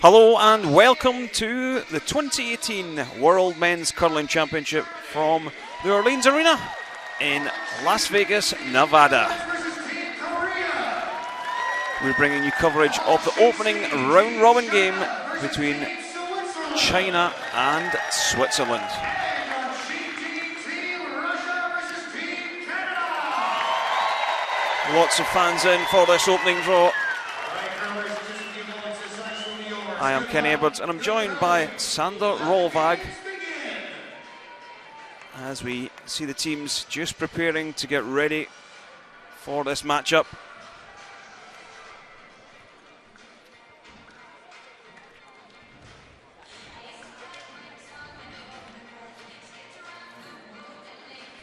Hello and welcome to the 2018 World Men's Curling Championship from the Orleans Arena in Las Vegas, Nevada. We're bringing you coverage of the opening round-robin game between China and Switzerland. Lots of fans in for this opening draw. I am Kenny Edwards and I'm joined by Sander Rolvag as we see the teams just preparing to get ready for this matchup.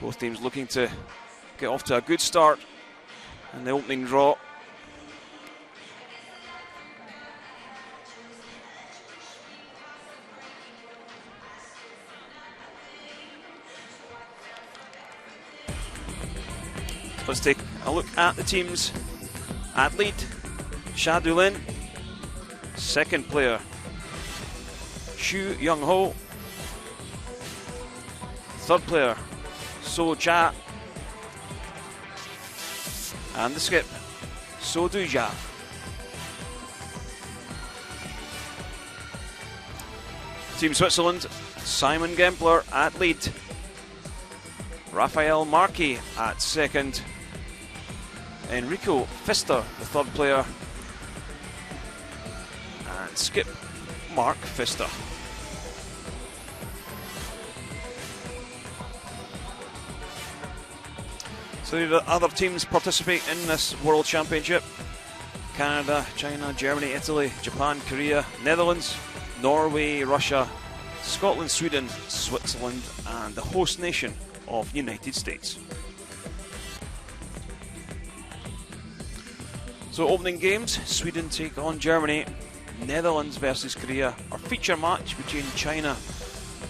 Both teams looking to get off to a good start in the opening draw. Let's take a look at the teams. At lead, Cha Dulin. Second player, Xu Young-ho. Third player, So Jia. And the skip, So Du Jia. Team Switzerland, Simon Gempler at lead. Raphael Markey at second. Enrico Pfister, the third player. And skip, Mark Pfister. So the other teams participate in this World Championship. Canada, China, Germany, Italy, Japan, Korea, Netherlands, Norway, Russia, Scotland, Sweden, Switzerland and the host nation of United States. So opening games, Sweden take on Germany, Netherlands versus Korea. Our feature match between China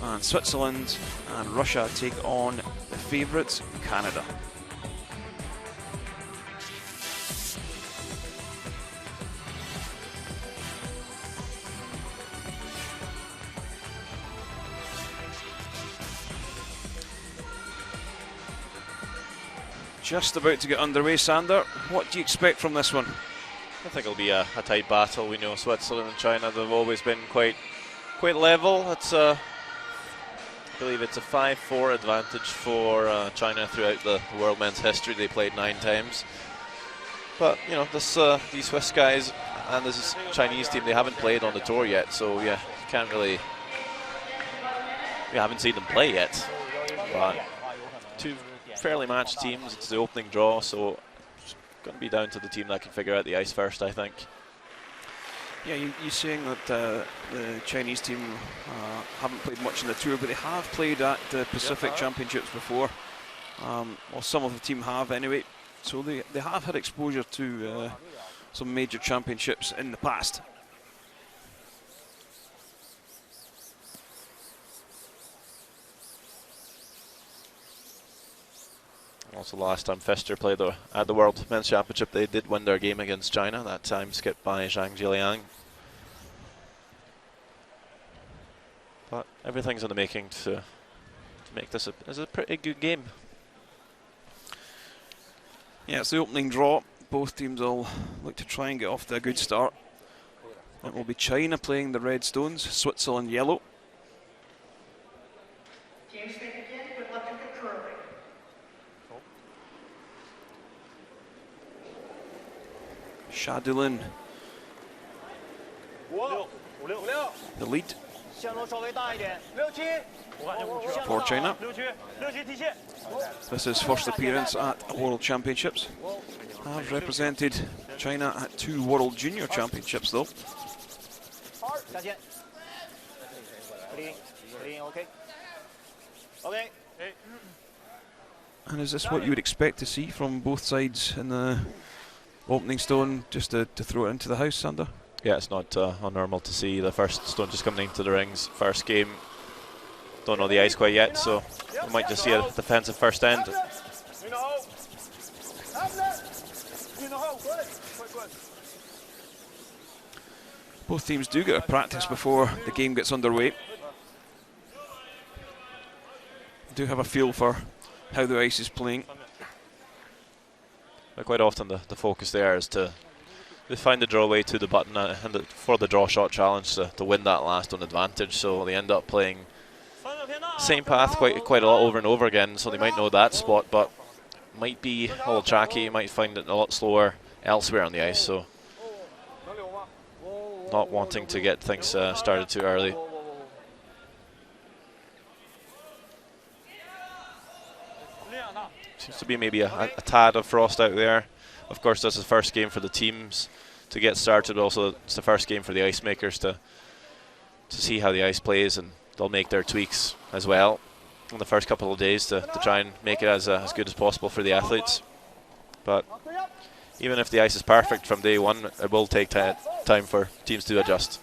and Switzerland, and Russia take on the favourites, Canada. Just about to get underway, Sander. What do you expect from this one? I think it'll be a tight battle. We know Switzerland and China, they've always been quite level. It's I believe it's a 5-4 advantage for China throughout the world men's history. They played 9 times. But you know, these Swiss guys and this Chinese team, they haven't played on the tour yet, so yeah, you can't really. We haven't seen them play yet. But two fairly matched teams. It's the opening draw, so it's going to be down to the team that can figure out the ice first, I think. Yeah, you're saying that the Chinese team haven't played much in the tour, but they have played at the Pacific Championships before. Well, some of the team have anyway, so they have had exposure to some major championships in the past. Also, last time Pfister played at the World Men's Championship, they did win their game against China. That time skipped by Zhang Jiliang. But everything's in the making to make this a pretty good game. Yeah, it's the opening draw. Both teams will look to try and get off to a good start. It will be China playing the red stones, Switzerland yellow. Cha Dulin, the lead for China. This is first appearance at World Championships. Have represented China at 2 World Junior Championships though. And is this what you would expect to see from both sides in the opening stone, just to throw it into the house, Sander? Yeah, it's not unnormal to see the first stone just coming into the rings. First game, don't know the ice quite yet, so we might just see a defensive first end. Both teams do get a practice before the game gets underway. Do have a feel for how the ice is playing. But quite often the focus there is to find the draw way to the button and for the draw shot challenge to win that last on advantage. So they end up playing same path quite a lot over and over again. So they might know that spot, but might be a little tracky. You might find it a lot slower elsewhere on the ice. So not wanting to get things started too early. Seems to be maybe a tad of frost out there. Of course, this is the first game for the teams to get started. Also, it's the first game for the ice makers to see how the ice plays, and they'll make their tweaks as well in the first couple of days to try and make it as good as possible for the athletes. But even if the ice is perfect from day one, it will take time for teams to adjust.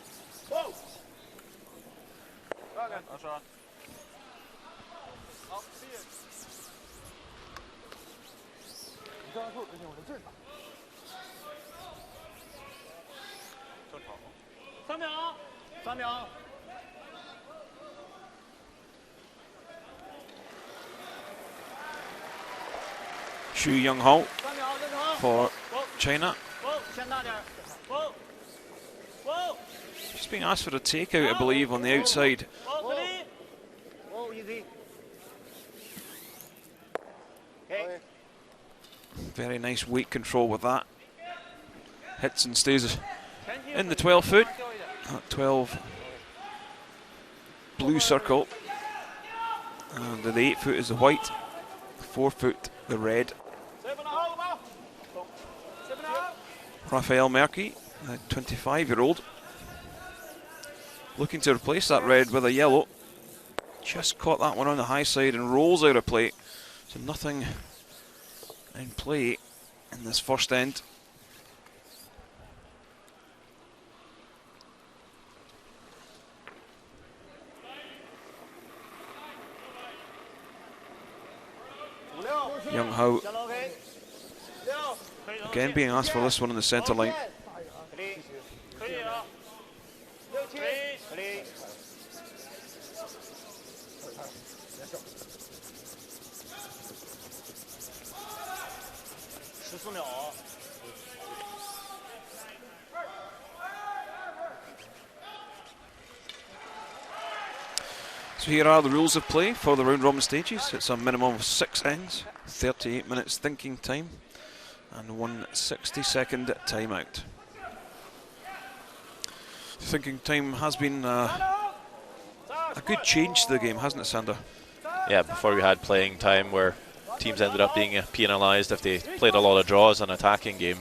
Xu Yonghao for China. She's being asked for a takeout, I believe, on the outside. Very nice weight control with that. Hits and stays in the 12 foot. 12 blue circle. And the 8 foot is the white. 4 foot the red. Rafael Merki, a 25-year-old, looking to replace that red with a yellow. Just caught that one on the high side and rolls out of play. So nothing in play in this first end. Yonghao again being asked for this one in the centre line. So here are the rules of play for the round robin stages. It's a minimum of 6 ends, 38 minutes thinking time, and 1 60-second timeout. Thinking time has been a good change to the game, hasn't it, Sander? Yeah, before we had playing time where teams ended up being penalised if they played a lot of draws in an attacking game.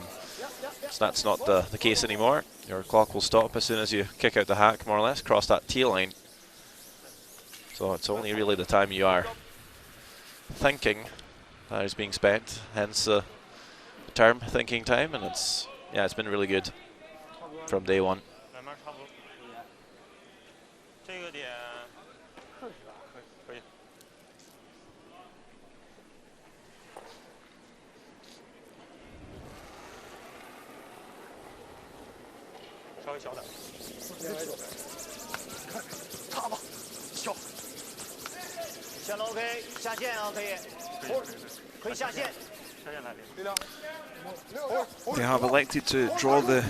So that's not the case anymore. Your clock will stop as soon as you kick out the hack, more or less, cross that tee line. So it's only really the time you are thinking that is being spent, hence the term thinking time, and it's been really good from day one. They have elected to draw the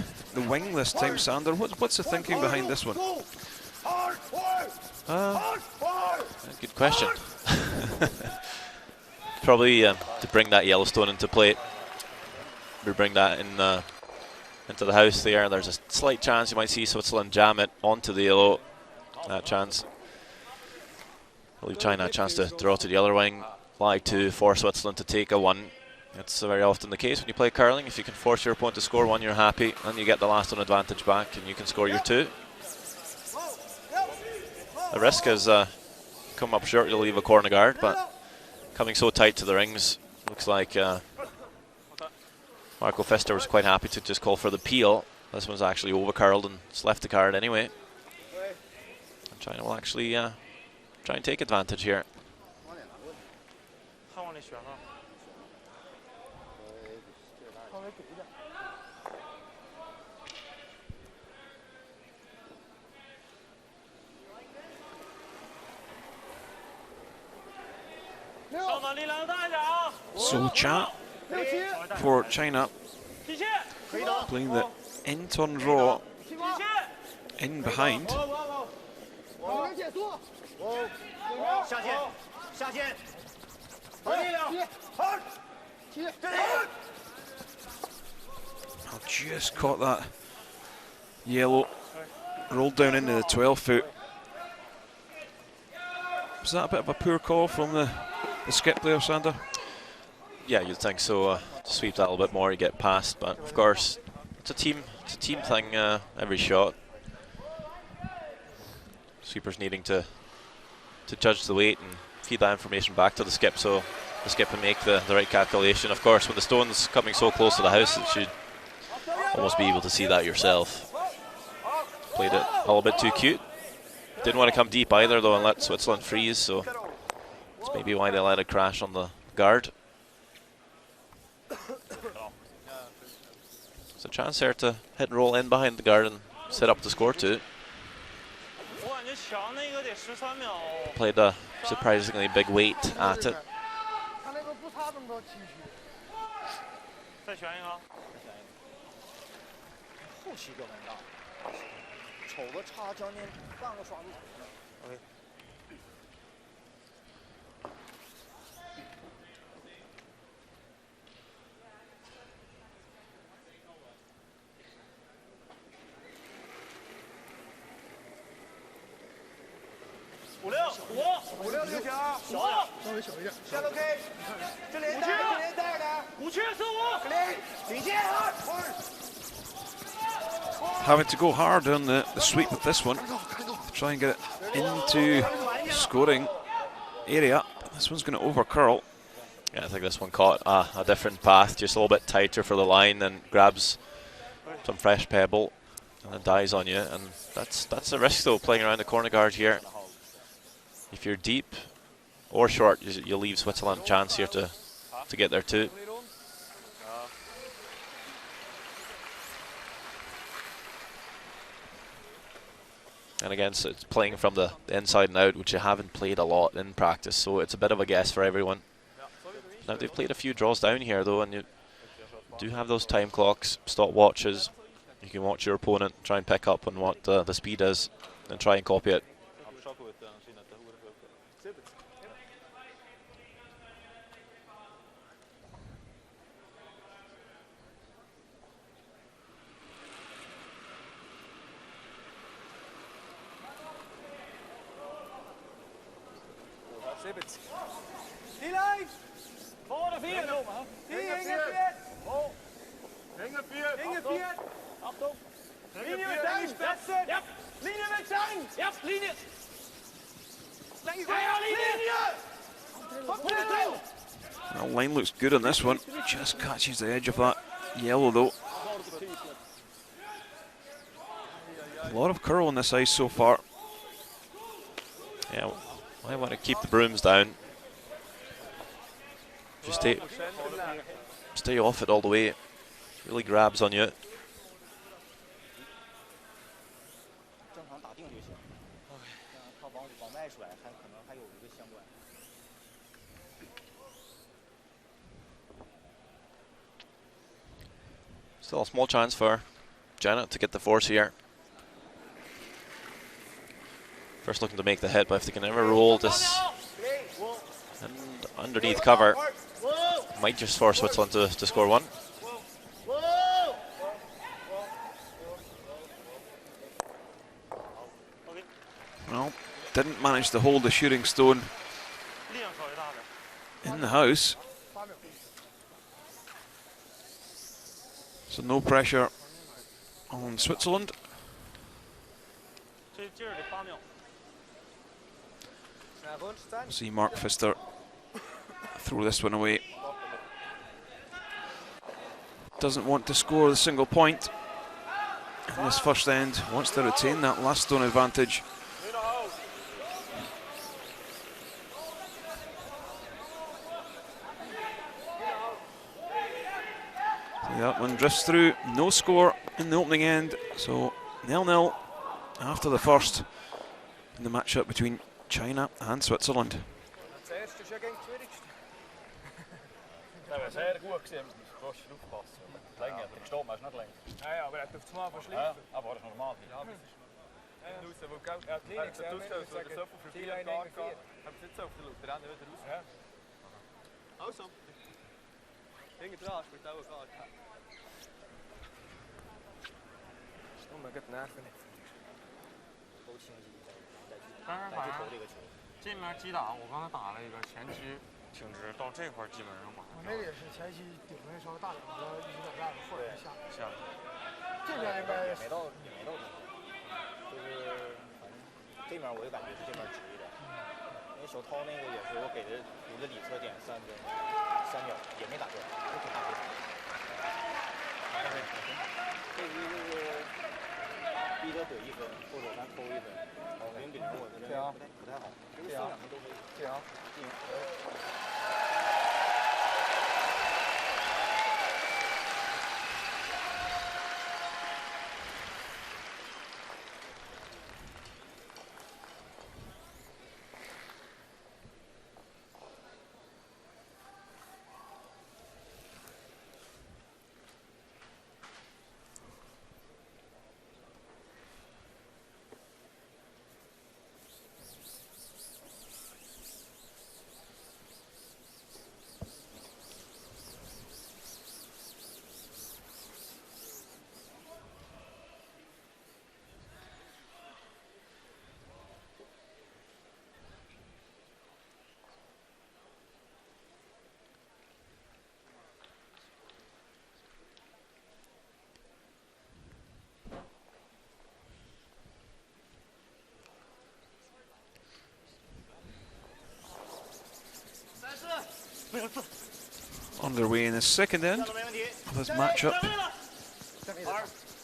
wing this time, Sander. What's the thinking behind this one? Good question. Probably to bring that Yellowstone into play. We bring that in into the house there. There's a slight chance you might see Switzerland jam it onto the yellow. That chance. I believe China a chance to draw to the other wing. Flag 2 for Switzerland to take a 1. It's very often the case when you play curling. If you can force your opponent to score 1, you're happy, and you get the last on advantage back, and you can score your 2. The risk has come up short to leave a corner guard, but coming so tight to the rings, looks like Marco Pfister was quite happy to just call for the peel. This one's actually over curled and it's left the card anyway. And China will actually try and take advantage here. So Cha for China, playing the in-turn draw in behind. I've just caught that yellow, rolled down into the 12 foot. Was that a bit of a poor call from the skip there, Sander? Yeah, you'd think so. Sweep that a little bit more, you get past, but of course it's a team thing. Every shot, sweepers needing to judge the weight and feed that information back to the skip, so the skip can make the right calculation. Of course, when the stone's coming so close to the house, it should almost be able to see that yourself. Played it a little bit too cute. Didn't want to come deep either though and let Switzerland freeze, so that's maybe why they let it crash on the guard. There's a chance there to hit and roll in behind the guard and set up the score too. Played a surprisingly big weight at it. Having to go hard on the sweep with this one to try and get it into scoring area. This one's going to over curl. Yeah, I think this one caught a different path, just a little bit tighter for the line, then grabs some fresh pebble and then dies on you. And that's a risk though, playing around the corner guard here. If you're deep or short, you leave Switzerland a chance here to get there too. And again, so it's playing from the inside and out, which you haven't played a lot in practice, so it's a bit of a guess for everyone. Now they've played a few draws down here though, and you do have those time clocks, stopwatches. You can watch your opponent, try and pick up on what the speed is, and try and copy it. Well, line looks good on this one. Just catches the edge of that yellow though. A lot of curl on this ice so far. Yeah, I want to keep the brooms down. Just stay off it all the way. It really grabs on you. Still a small chance for Janet to get the force here. First looking to make the hit, but if they can ever roll this and underneath cover, might just force Switzerland to score one. Well, didn't manage to hold the shooting stone in the house. So no pressure on Switzerland. We'll see Mark Pfister throw this one away. Doesn't want to score the single point in this first end. Wants to retain that last stone advantage. See, that one drifts through. No score in the opening end. So 0-0 after the first in the matchup between China and Switzerland. Dat was heel goed gezien, du musst aufpassen. Länger, der gestorben ist nicht länger. Ja, aber er darf es mal verschleifen. Ja, aber das ist normal. Ja, raus, wo Geld. Ja, die Linux, du hast so viel für 4 Tage gehabt. Haben Sie jetzt so auf der Luft, rennen wieder raus. Ja. Also. Hinten dran spielt auch eine Karte. Stunde geht Nerven nicht. 都清晰一下，但是再反正去投这个球。这面击打，我刚才打了一个前期挺直，到这块儿基本上马上我那个也是前期顶的稍微大点，我一直在干，后来下。下。这边应该没到就是反正这面我就感觉是这边直一点。因为手掏那个也是我给的图的里侧点3分3秒也没打断，都挺大回场。这局就是逼他得1分，或者咱偷1分。0比0我觉得不太好，这个4两个都可以。这样。Underway in the second end of his matchup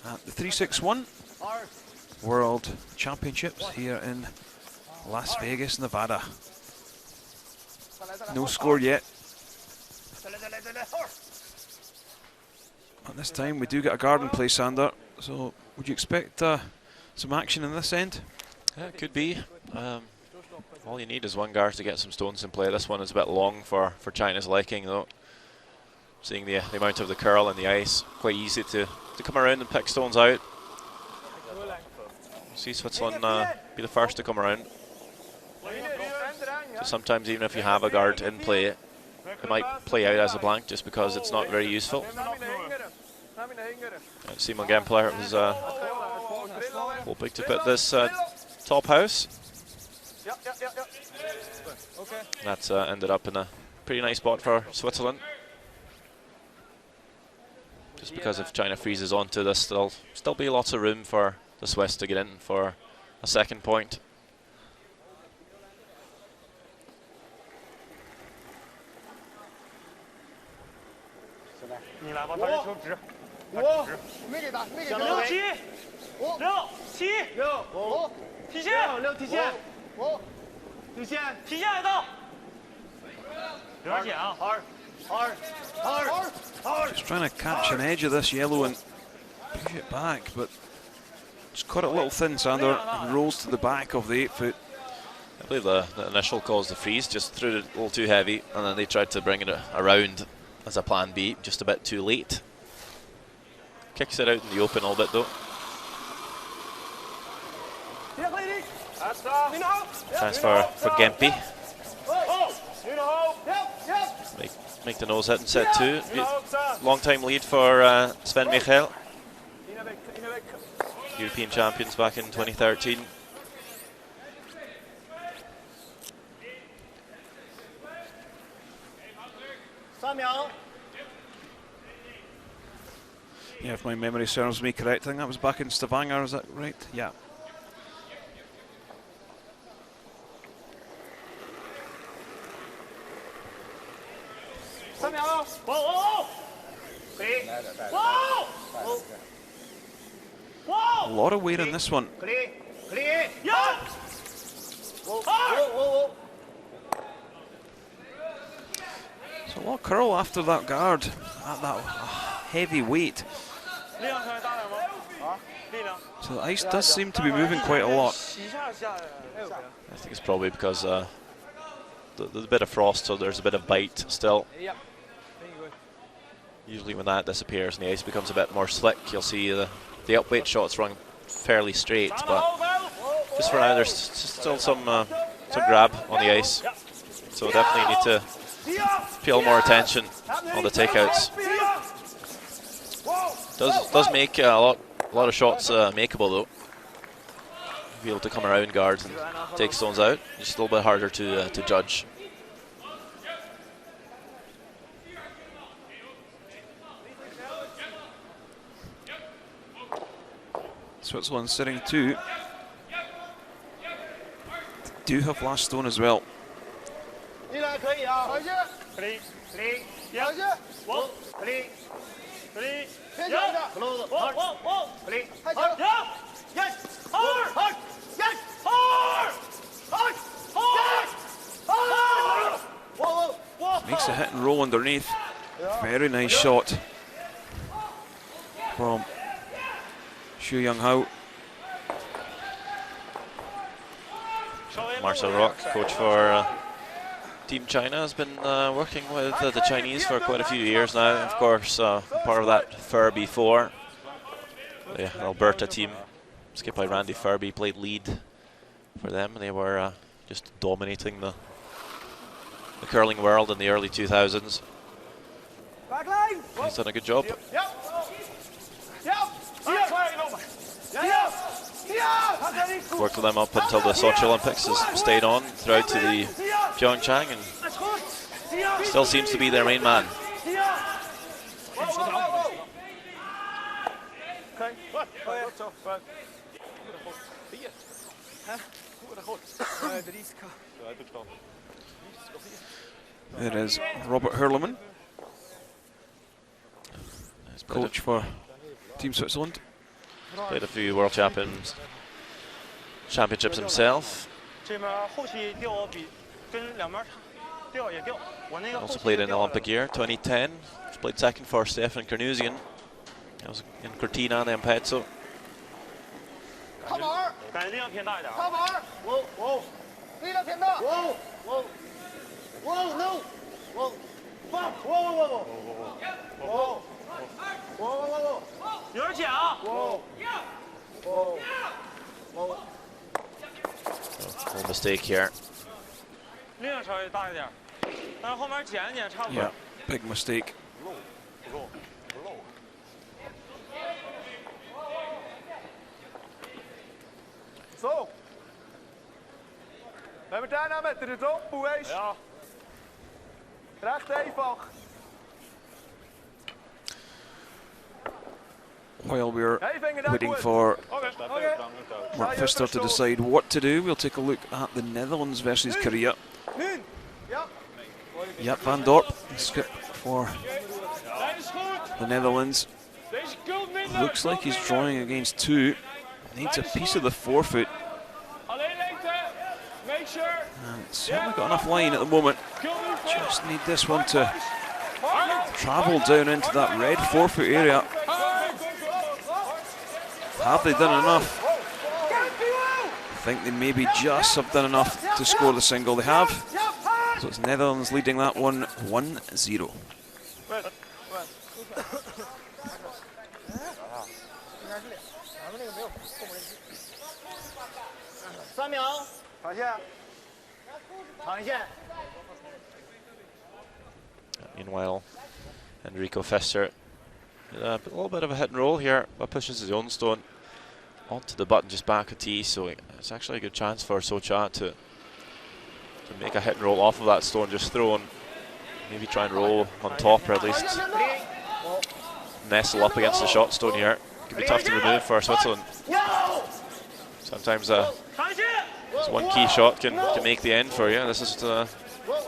at the 361 World Championships here in Las Vegas, Nevada. No score yet. At this time we do get a guard in play, Sander, so would you expect some action in this end? Yeah, it could be. All you need is one guard to get some stones in play. This one is a bit long for China's liking, though. Seeing the amount of the curl and the ice, quite easy to come around and pick stones out. See Switzerland be the first to come around. So sometimes even if you have a guard in play, it might play out as a blank just because it's not very useful. Simon Gempler was hoping to put this top house. That's ended up in a pretty nice spot for Switzerland. Just because if China freezes onto this, there'll still be lots of room for the Swiss to get in for a second point. Just trying to catch an edge of this yellow and push it back, but just caught it a little thin, Sander, and rolls to the back of the 8-foot. I believe the initial caused the freeze, just threw it a little too heavy, and then they tried to bring it around as a plan B, just a bit too late. Kicks it out in the open a little bit though. Chance for Gempi. Make the nose hit in set 2. Long time lead for Sven Michael. European champions back in 2013. Yeah, if my memory serves me correct, I think that was back in Stavanger, is that right? Yeah. A lot of weight on this one. So a lot of curl after that guard at that heavy weight. So the ice does seem to be moving quite a lot. I think it's probably because there's a bit of frost, so there's a bit of bite still. Usually when that disappears and the ice becomes a bit more slick, you'll see the upweight shots run fairly straight, but just for now there's still some grab on the ice, so definitely need to pay a little more attention on the takeouts. Does make a lot of shots makeable though. Be able to come around guards and take stones out. Just a little bit harder to judge. Switzerland sitting 2. Do have last stone as well. Makes a hit and roll underneath. Very nice shot from Xu Young-hao. Marcel Rock, coach for Team China, has been working with the Chinese for quite a few years now. Of course, part of that Furby 4. The Alberta team, skipped by Randy Furby, played lead for them. They were just dominating the curling world in the early 2000s. He's done a good job. Worked with them up until the Sochi Olympics, has stayed on throughout to the Pyeongchang and still seems to be their main man. It is Robert Hurleman, coach for Team Switzerland. Played a few World Championships himself. Also played in the Olympic year, 2010. He's played second for Stefan Carnusian. That was in Cortina and Pezzo. No mistake here. Yeah, big mistake. Zo. We hebben daarna met de drop, Boees. Ja. Recht even. While we're waiting for Mark Pfister to decide what to do, we'll take a look at the Netherlands versus Korea. Jaap van Dorp, skip for the Netherlands. Looks like he's drawing against 2. Needs a piece of the forefoot. And certainly got enough line at the moment. Just need this one to travel down into that red forefoot area. Have they done enough? I think they maybe just have done enough to score the single. They have. So it's Netherlands leading that one 1-0. Meanwhile, Enrico Pfister, a little bit of a hit and roll here, but pushes his own stone onto the button just back of tee, so it's actually a good chance for Socha to make a hit and roll off of that stone, just throw and maybe try and roll on top, or at least nestle up against the shot stone here. Could be tough to remove for Switzerland. Sometimes this one key shot can make the end for you. This is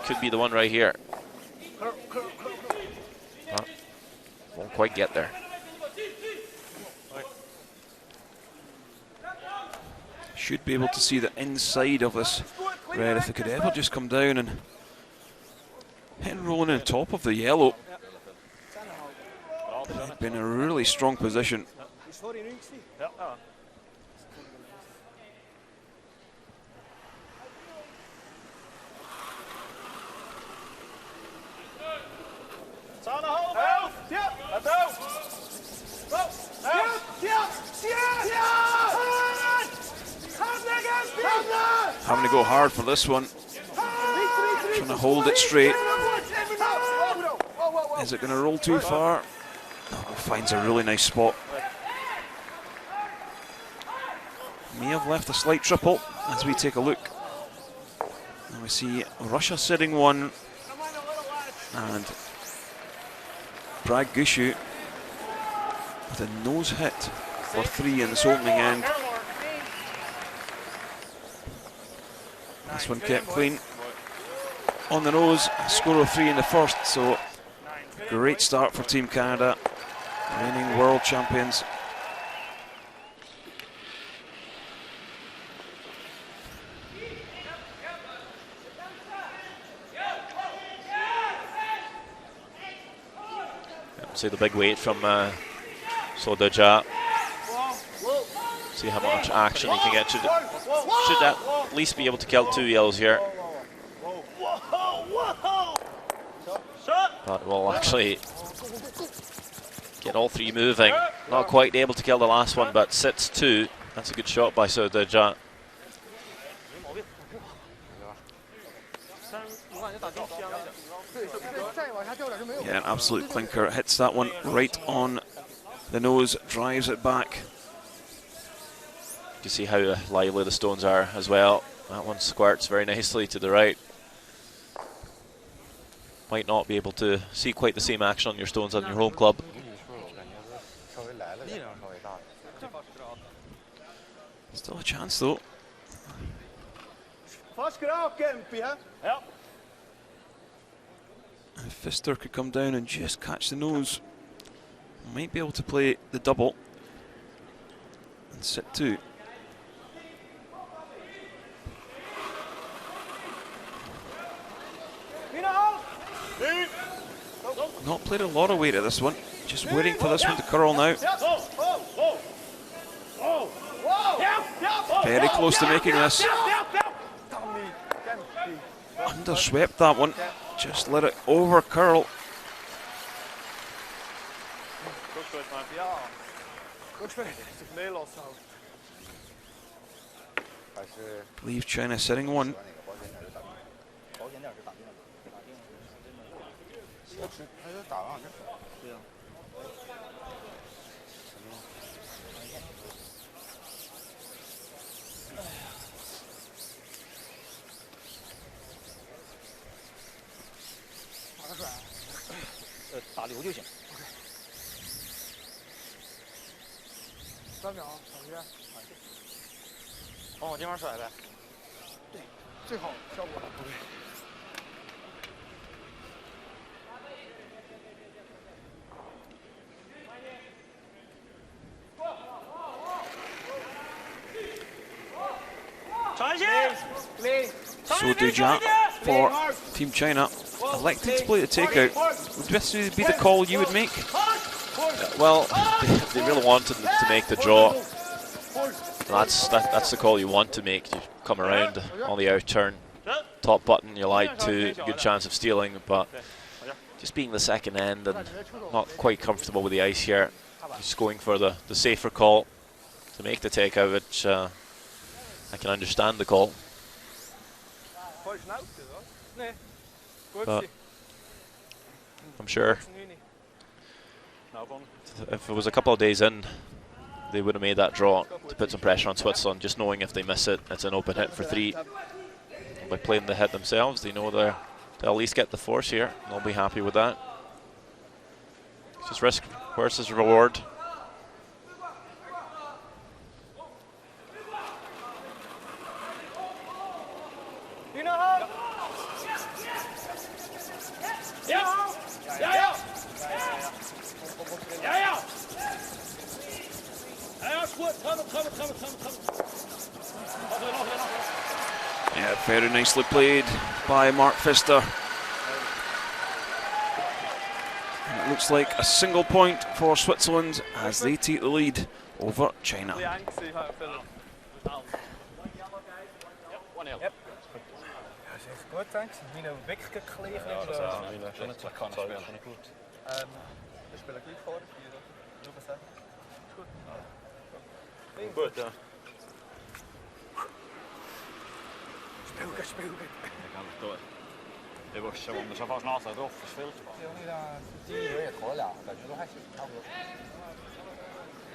could be the one right here. Won't quite get there. Should be able to see the inside of this red if they could ever just come down and hit and rolling on top of the yellow. They've been in a really strong position. having to go hard for this one. Trying to hold it straight. Is it going to roll too far? Oh, finds a really nice spot. May have left a slight triple as we take a look. And we see Russia sitting one and Brad Gushue with a nose hit for 3 in this opening end. This one kept clean on the nose, a score of 3 in the first, so great start for Team Canada, reigning world champions. See the big weight from So Deja. See how much action he can get. Should at least be able to kill 2 yellows here. But will actually get all 3 moving. Not quite able to kill the last one, but sits 2. That's a good shot by So Deja. Yeah, an absolute clinker. Hits that one right on the nose, drives it back. You see how lively the stones are as well. That one squirts very nicely to the right. Might not be able to see quite the same action on your stones on your home club. Still a chance though. If Pfister could come down and just catch the nose, might be able to play the double and sit 2. Not played a lot of weight at this one, just waiting for this one to curl now. Very close to making this. Underswept that one, just let it over curl. Leave China sitting 1.打流就行。3秒，小约。往我地方甩呗。对，最好效果。So Deja for Team China elected to play the takeout. Would this be the call you would make? Well, they really wanted to make the draw. That's the call you want to make. You come around on the out turn, top button, you like to, good chance of stealing, but just being the second end and not quite comfortable with the ice here. He's going for the safer call to make the takeout, which I can understand the call. But I'm sure if it was a couple of days in, they would have made that draw to put some pressure on Switzerland, just knowing if they miss it, it's an open hit for 3. And by playing the hit themselves, they know they'll at least get the force here. They'll be happy with that. It's just risk versus reward. Yeah, very nicely played by Mark Pfister. And it looks like a single point for Switzerland as they take the lead over China. Gut, thanks. Meine wirklich gelegen. Ja, das ist meine. Das kann ich nicht gut. Wir spielen gleich vor. Nur was sagen. Ist gut. Gut, ja. 这不是我们这方拉萨都飞了是吧？这回呢，第一轮也投了俩，感觉都还行，差不多。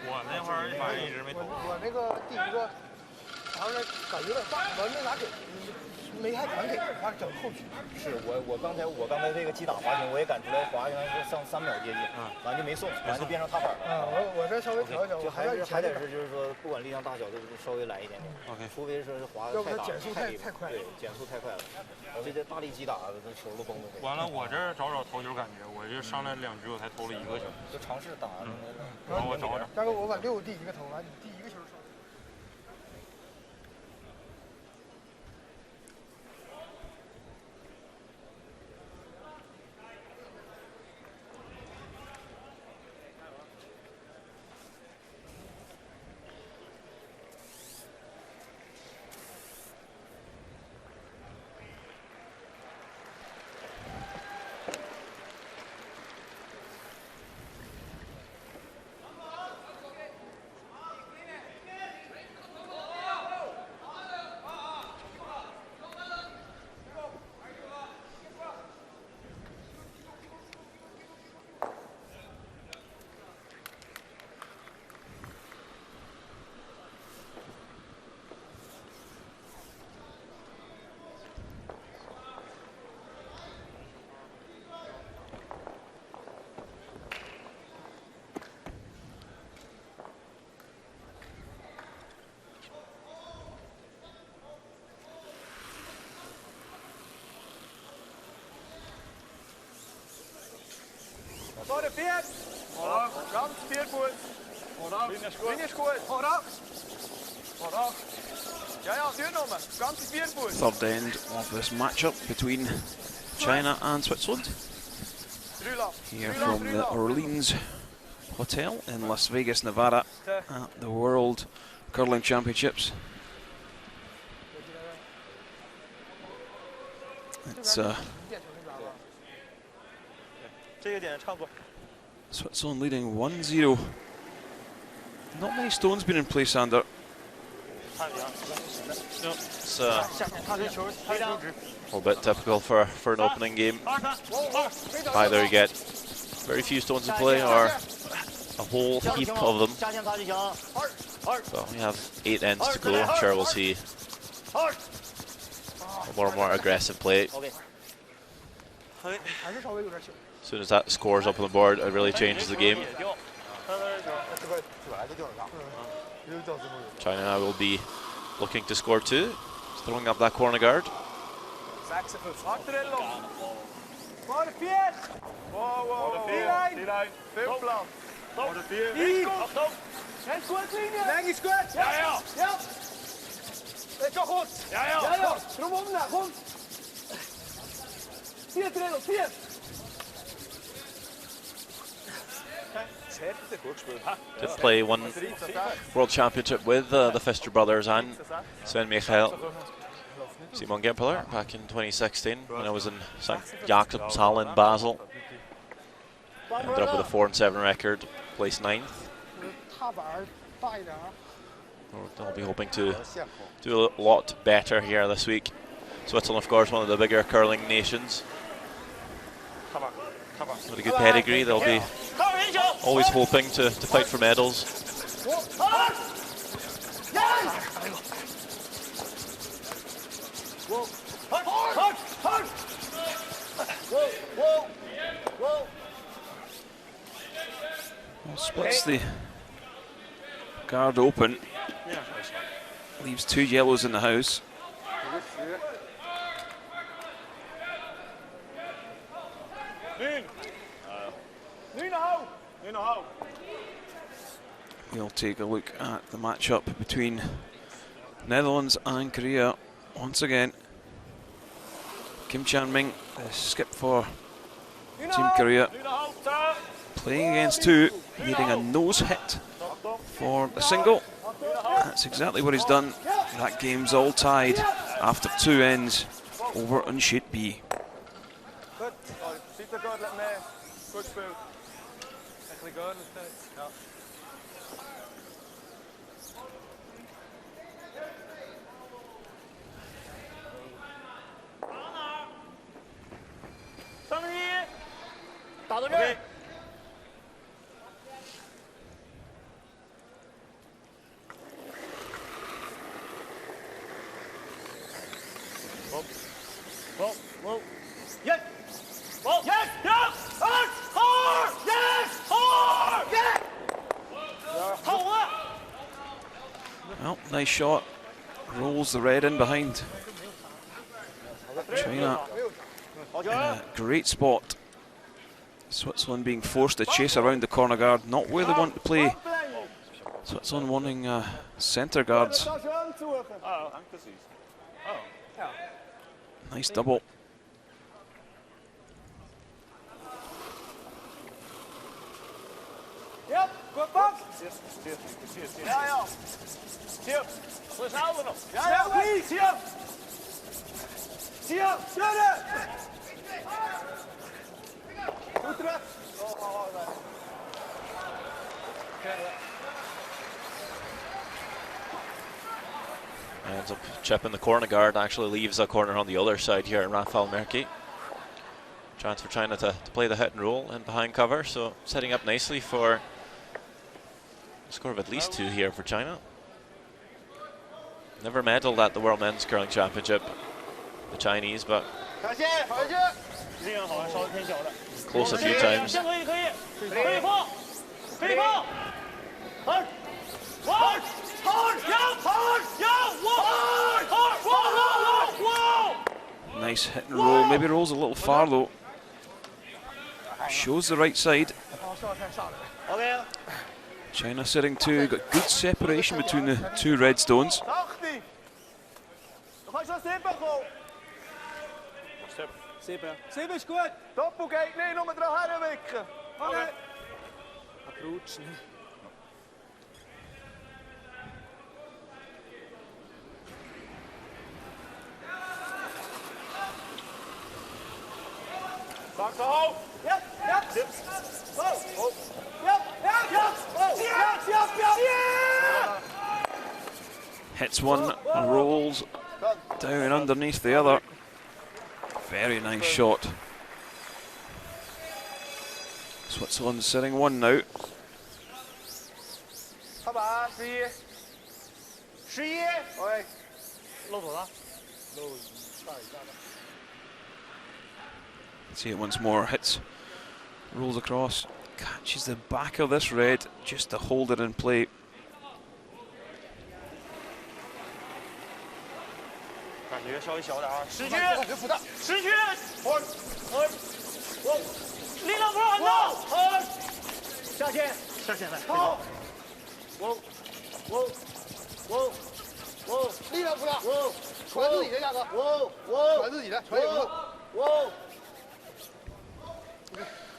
我那会儿反正一直没投。我那个第一个，好像感觉有点大，我没拿给，没还敢给，怕整后续。是我刚才这个击打滑行，我也感出来滑行是上3秒接近，完就没送，完就变成踏板了。我这稍微调一调，就还得是就是说，不管力量大小，都稍微来一点点。OK，除非说是滑要不太大，然减速太快。对，减速太快了。这大力击打，这球都崩了。完了，我这找投球感觉，我就上来2局，我才投了1个球。就尝试打。然后我找找。大哥，我把6第一个投完，你第一个球上。Vorne vier. Ganz vier gut. Linie ist gut. Horak. Ja, vier Nummer. Ganz vier gut. Third end of this matchup between China and Switzerland. Here from the Orleans Hotel in Las Vegas, Nevada, at the World Curling Championships. It's Switzerland leading 1-0. Not many stones been in play, Sander. No, it's a little bit typical for an opening game. Either you get very few stones in play or a whole heap of them. So we have 8 ends to go. I'm sure we'll see more aggressive play. As soon as that score's up on the board, it really changes the game. China now will be looking to score 2. Throwing up that corner guard. Did play one World Championship with the Pfister brothers and Sven Michael Simon Gempeler back in 2016 when I was in St. Jakobshall in Basel. Ended up with a 4-7 record, placed 9th. They'll be hoping to do a lot better here this week. Switzerland, of course, one of the bigger curling nations. With a good pedigree, they'll be always hoping to fight for medals. Well, splits the guard open. Leaves 2 yellows in the house. We'll take a look at the matchup between Netherlands and Korea once again. Kim Chan-ming, the skip for Team Korea, playing against 2, needing a nose hit for the single. That's exactly what he's done. That game's all tied after 2 ends over on sheet B. Goed. Ziet er goed, let me. Goed speelt. Eigenlijk goed. Ja. 打到这儿。Yes. Yes. Yes. Hard. Yes. Hard. Yes. Well, nice shot. Rolls the red in behind. China in a great spot. Switzerland being forced to chase around the corner guard, not where they want to play. Switzerland wanting centre guards. Nice double. Yep, good box. Ja, ja. Hier, we houden nog. Ja, ja, please, hier. Hier, schudden. Goed terug. Ends up chipping the corner guard, actually leaves a corner on the other side here in Rafael Merki. Chance for China to play the hit and roll in behind cover, so setting up nicely for a score of at least 2 here for China. Never medalled at the World Men's Curling Championship, the Chinese, but close a few times. Nice hit and roll. Maybe rolls a little far though. Shows the right side. China sitting 2. Got good separation between the 2 red stones. Sieben ist gut. Doppel geht nicht, nur dran herwicken. Okay. Abrutschen. Back to hoog. Yep, yep. Oh, oh. Yep, yep, yep. Oh, yep, yep, yep. Hits one, rolls down underneath the other. Very nice shot. Switzerland sitting 1 now. Kom aan, 4. 11. Hoi. 漏走了。 See it once more. Hits, rolls across, catches the back of this red just to hold it in play.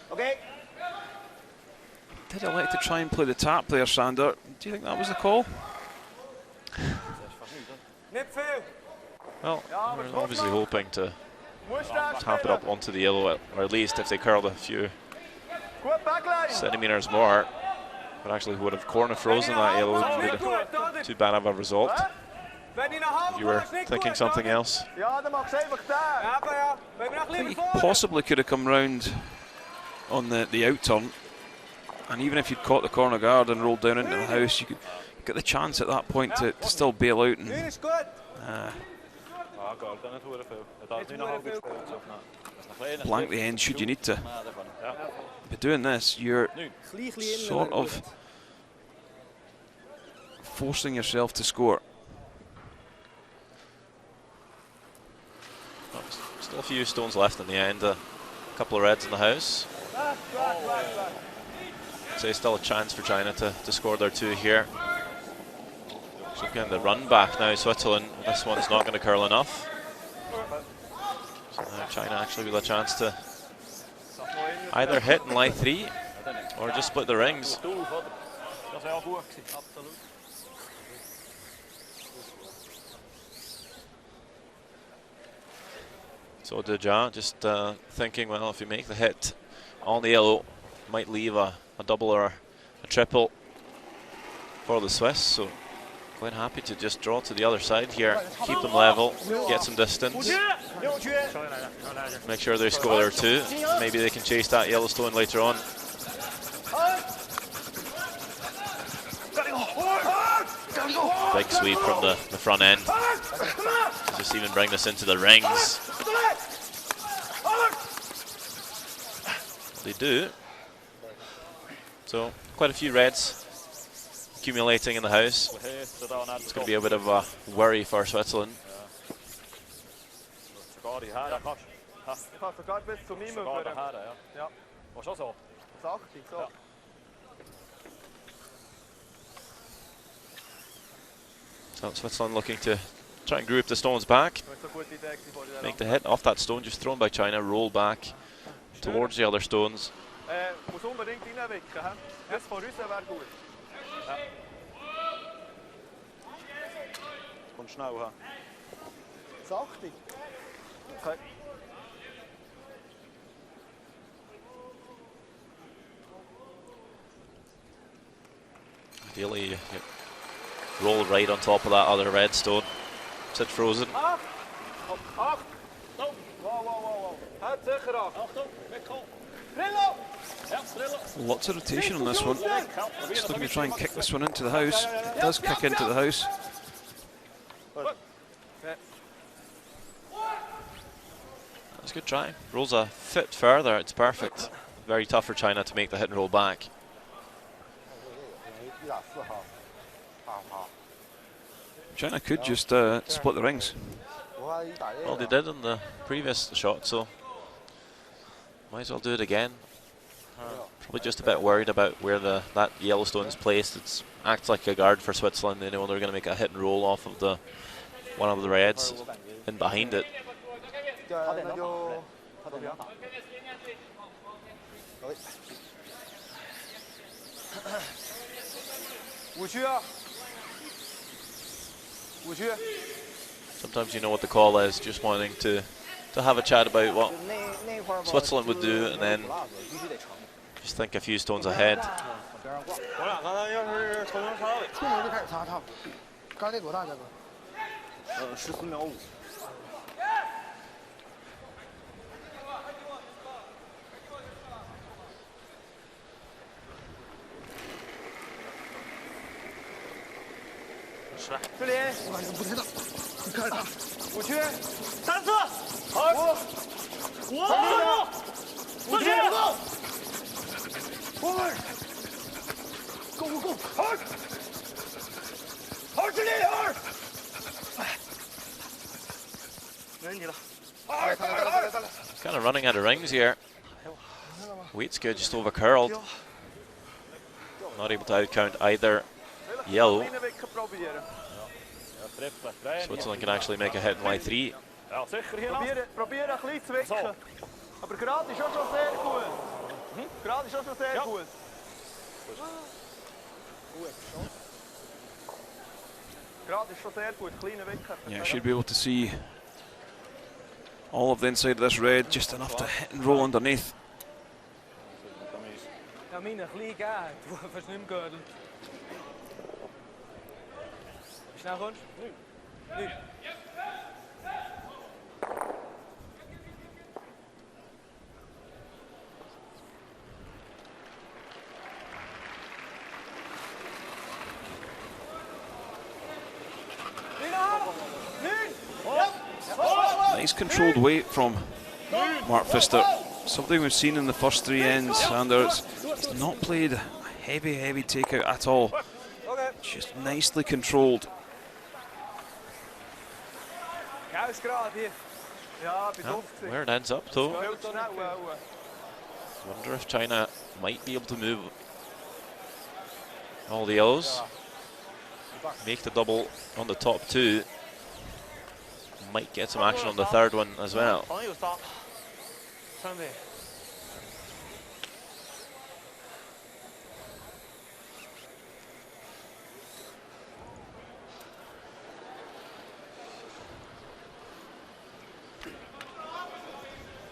Okay. Did elect to try and play the tap there, Sander. Do you think that was the call? Niet veel. Well, we're obviously hoping to tap it up onto the yellow, or at least if they curled a few Goed backline. centimeters more, but actually would have corner frozen that yellow, wouldn't be too bad of a result. Ben je naar halve If you were pas, niet thinking goed, something Tony. else. Ja, dan mag ze even daar. Ja, maar ja. We hebben nog I think liever he voor. possibly could have come round on the out turn, and even if you'd caught the corner guard and rolled down into the house, you could get the chance at that point to still bail out and Hier is goed. blank the end should you need to. But doing this, you're sort of forcing yourself to score. Still a few stones left in the end, a couple of reds in the house. So still a chance for China to score their 2 here. So again, the run back now, Switzerland. This one's not going to curl enough. So now China actually with a chance to either hit in line 3 or just split the rings. So Deja just thinking, well, if you make the hit on the yellow, might leave a double or a triple for the Swiss. So Quite happy to just draw to the other side here, keep them level, get some distance, make sure they score there too. Maybe they can chase that Yellowstone later on. Big sweep from the front end. Just even bring this into the rings. They do. So quite a few reds accumulating in the house. It's going to be a bit of a worry for Switzerland. So Switzerland looking to try and group the stones back. Make the hit off that stone, just thrown by China, roll back towards the other stones. Muss unbedingt reinwicken, hä? Das von uns wäre gut. Kommt schnell, hä? Sachtig. Okay. Ideally, you roll right on top of that other red stone. Sit frozen. Acht! Acht! Wow, wow, wow, wow. Halt sicher acht. Achtung, wegkommen. Trillo! Lots of rotation on this one. Just looking to try and kick this one into the house. It does kick into the house. That's a good try. Rolls a fit further, it's perfect. Very tough for China to make the hit and roll back. China could just split the rings. Well, they did in the previous shot, so might as well do it again. Probably just a bit worried about where that Yellowstone's placed. It acts like a guard for Switzerland. They know they're going to make a hit and roll off of one of the reds and behind it. Sometimes you know what the call is, just wanting to have a chat about what Switzerland would do and then just think a few stones ahead. 出门就开始擦，差不多。刚才多大这个14秒5。志林，我感觉不太大，你看着他。5区，3次，好，5，4区，5，够够够，好，志林，好，没问题了。Kind of running out of rings here. Weight's good, just over curled. Not able to outcount either yellow. Switzerland can actually make a hit in Y3. Probieren ein bisschen zu wickeln. Aber gerade ist auch schon sehr gut. Gerade ist auch schon sehr gut. Gerade ist schon sehr gut. Kleine Wicker. Yeah, should be able to see all of the inside of this red, just enough to hit and roll underneath. Ja, meine klein geben. Du hast nicht mehr gehört. Wie schnell kommst du? 9. Nice controlled weight from Mark Pfister. Something we've seen in the first 3 ends, and it's not played a heavy takeout at all. Just nicely controlled. Where it ends up though. Wonder if China might be able to move all the yellows. Make the double on the top 2. Might get some action on the third one as well.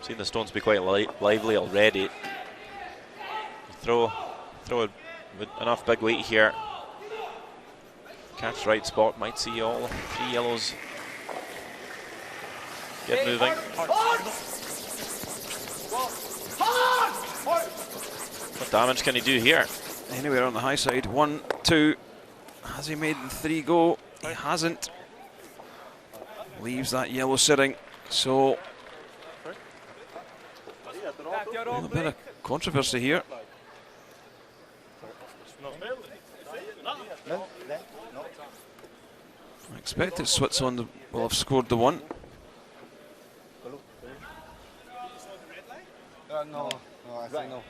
Seen the stones be quite lively already. Throw with enough big weight here. catch the right spot, might see all 3 yellows get moving. What damage can he do here? Anywhere on the high side. 1, 2. Has he made the 3 go? He hasn't. Leaves that yellow sitting. So a bit of controversy here. I expected Switzerland will have scored the 1. No, I say no.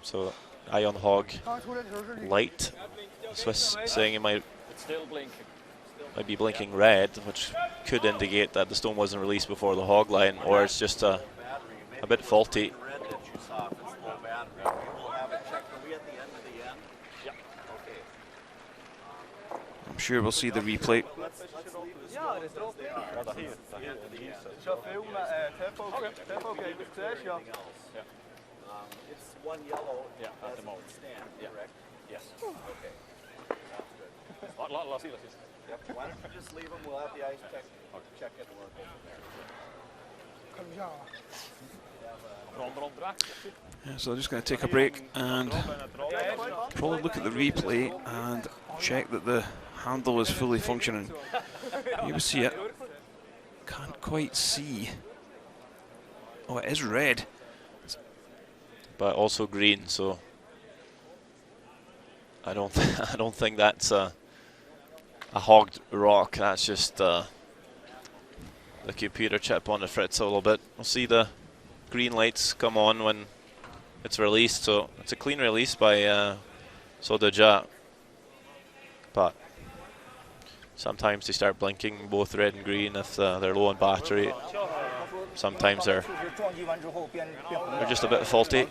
So Ion Hog light. Swiss saying he might be blinking red, which could indicate that the stone wasn't released before the hog line, or it's just a bit faulty. I'm sure we'll see the replay. It's 1 yellow. Yeah, at the moment. Stand, correct? Yes. Okay. Yep. Why don't you just leave them? We'll have the ice check it and we'll go from there. Yeah, so they're just going to take a break and probably look at the replay and check that the handle is fully functioning. You will see it. Can't quite see. Oh, it is red. But also green, so I don't think that's a hogged rock. That's just the computer chip on the fritz a little bit. We'll see the green lights come on when it's released, so it's a clean release by Sodoja. But sometimes they start blinking both red and green if they're low on battery. Sometimes they're just a bit faulty.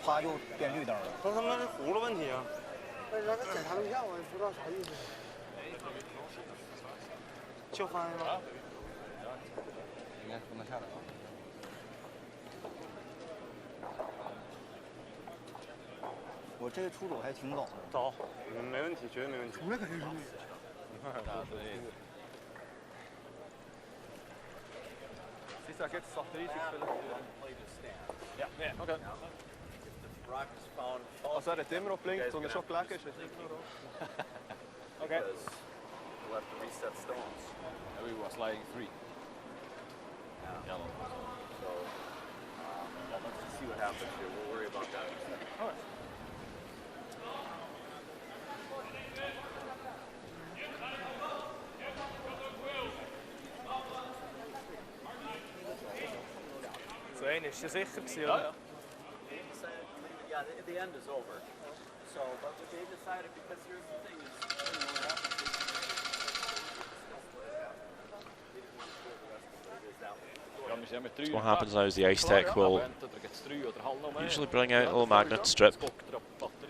Yeah, okay. Rock is found. Als er het immer noch blinkt und er schon gelegen ist, ist es immer noch. Okay. We'll have to reset stones. We was lying 3. Yellow. So, well, let's just see what happens here. We'll worry about that in a second. All right. So, einer ist ja sicher gewesen, oder? Yeah, the end is over. So, but they decided, because here's the thing, So what happens now is the ice tech will usually bring out a little magnet strip,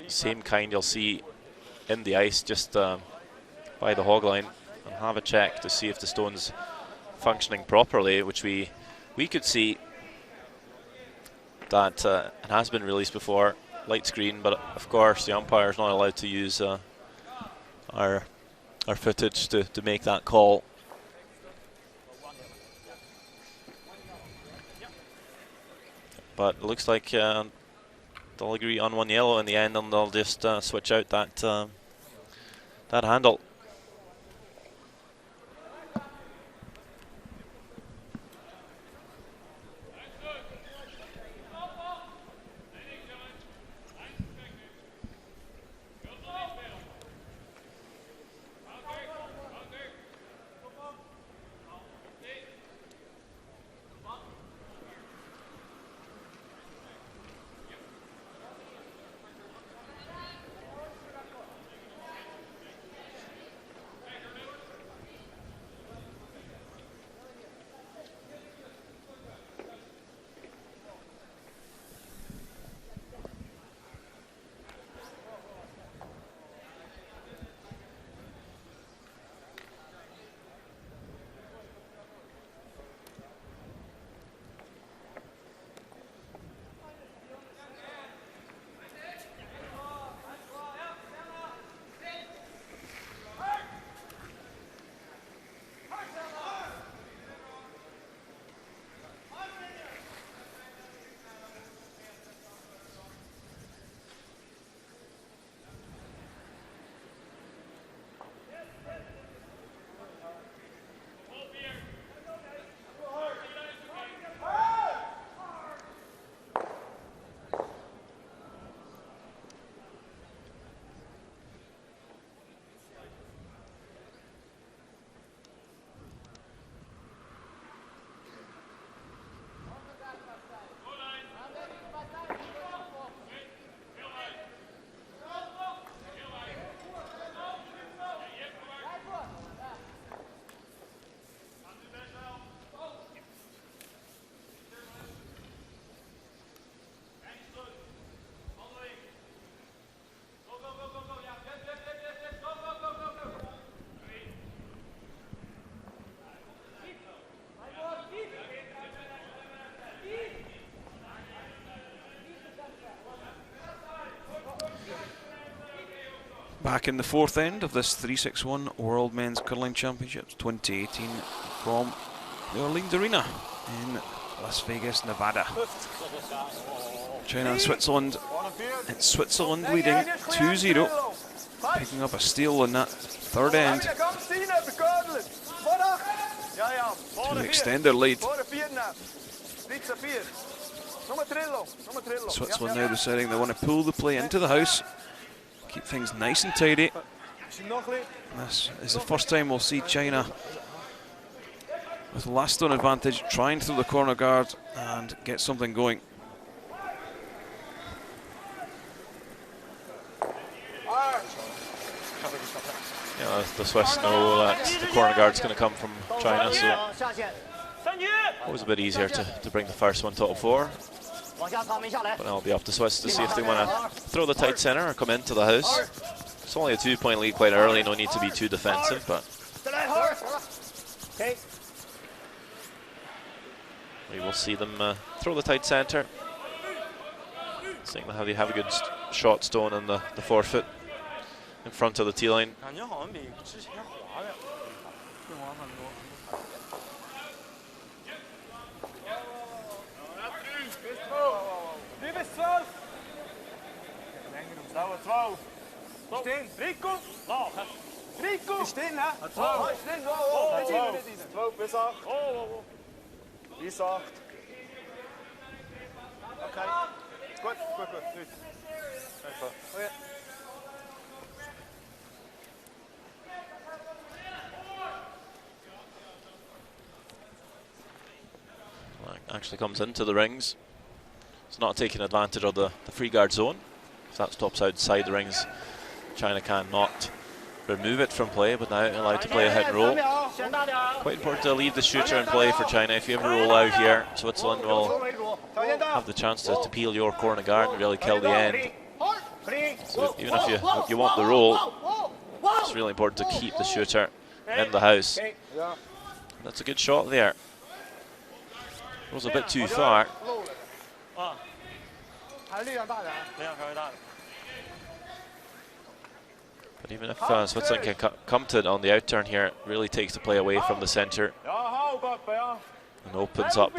same kind you'll see in the ice just by the hog line, and have a check to see if the stone's functioning properly, which we could see that it has been released before, light screen, but of course the umpire is not allowed to use our footage to make that call. But it looks like they'll agree on 1 yellow in the end, and they'll just switch out that handle. Back in the fourth end of this 361 World Men's Curling Championships 2018 from the Orleans Arena in Las Vegas, Nevada. China and Switzerland. It's Switzerland leading 2-0, picking up a steal in that third end to extend their lead. Switzerland now deciding they want to pull the play into the house, keep things nice and tidy. This is the first time we'll see China with last stone advantage, trying through the corner guard and get something going. Yeah, the Swiss know that the corner guard's going to come from China, so always a bit easier to bring the first one top four. But it'll be up to Swiss to see if they want to throw the tight centre or come into the house. It's only a 2-point lead quite early, no need to be too defensive, but we will see them throw the tight centre. Seeing how they have a good shot stone in the forefoot in front of the tee line. Stehen, Rico! Rico! Stehen, hè? 12 bis 8. Bis 8. Okay. Gut, gut, gut. Gut. Okay. Actually comes into the rings. It's not taking advantage of the free guard zone. If that stops outside the rings, China cannot remove it from play, but now allowed to play a hit and roll. Quite important to leave the shooter in play for China. If you ever roll out here, Switzerland will have the chance to peel your corner guard and really kill the end. So even if you want the roll, it's really important to keep the shooter in the house. That's a good shot there. It was a bit too far. But even if Switzerland can come to it on the outturn here, it really takes the play away from the centre and opens up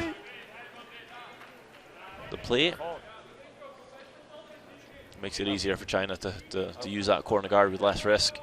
the play. Makes it easier for China to use that corner guard with less risk.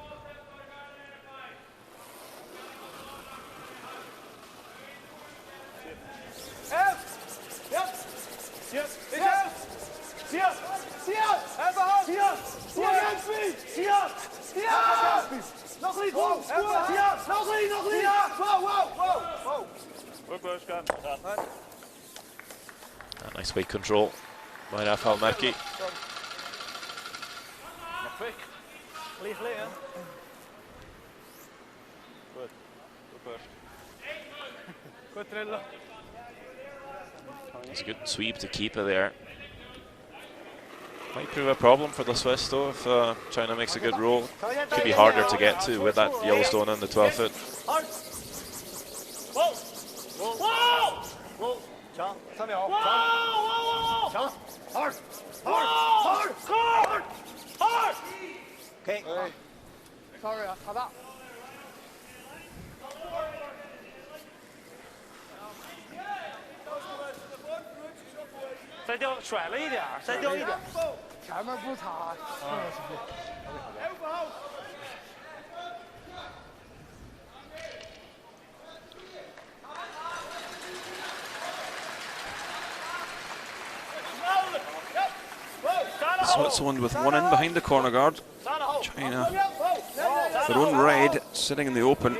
Nice weight control by Rafael Merki. It's a good sweep to keep it there. Might prove a problem for the Swiss though if China makes a good roll. Could be harder to get to with that yellow stone in the 12 foot. Sorry 啊，好的。 再掉，甩了一点，再掉一点。前面不擦。Switzerland with one in behind the corner guard. China, their own red, sitting in the open.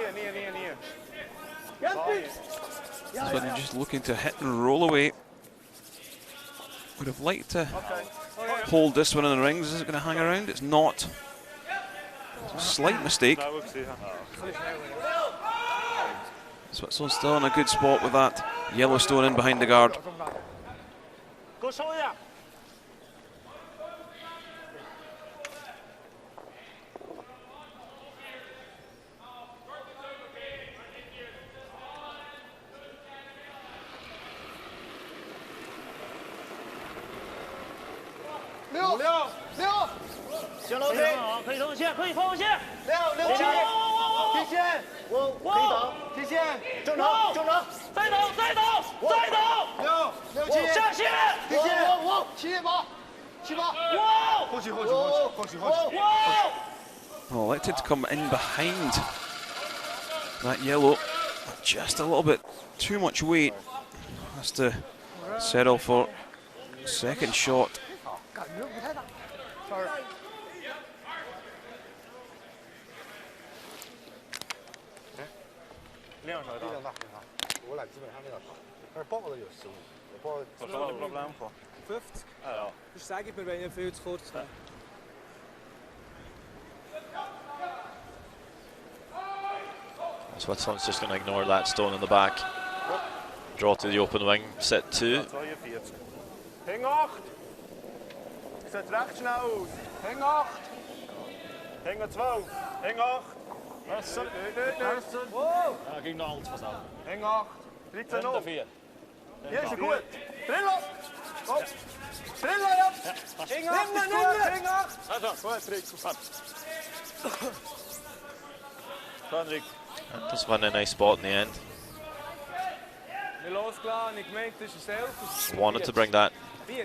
Switzerland just looking to hit and roll away. Would have liked to hold this one in the rings. Is it going to hang around? It's not. It's a slight mistake. Switzerland still in a good spot with that yellow stone in behind the guard. 6、6，行了 OK， 可以放线，可以放线。6、提线，我可以挡，提线，正常，再倒，6、7，下线，提线，5、7、8、7、8，哇，后期，哇， Oh, elected to come in behind that yellow. Just a little bit too much weight. Has to settle for second shot. 感觉不太大。Sorry。力量稍大，我俩基本上那个大，但是抱的有15，我抱。我说了不两口。 50. Ja. Dus zeg ik me bijna veel te groot. Switzerland's just going to ignore that stone in the back. Draw to the open wing, set 2. 42. Hing 8. Sieht recht schnell aus. Hing 8. Hing 12. Hing 8. Messer. Messer. Wow. Ja, ging nog alles vanzelf. Hing 8. 13 Hing op. 4. Ja, is goed. Trillen. Oh. Trillen, ja. Hing 8. Hing 8. Goed, Rick. Gaan, Rick. And just found a nice spot in the end. Wanted to bring that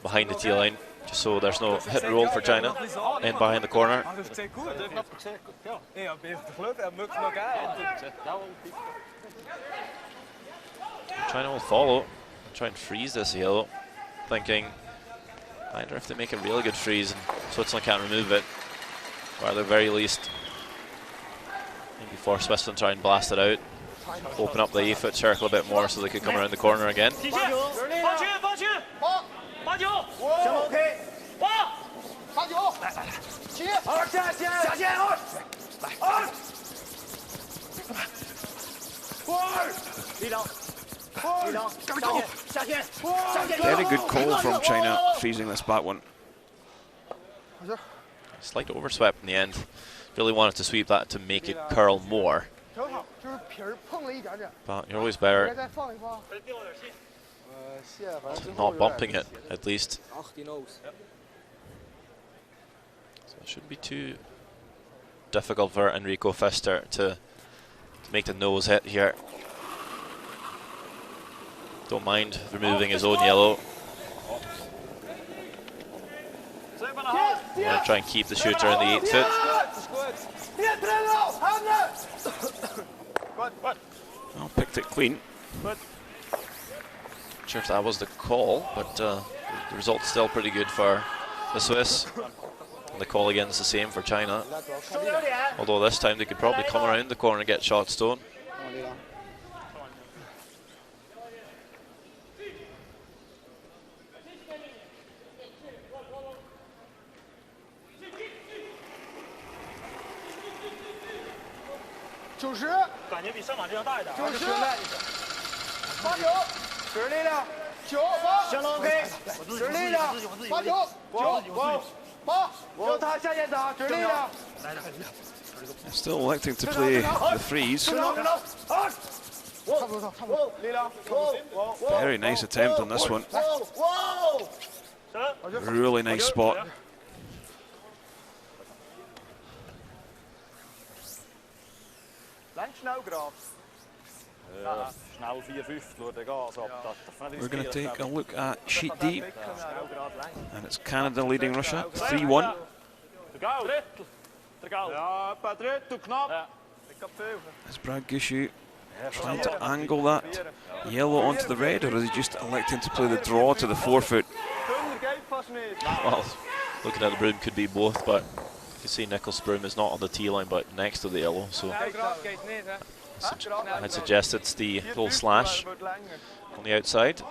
behind the tee line, just so there's no hit and roll for China. In behind the corner. China will follow, try and freeze this yellow, thinking either if they make a really good freeze and Switzerland can't remove it, or at the very least maybe force Switzerland try and blast it out, open up the 8-foot circle a bit more so they could come around the corner again. 放去，89，行 OK， 8、 89， 7， 2下线2，来2，力量，下线， Very good call from China, freezing this back one. Slight overswept in the end. Really wanted to sweep that to make it curl more. 正好就是皮儿碰了一点点， But you're always better 再放一放。线反正最后 not bumping it, at least. 18 knows. So it shouldn't be too difficult for Enrico Pfister to make the nose hit here. Don't mind removing his own yellow. Gonna try and keep the shooter in the 8-foot. Well, picked it clean. Not sure if that was the call, but the result's still pretty good for the Swiss. And the call again is the same for China. Although this time they could probably come around the corner and get shot stone. 90，感觉比上马这样大一点。 90， 89， 使力量9、8， 行了 OK， 使力量89， 9、8， 就他下线打，使力量。 Still electing to play the freeze. 差不多，差不多。 力量 Very nice attempt on this one. Really nice spot. Snel 4-5 würde gehen. Also, We're going to take a look at Sheet D. And it's Canada leading Russia 3-1. Ja, etwa Drittel, knapp. Is Brad Gushue trying to angle that yellow onto the red, or is he just electing to play the draw to the 4-foot? Well, looking at the broom could be both, but you can see Nichol's broom is not on the tee line but next to the yellow, so I'd suggest it's the little slash on the outside.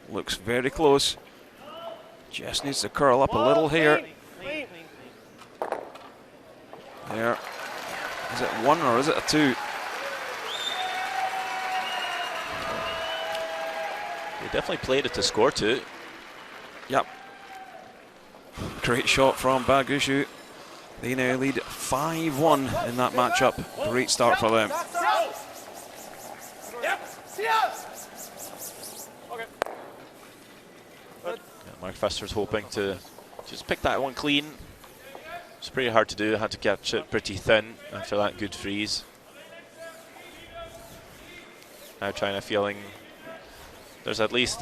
Looks very close. Just needs to curl up a little here. There. Is it 1 or is it a 2? They definitely played it to score 2. Yep. Great shot from Brad Gushue. They now lead 5-1 in that matchup. Great start for them. Mark Fester's hoping to just pick that one clean. It's pretty hard to do. Had to catch it pretty thin after that good freeze. Now China feeling there's at least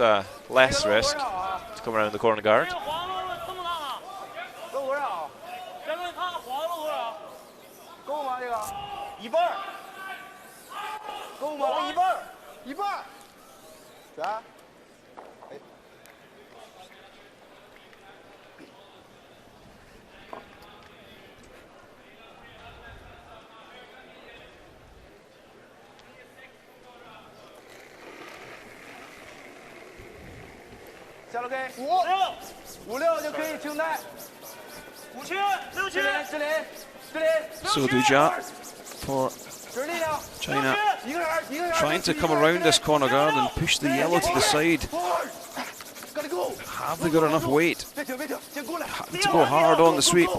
less risk to come around the corner guard. 够吗？这个一半儿，够吗？一半儿，一半儿。啥？哎。下楼 K 556就可以清代。57、67，志林。 So Duja for China trying to come around this corner guard and push the yellow to the side. Have they got enough weight? Having to go hard on the sweep.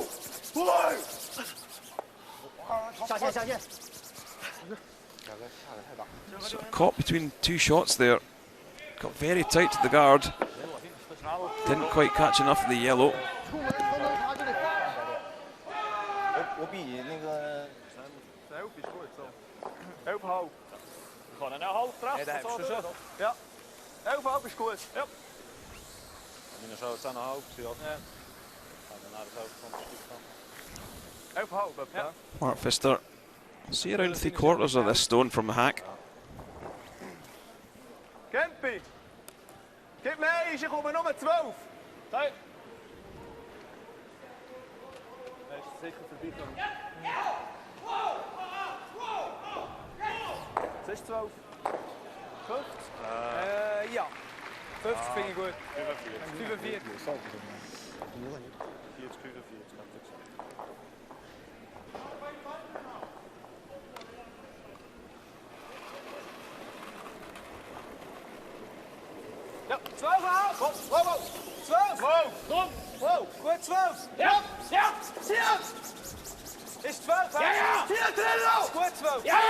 So caught between two shots there. Got very tight to the guard. Didn't quite catch enough of the yellow. 我比那个Elf is goed zo. Elf hoog. Gewoon een hoog terug. Ja. Elf hoog is goed. Ja. En zo staan hoog. Ja. Elf hoog. Ja. Mark Pfister. See around 3/4 of this stone from the hack. Kempie. Gib mee, je komt maar nummer 12. Kijk. Zeker verbieden. Het is 12. 5? Ja. 50 vind ik goed. 45. 44. Ja, 12 aan. Wow. 12. Wow. Goed 12. Ja. Is 12 aan. Ja. Hier trainen. Goed 12. Ja.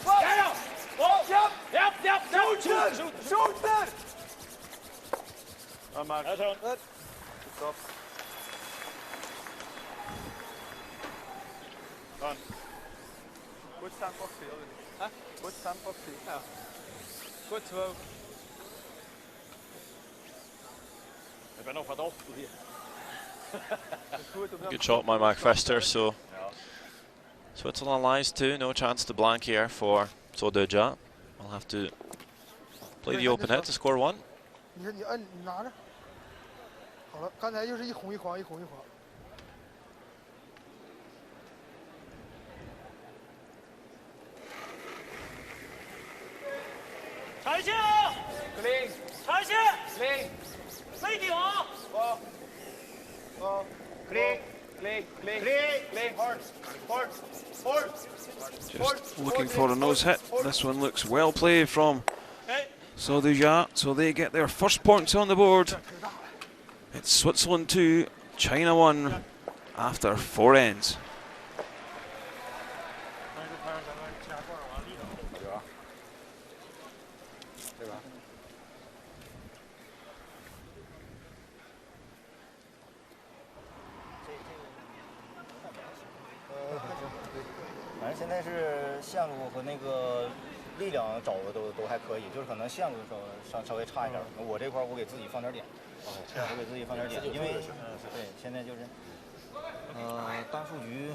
Wow. Ja. Zoeter. Maar goed. Stop. Dan. Goed staan op veel. Goed staan op veel. Ja. Goed 12. Ik ben nog wat op hier. Good shot by Mark Fester. So Switzerland lies 2. No chance to blank here for So Duja. We'll have to play the open hit to score 1. 你摁，你拿着。好了，刚才就是一红一黄，一红一黄。踩线！ clean 踩线！ clean 飞顶啊！ clean hold Just looking for a nose hit. This one looks well played from So Duja. So they get their first points on the board. It's Switzerland 2, China 1 after 4 ends.反正现在是线路和那个力量找的都还可以，就是可能线路稍微差一点。我这块我给自己放点点，我给自己放点点，因为对现在就是单数局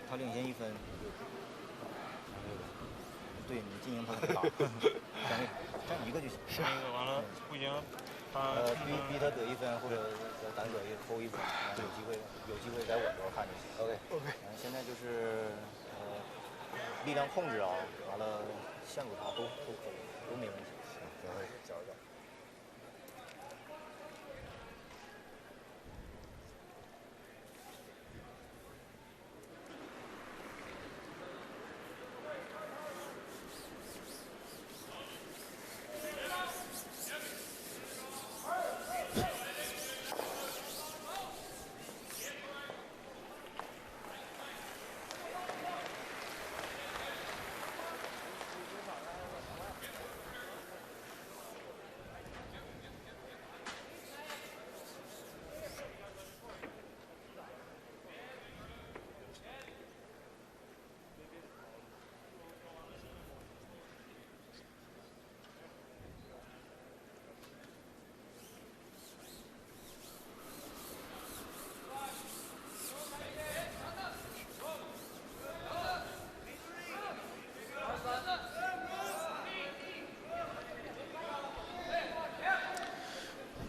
他领先1分，对你进行他的打，占一个就行。完了不行，逼他得1分或者单得扣1分，有机会在我这儿看就行。OK。现在就是力量控制啊，完了线路啥都没问题。行，找。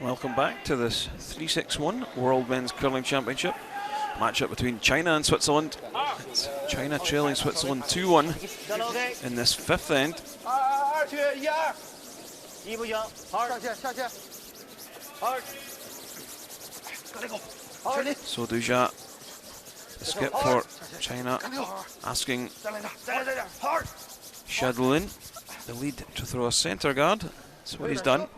Welcome back to this 3-6-1 World Men's Curling Championship. Matchup between China and Switzerland. It's China trailing Switzerland 2-1 in this fifth end. So Dujat, the skip for China, asking Shadlin, the lead, to throw a centre guard. That's what he's done.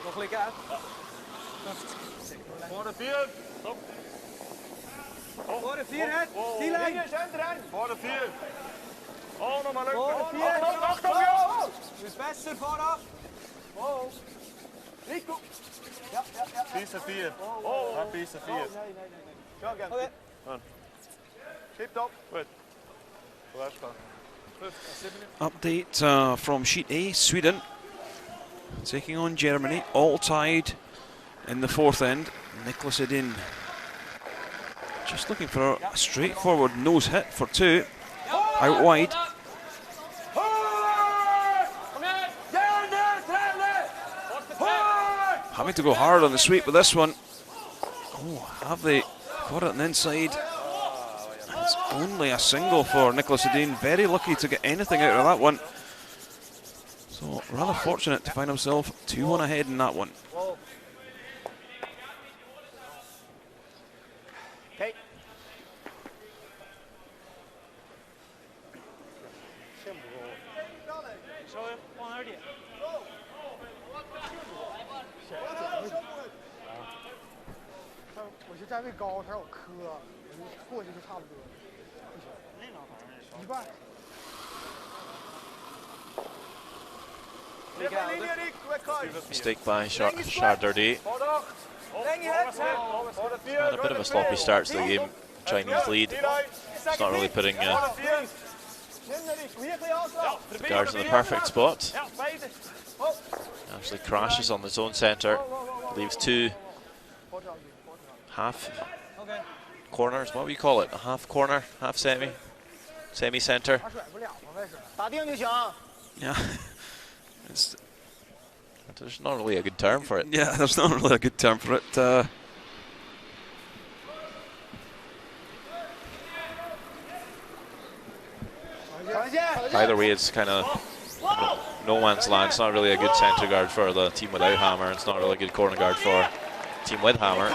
Nog een keer. Voor de 4. Voor de 4, hè? Die lijn. Voor de 4. Oh, nog maar leuk. Voor de 4. Achtung, ja. Dus besser vooraf. Oh. Rico. Piste 4. Oh, ja, piste 4. Oké. Tip top. Goed. Update from Sheet A, Sweden taking on Germany, all tied in the fourth end. Niklas Edin just looking for a straightforward nose hit for two, out wide. Having to go hard on the sweep with this one. Oh, have they got it on the inside? It's only a single for Niklas Edin. Very lucky to get anything out of that one. So rather fortunate to find himself 2-1 ahead in that one. Okay.我就站位高，他让我磕，我就过去就差不多。一半。 Mistake by Chardardi. Had a bit of a sloppy start to the game. Chinese lead. It's not really putting the guards in the perfect spot. Actually crashes on the zone centre. Leaves two half corners. What would you call it? A half corner, half semi centre. Yeah. There's not really a good term for it. Yeah, there's not really a good term for it. Either way, it's kind of no man's land. It's not really a good centre guard for the team without Hammer. It's not really a good corner guard for team with Hammer.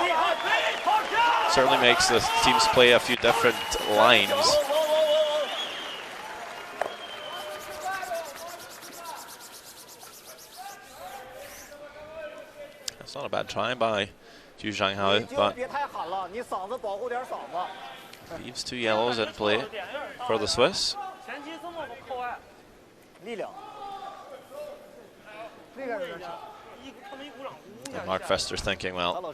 Certainly makes the teams play a few different lines. It's not a bad try by Zhu Zhanghao, but leaves two yellows in play for the Swiss. And Mark Fester's thinking, well,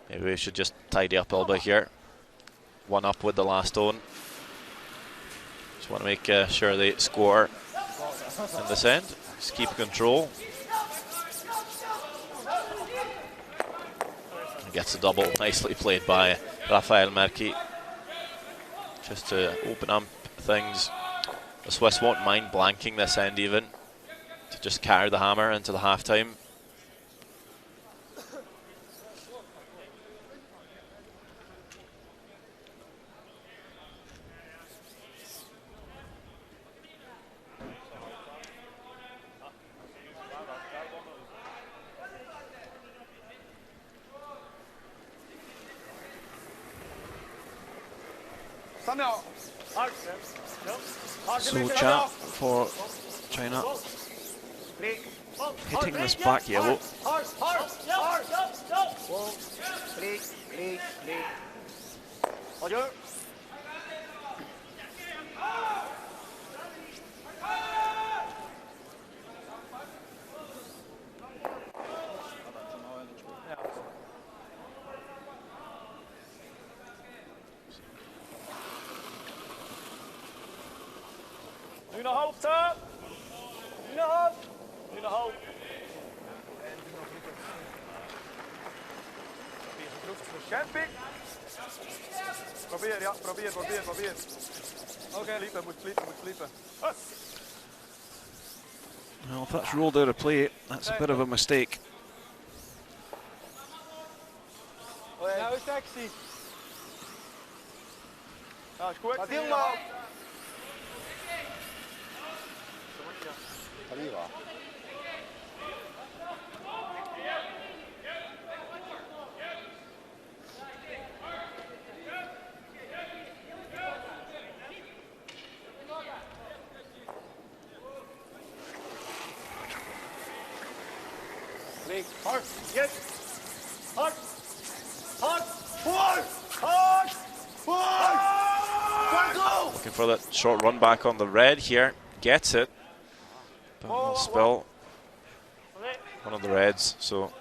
maybe we should just tidy up a little bit here. One up with the last stone. Just want to make sure they score in this end. Just keep control. Gets a double, nicely played by Rafael Merki. Just to open up things. The Swiss won't mind blanking this end even, to just carry the Hammer into the halftime. So chat for China hitting this back yellow. Nu naar hoogte. Nu naar hoofd. Nu naar hoofd. Camping. Probeer, ja, probeer. Oké. Moet sliepen. Well, if that's rolled out of play, that's a bit of a mistake. Nou is taxi. Nou, is goed. Ga ding maar. Hard. Yes. Hard. Forward. Looking for that short run back on the red here. Gets it. But will spill one of the reds. So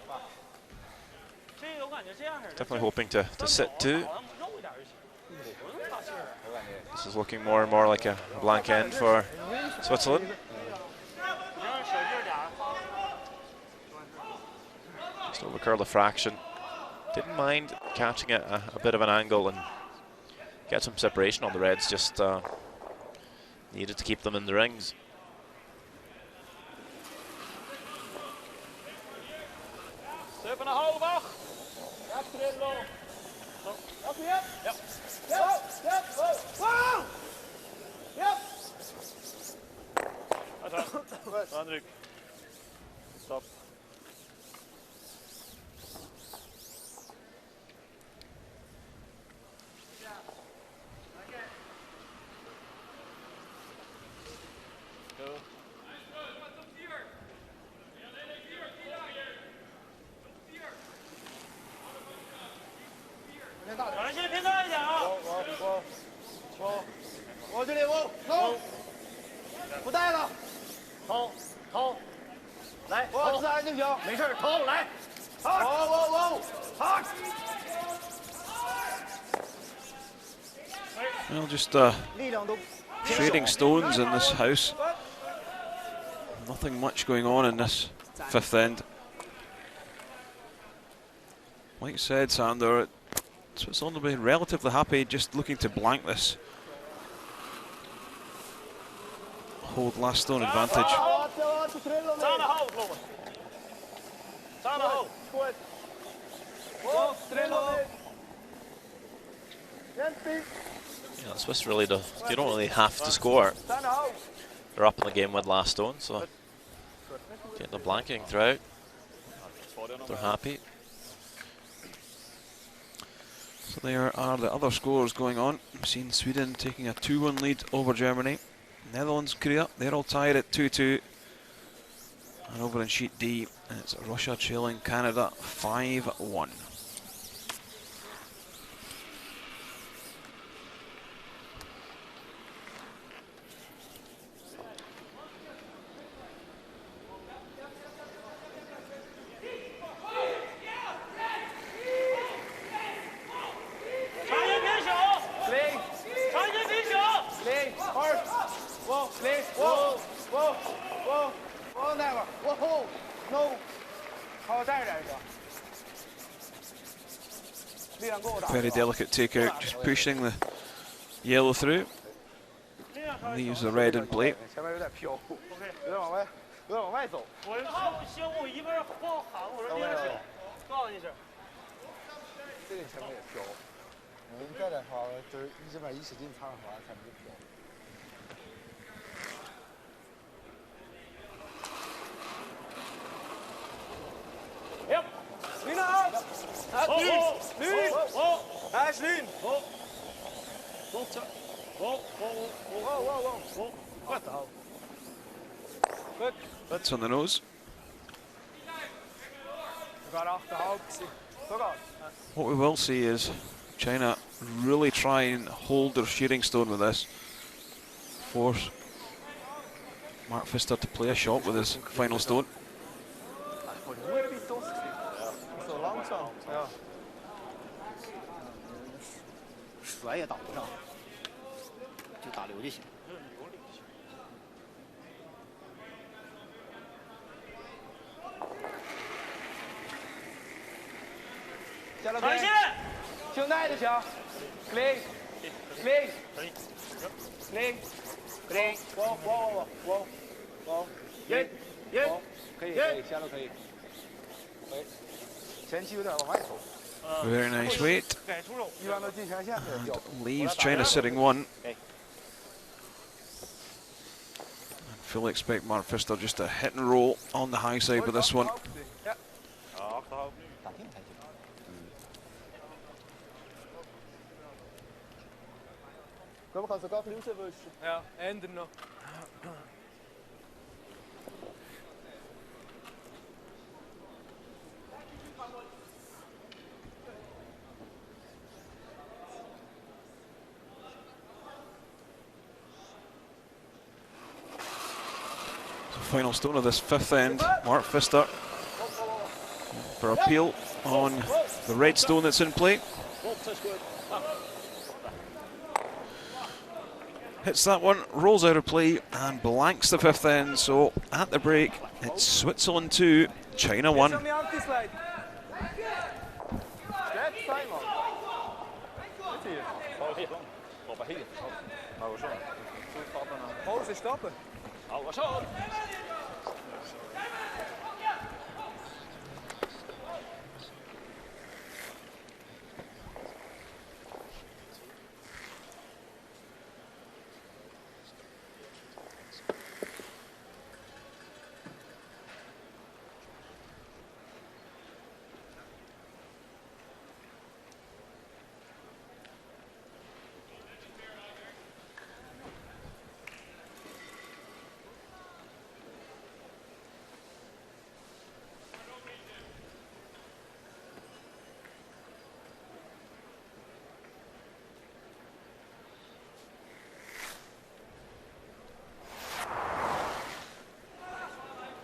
definitely hoping to sit two. This is looking more and more like a blank end for Switzerland. Just over curl a fraction. Didn't mind catching it a bit of an angle and get some separation on the reds. Just needed to keep them in the rings. Super naar hoog. Hendrik. Stop.我这里我投，不带了，投，来，我自然就行，没事，投来，投，好。Well, just trading stones in this house. Nothing much going on in this fifth end. Like you said, Sander, Switzerland will be relatively happy just looking to blank this. Hold last stone advantage. Yeah, the Swiss really do. They don't really have to score. They're up in the game with last stone, so getting the blanking throughout. They're happy. So there are the other scores going on. We've seen Sweden taking a 2-1 lead over Germany. Netherlands, Korea, they're all tied at 2-2. And over in sheet D, it's Russia trailing Canada 5-1. Very delicate takeout, just pushing the yellow through. Leaves the red in play. 前面有点飘，有点往外走。我修我一边帮我喊，我说别修，告诉你是。这个前面也飘。你这点话，就是一这边一使劲擦上滑，前面就飘。Yep. Lina uit. Nu. Hij is Lien. What the hell? Good. That's on the nose. What we will see is China really try and hold their shearing stone with this. Force Mark Pfister to play a shot with his final stone. So langzaam. Ja. 甩也挡不上，就打流就行。长线。轻带就行，clean clean clean clean，我，可以，下路可以，前期有点往外走。 Very nice weight. 一般都进前线才掉。 Leaves China sitting one. Fully expect Mark Pfister just to hit and roll on the high side with this one. Komm, kannst du gar nicht rauswischen. Ja, ändern noch. Final stone of this fifth end. Mark Pfister for appeal on the red stone that's in play. Hits that one, rolls out of play and blanks the fifth end. So at the break, it's Switzerland 2, China 1. Pause stoppen.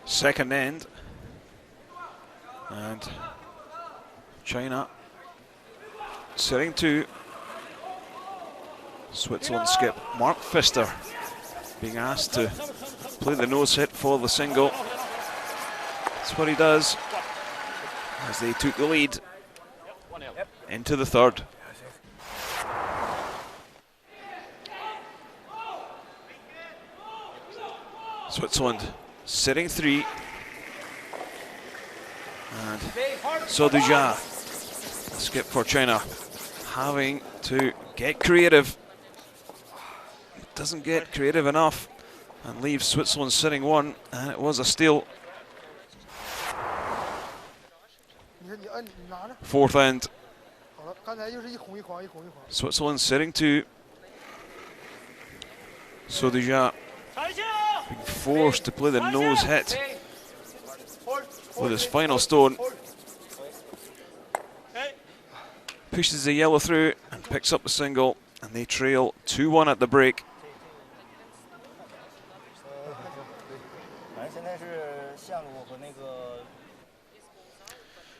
Second end, and China sitting 2. Switzerland skip Mark Pfister being asked to play the nose hit for the single. That's what he does as they took the lead into the third. Switzerland sitting 3, and Soduja, skip for China, having to get creative. Doesn't get creative enough and leaves Switzerland sitting 1, and it was a steal. Fourth end, Switzerland sitting 2. Soduja being forced to play the nose hit with his final stone. Pushes the yellow through and picks up the single, and they trail 2-1 at the break.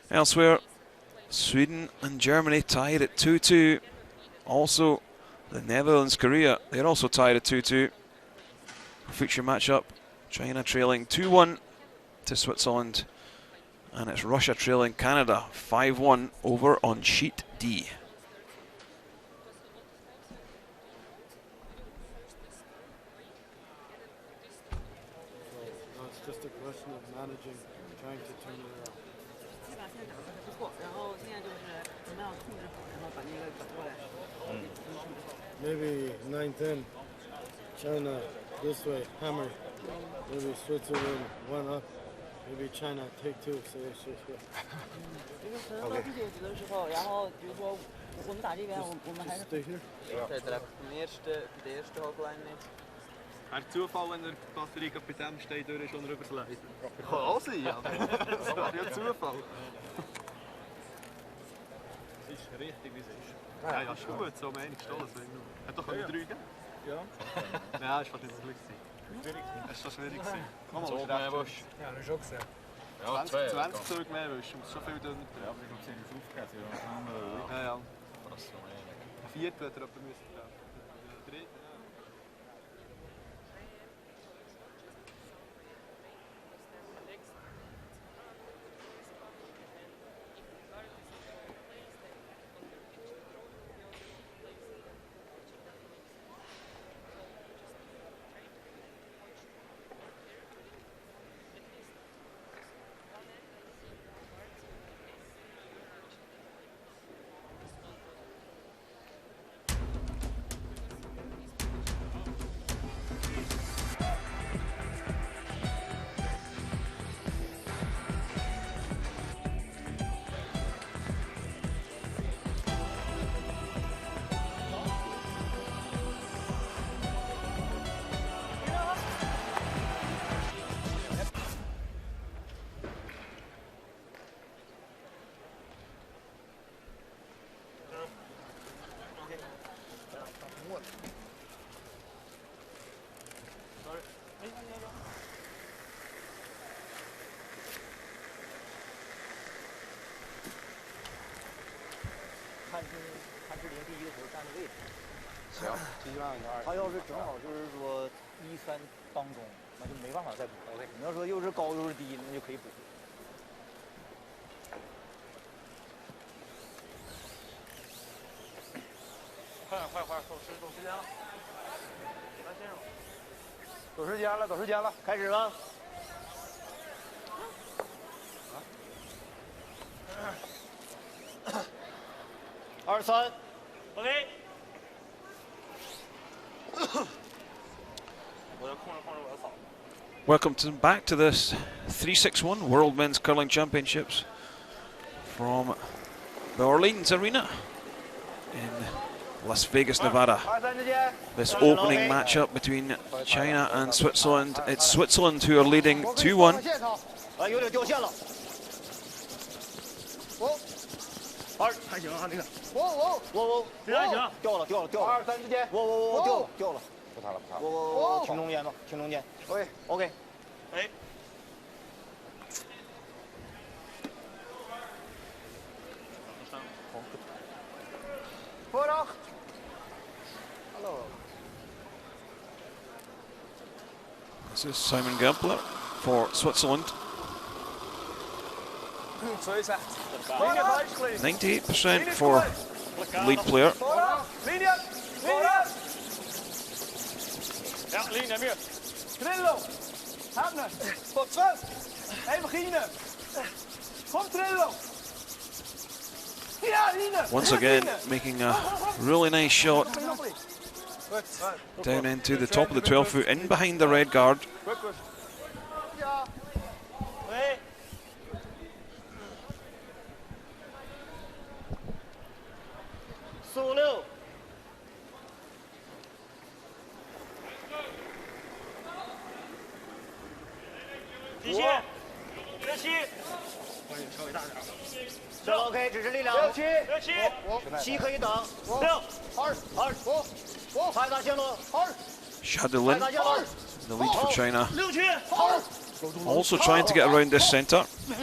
Elsewhere, Sweden and Germany tied at 2-2. Also, the Netherlands, Korea, they're also tied at 2-2. Future matchup, China trailing 2-1 to Switzerland, and it's Russia trailing Canada 5-1 over on sheet D. So it's just a question of managing, trying to turn it around. Maybe 9-10, China this way, hammer. Maybe Switzerland 1 up. Maybe China take 2. So it's just good. 这个是到第几局的时候，然后比如说我们打这边，我们还是 Stay here. Der erste Halbline nicht. Wäre Zufall, wenn der Batterie bei dem steht, durch und rüber sliden. Kann auch sein, ja. Das wäre ja Zufall. Es ist richtig, wie es ist. Ja, ja, ist gut, so meine ich stolz. Hat doch 3 gegeben? Ja. Ja, ist fast nicht so schwierig. Es war schwierig. Komm mal, mehr Wusch. Ja, das ist schon gesehen. Ja, 20 Züge mehr Wusch, und schon viel dünner. Ja, aber ich habe gesehen, es aufgehört. Ja, ja. Ein Viertel hätte er etwa müssen. 看志玲第一个球站的位置。行，继续按2。他要是正好就是说1-3当中，那就没办法再补。OK， 你要说又是高又是低，那就可以补。快，走时间了。来，先生。走时间了，开始吧。2-3 ，OK。我要控制我的嗓子。Welcome back to this 361 World Men's Curling Championships from the Orleans Arena in Las Vegas, Nevada. This opening matchup between China and Switzerland. It's Switzerland who are leading 2-1. 有点掉线了。还行啊，那个。掉了。2、3之间。掉了。不弹了。停中间吧，停中间。OK。哎。vooracht. Hallo. This is Simon Gempler for Switzerland. 98% for lead player. Ja, linie meer. Trillo. Habne. Tot 12. Even beginnen. Kom Trillo. Once again, making a really nice shot down into the top of the 12-foot, in behind the red guard. OK， 只是力量。7可以等。6、2、拍打线路。Shadulin, the lead for China. Also trying to get around this centre. 不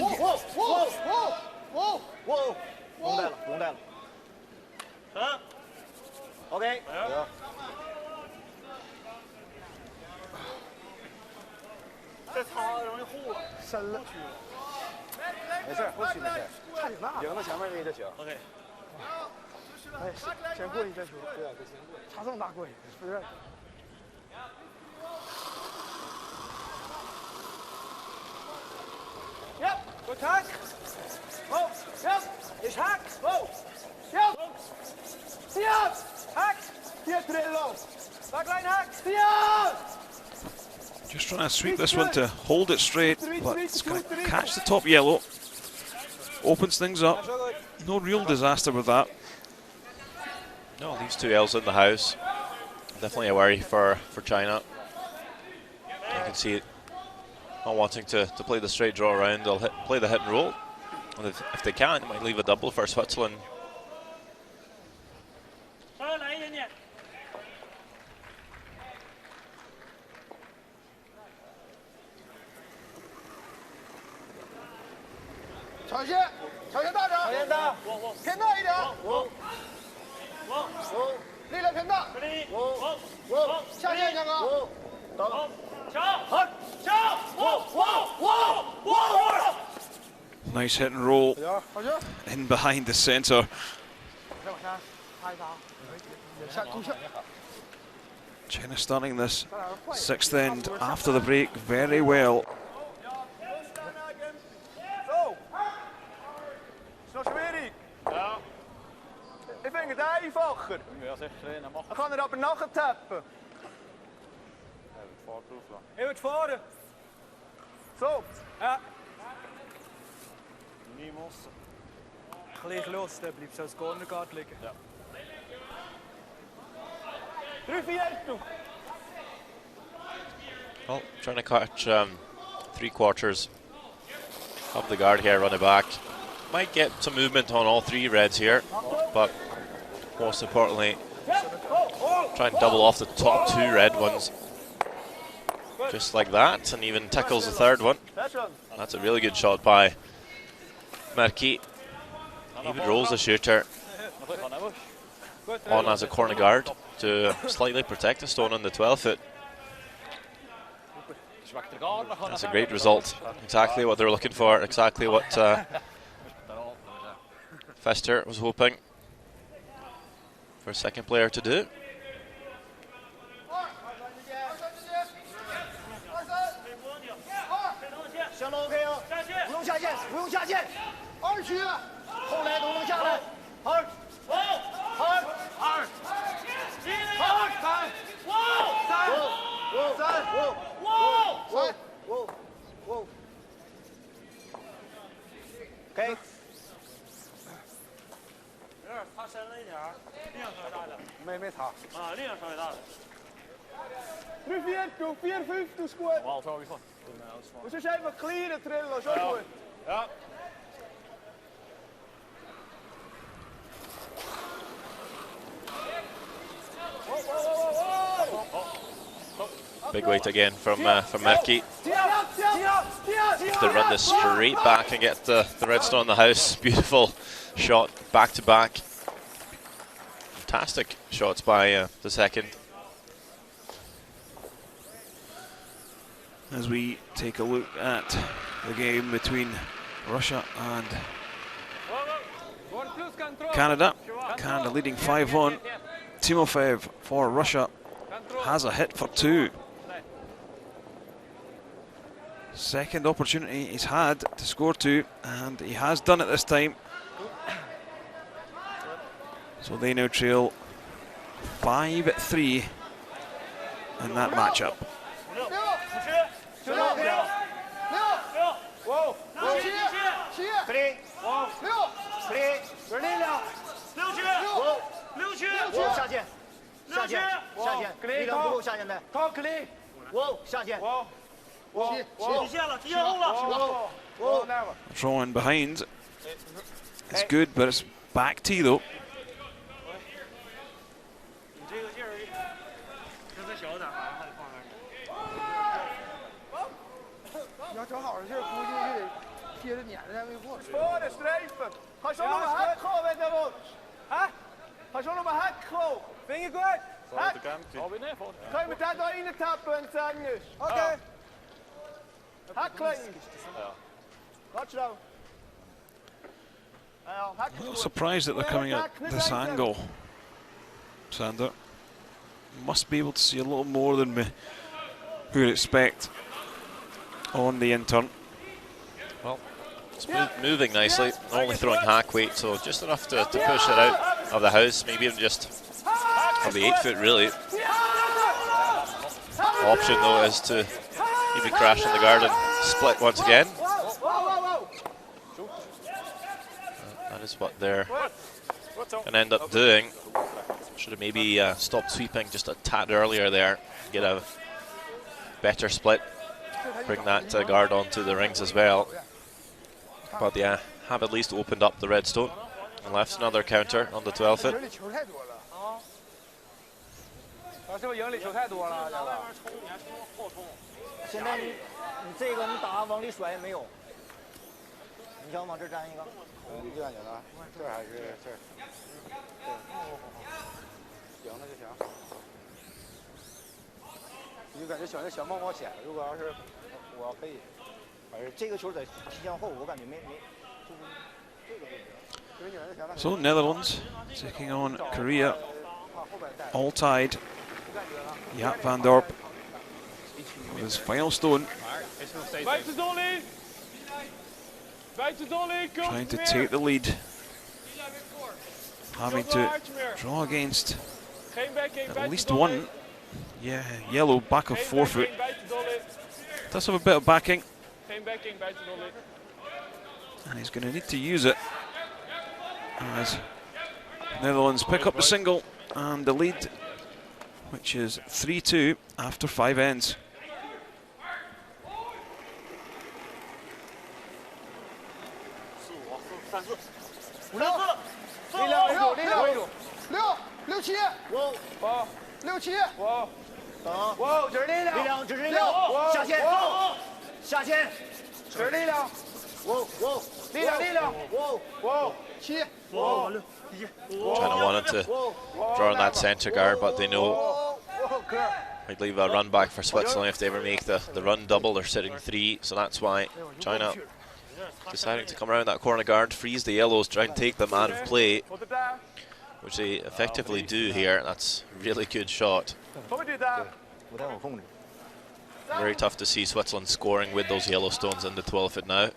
用带了。OK。这擦容易糊了，深了。没事，后续没事，赢到前面那个就行。OK。哎，先过去再说。对啊，得先过去。差这么大过去，不是？Yep, good hack. Oh, yep, is hack. Oh, yep. Yep, hack. Hier Trillo. Backline hack. Yep. Just trying to sweep this one to hold it straight, but it's going to catch the top yellow. Opens things up. No real disaster with that. No, these two L's in the house. Definitely a worry for China. You can see it not wanting to play the straight draw around. They'll play the hit and roll. And if they can, it might leave a double for Switzerland.朝线大点，偏大一点，力量偏大，下线强哥，等，Nice hit and roll in behind the centre. China starting this sixth end after the break very well. Ja. Ik vind het einfacher. Dan kan er aber nachher tappen. Hij wordt varen. Zo. Ja. Niemals. Gleich los, der bleibt als Corner Guard liegen. Ja. 3-4 Well, trying to catch 3/4 of the guard here, run it back. Might get some movement on all three reds here, but most importantly, try and double off the top two red ones. Just like that, and even tickles the third one. That's a really good shot by Merki. Even rolls the shooter. on as a corner guard to slightly protect the stone on the 12 foot. That's a great result. Exactly what they were looking for. Exactly what Fester was hoping for a second player to do. OK。擦深了一点，力量稍微大点。没擦。啊，力量稍微大点。Nu 4, 4, 5 is goed. Wauw, zo is goed. We zullen even clearen trillen, zo goed. Ja. Big weight again from Merky. To run this straight back and get the redstone in the house. Beautiful shot, back to back. Fantastic shots by the second. As we take a look at the game between Russia and Canada. Canada leading 5-1. Timofev for Russia has a hit for 2. Second opportunity he's had to score 2, and he has done it this time. So they now trail 5-3 in that matchup. Draw in behind. It's good, but it's back T though. Sporen, strijven. Ga zo nog een hek gooien met de rot. Ga zo nog een hek gooien. Vind je goed? Hek. Ga je met dat erin tappen en zeggen dus. Oké. Hek klinken. Watch now. A little surprised that they're coming at this angle, Sander. Must be able to see a little more than we would expect on the in-turn. Well, it's moving nicely, only throwing hack weight, so just enough to push it out of the house, maybe even just of the 8 foot really. Option though is to maybe crash in the guard and split once again. That is what they're going to end up doing. Should have maybe stopped sweeping just a tad earlier there, get a better split, bring that guard onto the rings as well. But yeah, have at least opened up the redstone and left another counter on the 12 foot. So Netherlands taking on Korea, all tied. Jaap van Dorp with his final stone, trying to take the lead, having to draw against at least one. Yeah, yellow back of 4 foot. Does have a bit of backing, and he's going to need to use it as Netherlands pick up the single and the lead, which is 3-2 after 5 ends. China wanted to draw on that centre guard, but they know I'd leave a run back for Switzerland if they ever make the run double. They're sitting 3, so that's why China deciding to come around that corner guard, freeze the yellows, try and take them out of play, which they effectively do here. That's a really good shot. Very tough to see Switzerland scoring with those yellow stones in the 12-foot now.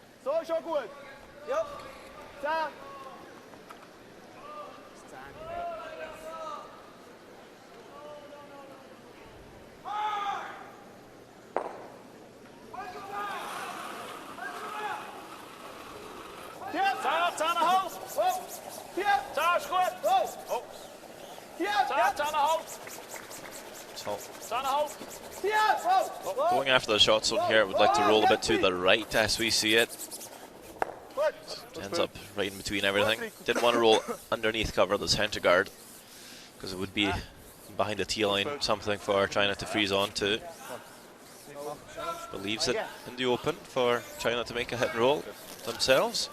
Going after the shot zone here, would like to roll a bit to the right as we see it. Ends up right in between everything. Didn't want to roll underneath cover the centre guard because it would be behind the tee line, something for China to freeze on to. Believes it in the open for China to make a hit and roll themselves.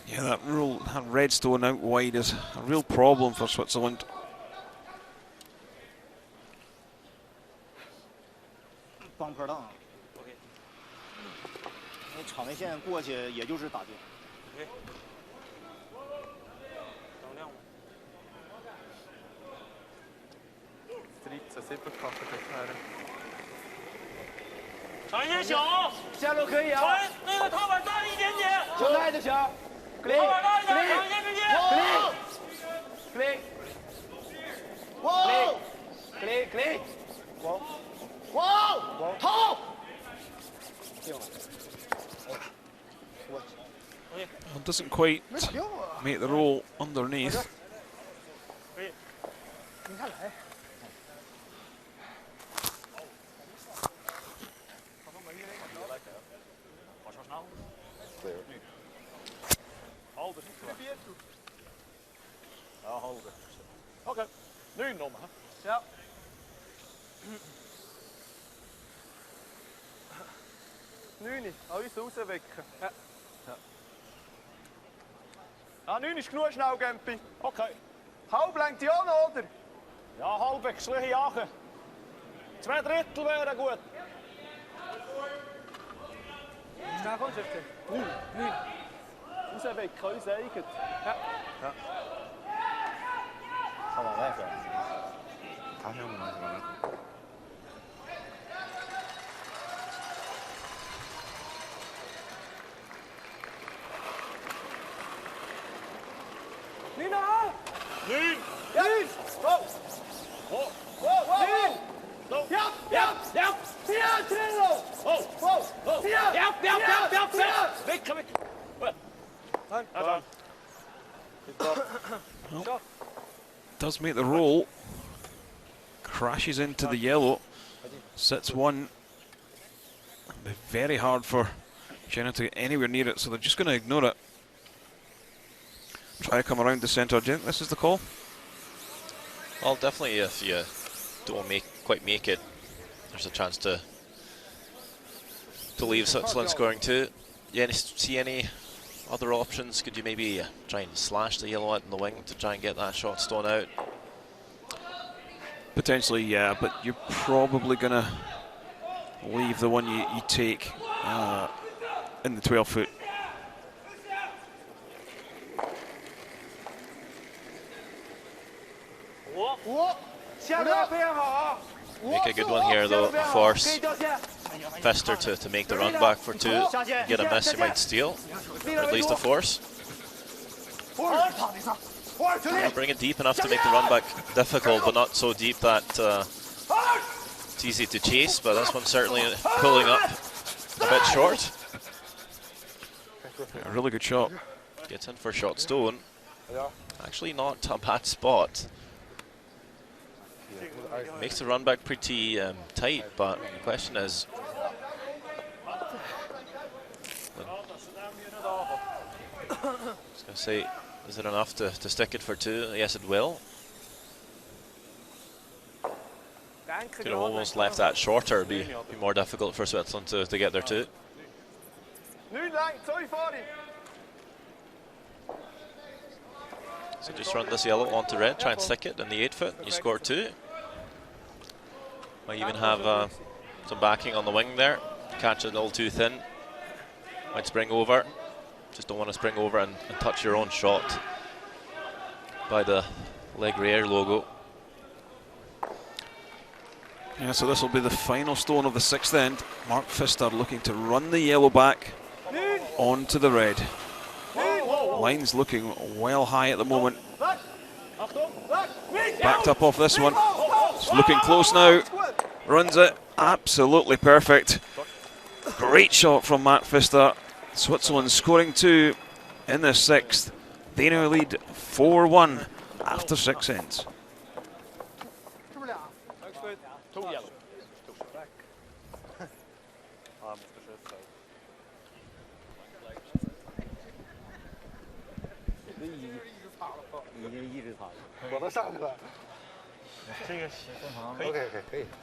Yeah, that red stone out wide is a real problem for Switzerland. Bumper down. 那场内线过去也就是打进。长一点小，下路可以啊。传那个踏板大一点点，就那就行。踏板大一点，长一点直接。clean。clean。wow，投。Well, doesn't quite make the roll underneath. Hold it. I'll hold it. Okay. Nu nummer. Ja. Nu nicht. Alles rauswecken. Ja. Ah, 9 ist genug schnell, Gempi. Okay. Halb lenkt die auch noch, oder? Ja, halb wechseln jagen. 2 Drittel wären gut. Schnell kommst du jetzt. 9. Rauswecken, uns eigen. Ja. Ja. 他往外甩。他想往外。 Nina! Nun! Nun! Stop! Whoa! Whoa! Whoa! Yep! Yep! Yep! Here, Trillo! Whoa! Whoa! Here! Yep! Yep! Yep! Yep! Yep! Weg! Come in! Well, does make the roll. Crashes into the yellow. Sits 1. It'll be very hard for China to get anywhere near it, so they're just going to ignore it. Try to come around the centre. Do you think this is the call? Well, definitely if you don't quite make it, there's a chance to leave Switzerland scoring 2. You see any other options? Could you maybe try and slash the yellow out in the wing to try and get that shot stone out? Potentially, yeah, but you're probably going to leave the one you take in the 12-foot. Make a good one here though, force Pfister to make the run back for 2. Get a miss, you might steal, or at least a force. Bring it deep enough to make the run back difficult, but not so deep that it's easy to chase, but this one's certainly pulling up a bit short. A really good shot. Gets in for shot stone. Actually not a bad spot. Makes the run back pretty tight, but the question is, I was going to say, is it enough to stick it for 2? Yes, it will. Could have almost left that shorter, be more difficult for Switzerland to get there too. So just run this yellow onto red, try and stick it in the 8 foot, you score 2. Might even have some backing on the wing there, catch it a little too thin. Might spring over, just don't want to spring over and touch your own shot by the leg rear logo. Yeah, so this will be the final stone of the 6th end. Mark Pfister looking to run the yellow back onto the red. Line's looking well high at the moment. Backed up off this one. It's looking close now. Runs it. Absolutely perfect. Great shot from Mark Pfister. Switzerland scoring 2 in the 6th. They now lead 4-1 after 6 ends.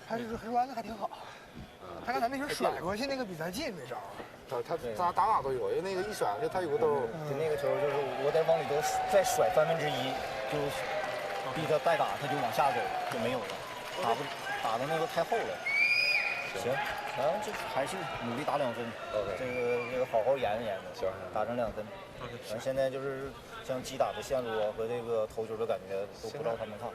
他这个玩的还挺好，他刚才那球甩过去那个比赛近没招。他打哪都有，因为那个一甩过去他有个兜。就那个球就是我得往里头再甩1/3，就逼他再打，他就往下走就没有了，打的那个太厚了。行，然后就还是努力打2分，这个好好研究研究，行，打成2分。现在就是像击打的线路和这个投球的感觉都不照他们看。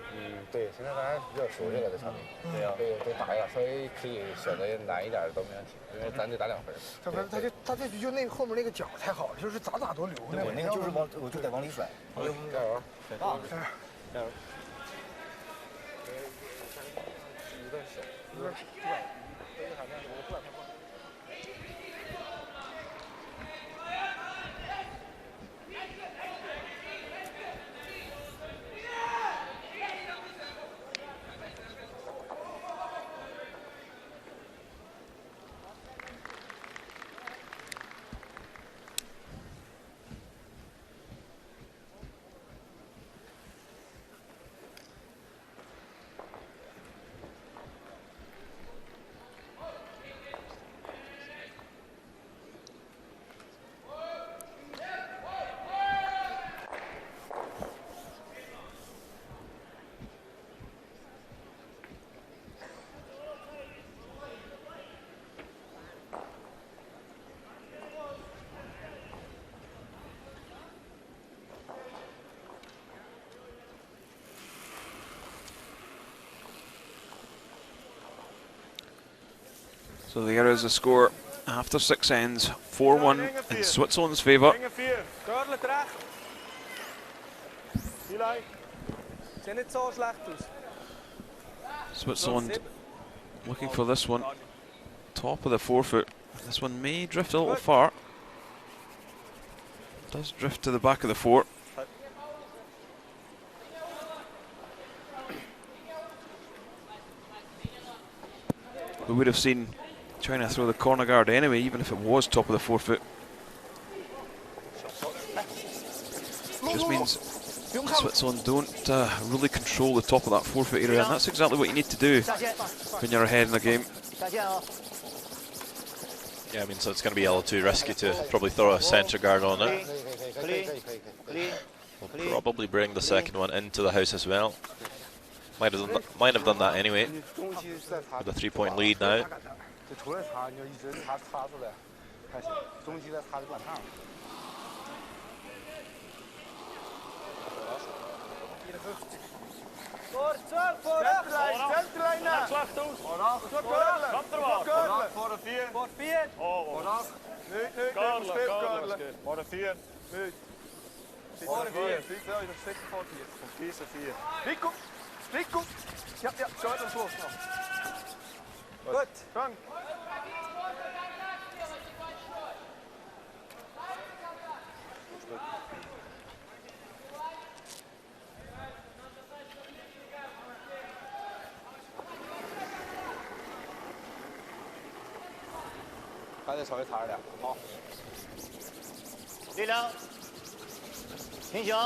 对，现在大家比较熟悉了这场比。对呀，都打一打，稍微可以选择难一点的都没问题，因为咱得打2分。他这局就那个后面那个脚太好了，就是咋都留那个。那个就是我就得往里甩。加油！甩大了，加油！有点小，有点转。So there is a score after 6 ends, 4-1 in Switzerland's favour. Switzerland looking for this one, top of the 4 foot. This one may drift a little far. Does drift to the back of the 4. We would have seen China throw the corner guard anyway, even if it was top of the 4 foot. Just means Switzerland don't really control the top of that 4 foot area, and that's exactly what you need to do when you're ahead in the game. Yeah, I mean, so it's going to be a little too risky to probably throw a centre guard on it. We'll probably bring the second one into the house as well. Might have done that anyway, with a 3-point lead now. Rico! Ja, zo uit ons los nog. Goed, Frank.还得稍微差一点，好。力量，平行。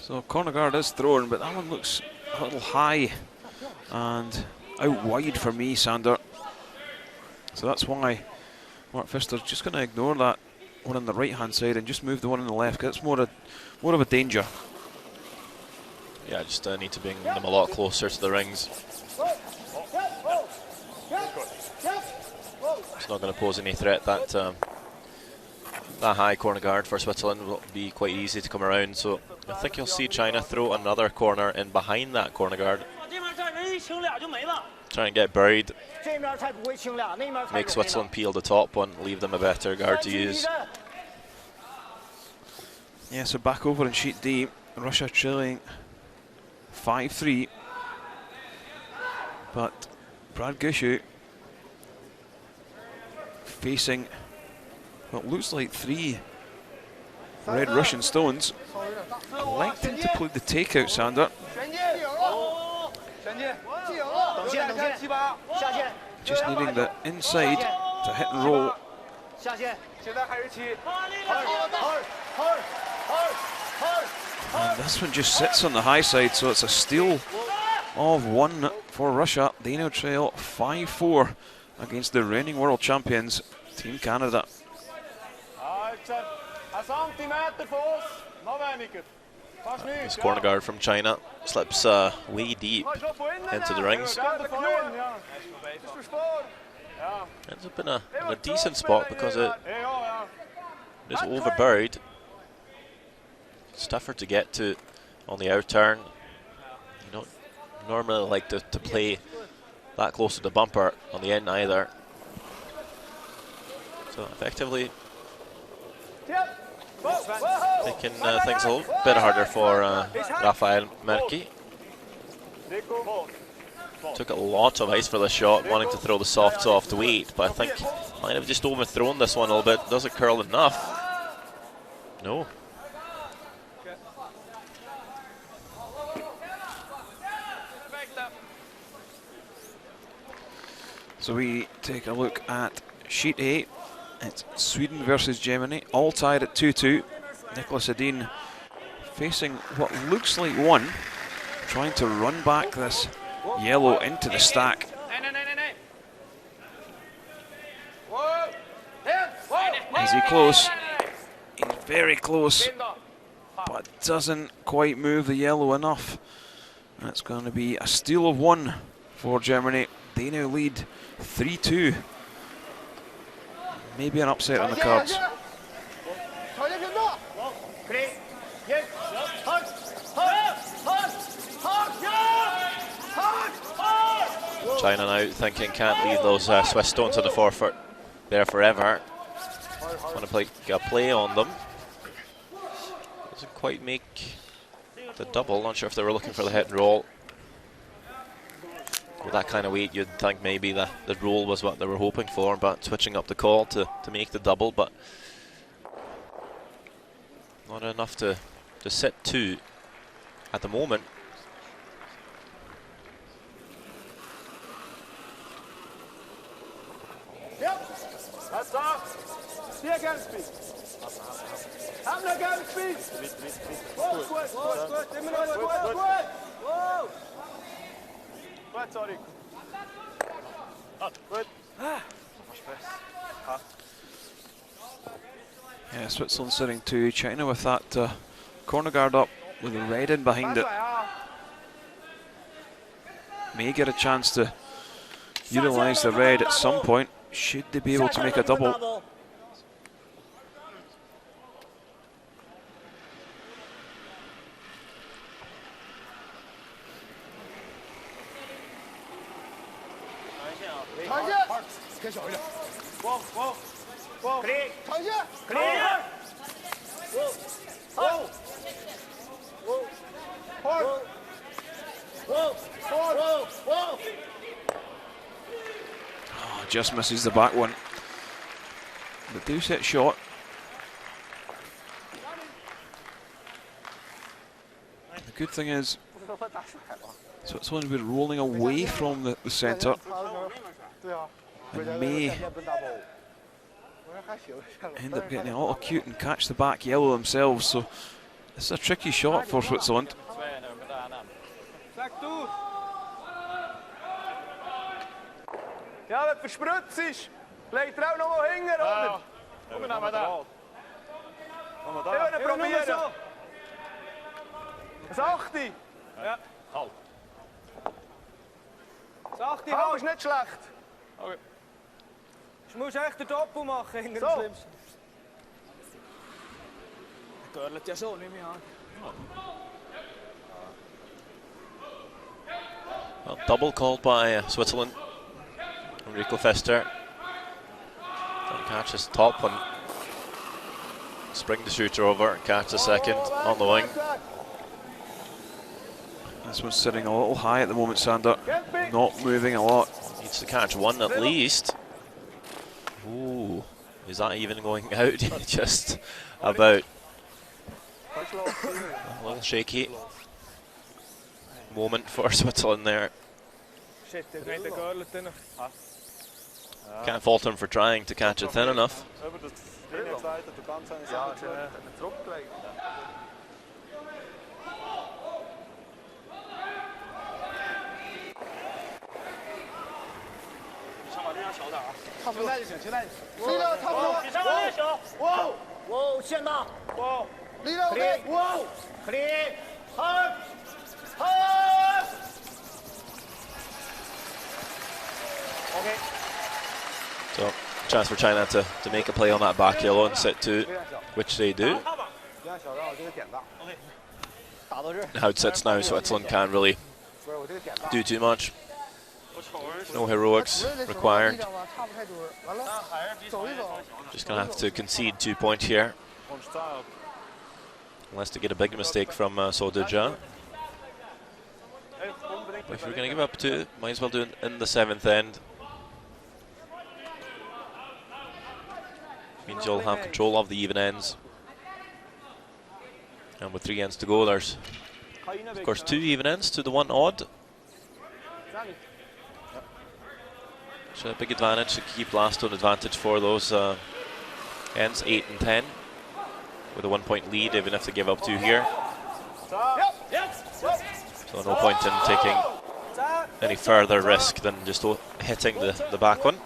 So corner guard is thrown, but that one looks a little high and out wide for me, Sander. So that's why Mark Pfister's just going to ignore that one on the right hand side and just move the one on the left, because it's more of a danger. Yeah, just need to bring them a lot closer to the rings. It's not going to pose any threat. That high corner guard for Switzerland will be quite easy to come around. So I think you'll see China throw another corner in behind that corner guard. Try and get buried. Make Switzerland peel the top one, leave them a better guard to use. Yeah, so back over in sheet D, Russia trailing 5-3. But Brad Gushue facing what looks like 3 red Russian stones, electing to play the takeout, Sander. Just needing the inside to hit and roll. And this one just sits on the high side, so it's a steal of 1 for Russia. They now trail 5-4 against the reigning world champions, Team Canada. This corner guard from China slips way deep into the rings. Ends up in a decent spot because it is overburied. It's tougher to get to on the out turn. You don't normally like to play that close to the bumper on the end either. So effectively making things a little bit harder for Rafael Merki. Took a lot of ice for the shot, wanting to throw the soft weight, but I think might have just overthrown this one a little bit. Does it curl enough? No. So we take a look at sheet A. It's Sweden versus Germany, all tied at 2-2. Nicholas Edin facing what looks like 1, trying to run back this yellow into the stack. Is he close? He's very close, but doesn't quite move the yellow enough. And it's going to be a steal of 1 for Germany. They now lead 3-2. Maybe an upset on the cards. China now thinking can't leave those Swiss stones on the forefront there forever. Want to play on them. Doesn't quite make the double. Not sure if they were looking for the hit and roll. With that kind of weight, you'd think maybe the roll was what they were hoping for, but switching up the call to make the double, but not enough to sit 2 at the moment. Yep, that's off. Here again, speed. Hammer again, speed. Whoa, good. Whoa. Good, sorry. Good. Yeah, Switzerland sitting 2. China with that corner guard up with the red in behind it. May get a chance to utilise the red at some point, should they be able to make a double. Just misses the back one. The do-set shot. The good thing is, Switzerland will be rolling away from the centre and may end up getting a little cute and catch the back yellow themselves. So it's a tricky shot for Switzerland. Ja, wenn du verspritzt ist, legt er auch noch mal hinten, oder? Wir nehmen da. Ich will probieren. Das 8. Ja. Halt. Das 8. Halt ist nicht schlecht. Okay. Du musst echt den Doppel machen, hinter dem Schlimmsten. Er görlet ja schon, nehme ich an. Well, double called by Switzerland. Enrico Fester. Catch his top and spring the shooter over and catch the second on the wing. This one's sitting a little high at the moment, Sander. Not moving a lot. Needs to catch one at least. Ooh, is that even going out? Just about. A little shaky moment for Switzerland there. Can't fault him for trying to catch it thin enough. So, chance for China to make a play on that back yellow and set 2, which they do. How it sits now, Switzerland can't really do too much. No heroics required. Just going to have to concede 2 points here. Unless they get a big mistake from Soduja. But if we're going to give up 2, might as well do it in the 7th end. Means you'll have control of the even ends. And with 3 ends to go, there's of course 2 even ends to the 1 odd. So a big advantage to keep last on advantage for those ends, 8 and 10. With a 1 point lead, even if they give up 2 here. So no point in taking any further risk than just hitting the back one.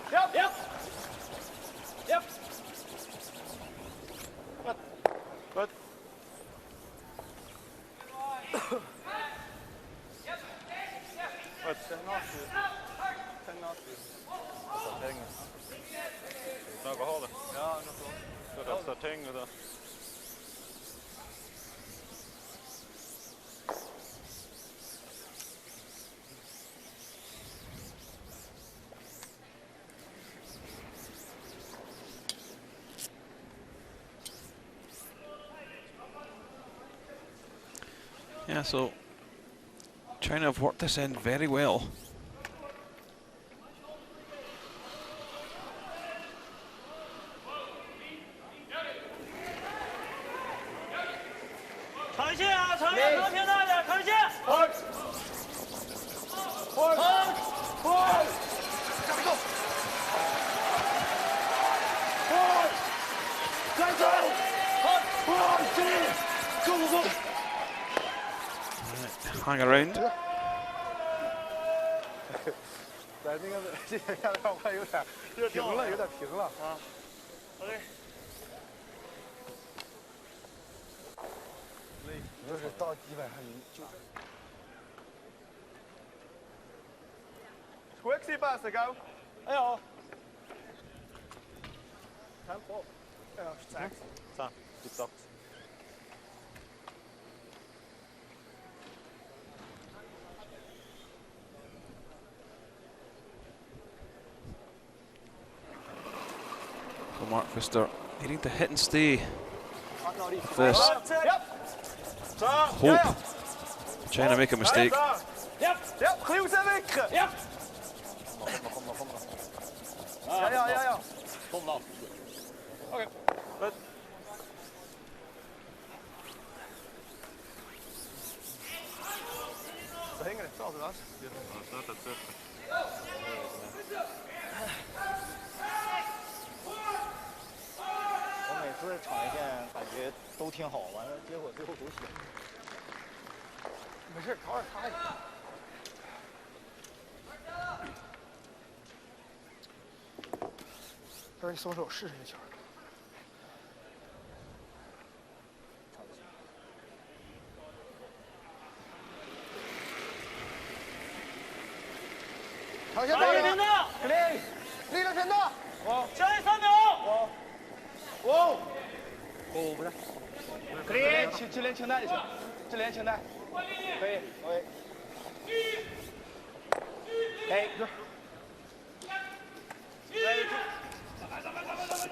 Yeah, so China have worked this end very well. Hang around. Goed gewesen, Basta, gell? Ja. Tempo. Ja, stark. So, gut gesagt. So Mark Pfister needing to hit and stay with this. Hope China make a mistake. Ja, Klaus wikken. Ja. Ja. Kom dan. Oké. Goed. Ze hingen hetzelfde was. Ja, 的场外线感觉都挺好，完了结果最后都行。没事，桃儿擦一下。要是你松手试试那球。朝前打人，力量全大。加一3秒。哦，不是。可以，只连清带就行，只连清带。可以，哎，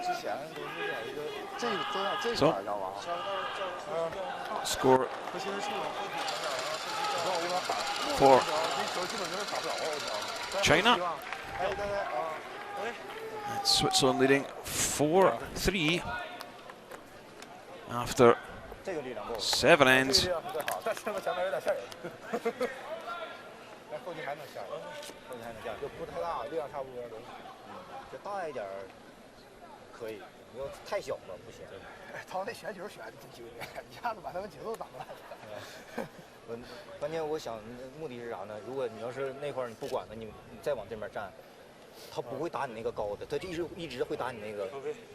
之前都是在一个这块儿，知道吧？Score. for China. Switzerland leading 4-3 after 7 ends. 后劲还能下，后劲还能下，就不太大，力量差不多都。就大一点可以，你要太小了不行。他那选球选的挺精的，一下子把他们节奏打乱了。关键我想目的是啥呢？如果你要是那块你不管他，你再往这边站，他不会打你那个高的，他就一直会打你那个，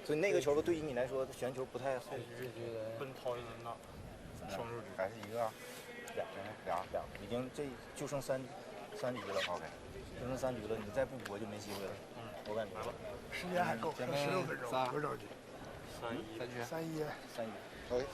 所以那个球对于你来说选球不太好。奔掏一人了，双手举还是一个，俩，已经这就剩三局了 ，OK， 就剩3局了，你再不搏就没机会了。我感觉。时间还够，还16分钟，多少局？3-1。OK， 3-1。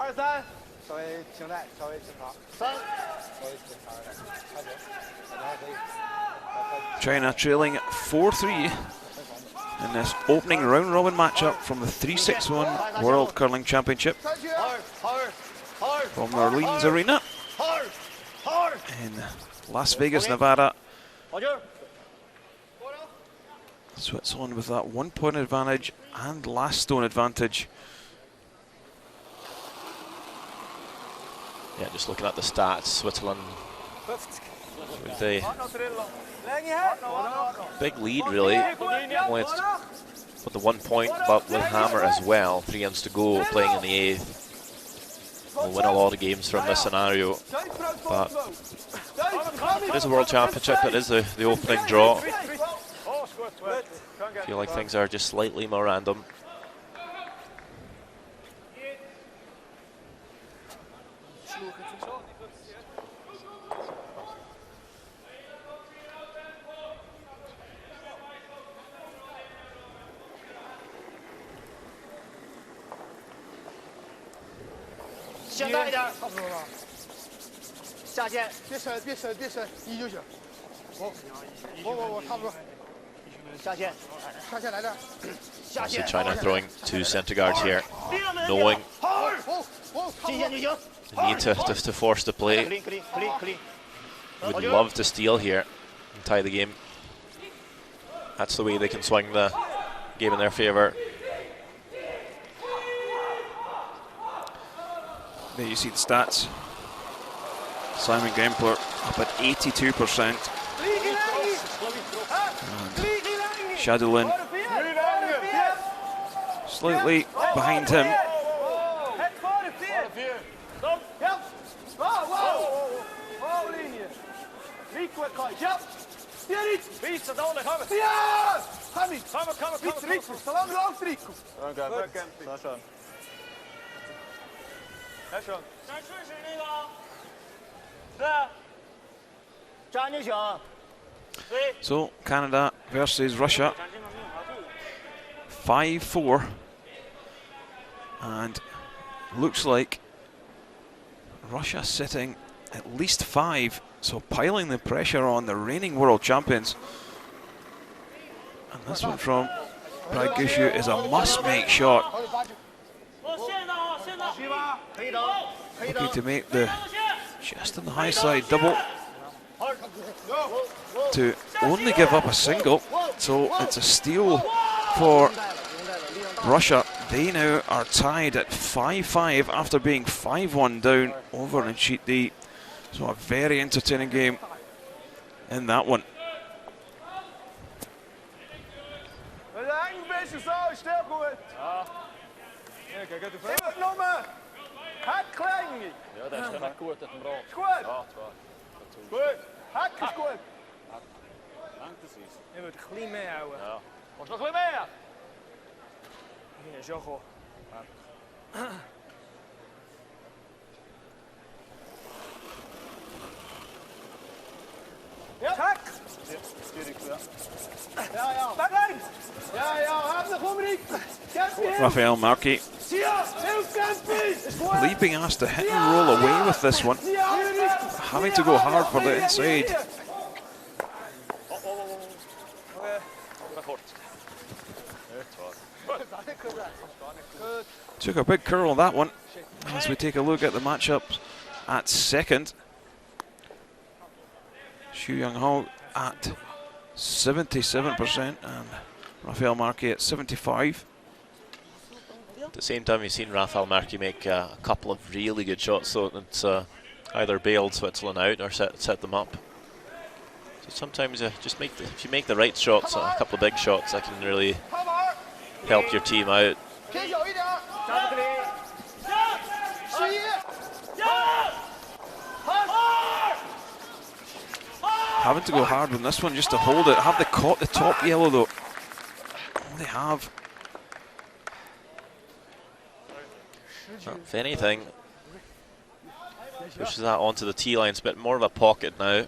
2-3，稍微轻带，稍微轻查。3，稍微轻查点，还行，还可以。China trailing 4-3 in this opening round robin matchup from the 361 World Curling Championship from Orleans Arena in Las Vegas, Nevada. Switzerland with that 1 point advantage and last stone advantage. Yeah, just looking at the stats, Switzerland with a big lead really. Only with the 1 point, but with Hammer as well. 3 ends to go, playing in the 8th. We'll win a lot of games from this scenario, but it is a World Championship. It is the opening draw. I feel like things are just slightly more random. See China throwing 2 center guards here, knowing the need to force the play. Would love to steal here and tie the game. That's the way they can swing the game in their favor. There you see the stats. Simon Gempler up at 82%. And Shadowlin slightly behind him. So Canada versus Russia, 5-4, and looks like Russia sitting at least 5, so piling the pressure on the reigning world champions. And this one from Braigushiu is a must-make shot. Looking to make the just on the high side double to only give up a single, so it's a steal for Russia. They now are tied at 5-5 after being 5-1 down over in Sheet D. So a very entertaining game in that one. Ja, dat is echt goed, dat hem raakt. Is goed? Ja, het was. Goed. Hak is goed. Dank precies. Je moet een klein mee houden. Ja. Was nog een klein mee? Ja, zo goed. Ja. Hak. Ja, ja. Backline. Ja, ja. Have the Romaniek. Rafael Markey being asked to hit and roll away with this one, having to go hard for the inside. Took a big curl on that one. As we take a look at the matchup at second, Xu Yonghao at 77% and Rafael Markey at 75. At the same time, you've seen Rafael Markey make a couple of really good shots, so it's either bailed Switzerland out or set them up. So sometimes just if you make the right shots, a couple of big shots, that can really help your team out. Having to go hard on this one just to hold it. Have they caught the top yellow though? Oh, they have. If anything, pushes that onto the tee line. It's a bit more of a pocket now.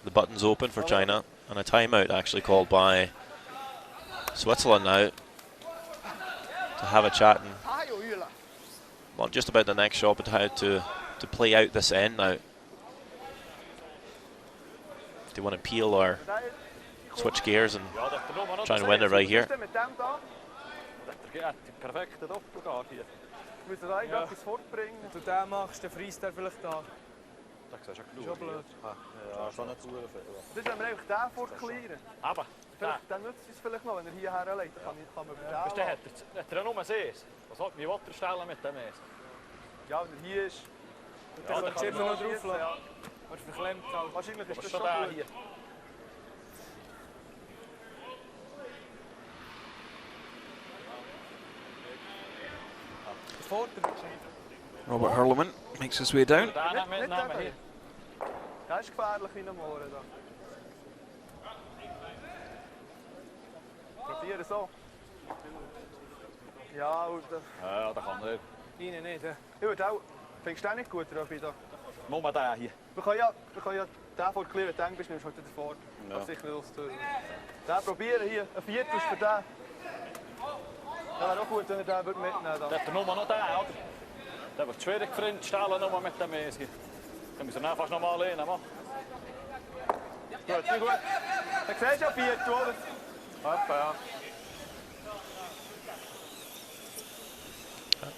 The button's open for China, and a timeout actually called by Switzerland now to have a chat, and not just about the next shot, but how to play out this end now. If they want to peel or switch gears and try and win it right here. Muss er eigentlich etwas fortbringen? Wenn du den machst, dann freist er vielleicht da. Das ist ja schon blöd. Ja, schon nicht zu viel. Das wenn wir einfach den fortklären. Aber dann nützt es vielleicht noch, wenn er hierher legt, dann kann man über den. Hat er nur ein Eis? Wie will er stellen mit dem Eis? Ja, wenn er hier ist. Dann kannst du immer noch drauf lassen. Aber verklemmt halt. Wahrscheinlich ist das schon der hier. Robert Hurleman makes his way down. Dat is gevaarlijk in de moren dan. Probeer zo. Ja, ja, dat kan niet. Nee, niet hè. Vind je dat niet goed, Robby? Mach mal den hier. We gaan ja den voor kleren tank bist, nimmst du heute davor. Ja. Was sicher willst du. Den probieren hier, ein Viertel für den. Dat wäre auch gut, wenn er den mitnehmen würde. Dat er nur noch den, oder? Dat wordt schwierig für ihn zu stellen, nur mit dem Eis. Dann müssen wir fast noch mal alleine machen. Gut, sehr gut. Dann siehst du ja Viertel, oder? Hoppa, ja.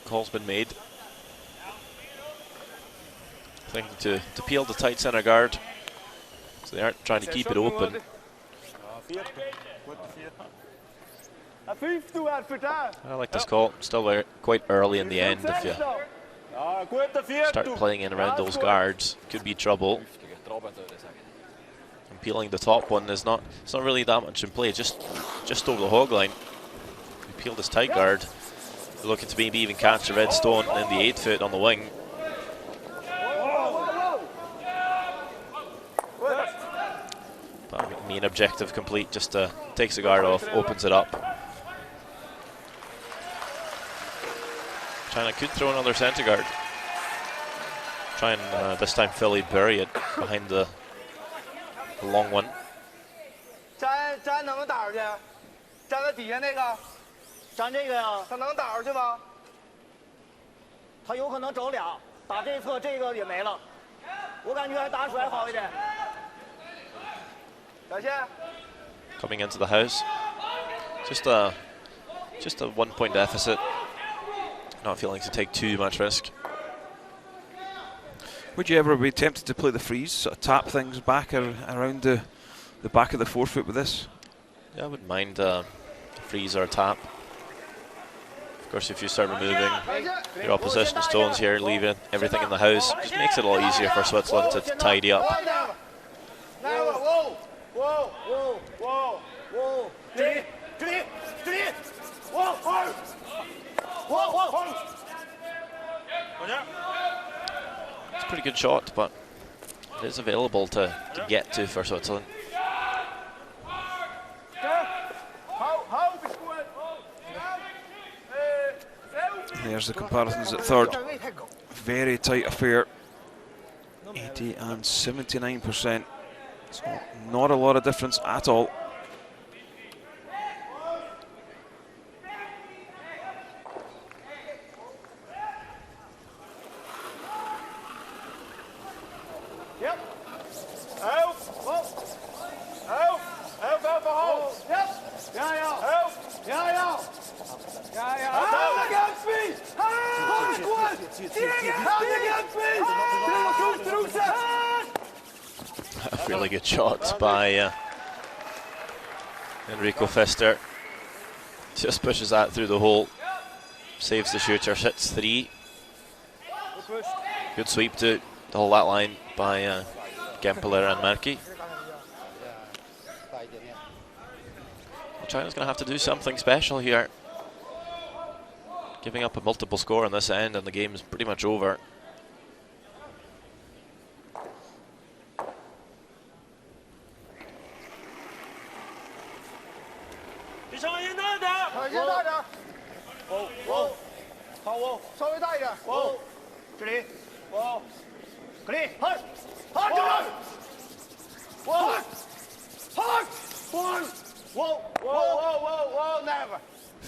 Call's been made. Thinking to peel the tight centre guard. So they aren't trying to keep it open. I like this call. Still quite early in the end. If you start playing in around those guards, could be trouble. And peeling the top one is not. It's not really that much in play. Just over the hog line. You peel this tight guard. You're looking to maybe even catch a red stone in the 8 foot on the wing. But main objective complete. Just takes the guard off, opens it up. China could throw another centre guard. Try and this time Philly bury it behind the long one. 粘能打出去？粘在底下那个？粘这个呀？他能打出去吗？他有可能走俩，打这侧这个也没了。我感觉还打甩好一点。小谢。 Coming into the house, just a 1 point deficit. Not feeling to take too much risk. Would you ever be tempted to play the freeze, sort of tap things back around the back of the forefoot with this? Yeah, I wouldn't mind a freeze or a tap. Of course, if you start removing your opposition stones here, leaving everything in the house, just makes it a lot easier for Switzerland to tidy up. Whoa! Whoa! Whoa! Whoa! Whoa! 直立！直立！直立！ Whoa! Whoa! Whoa! Whoa! It's a pretty good shot, but it is available to get to for Switzerland. There's the comparisons at third. Very tight affair. 80 and 79%. So not a lot of difference at all. Yep. Out. Whoa. Out. Out. Out for hold. Yep. Ja, ja. Out. Ja, ja. Ja, ja. Hou against me. Hold it, one. Held against me. A really good shot by Enrico Fester. Just pushes that through the hole. Saves the shooter, hits 3. Good sweep to hold that line by Gempeler and Merki. Well, China's going to have to do something special here. Giving up a multiple score on this end and the game's pretty much over.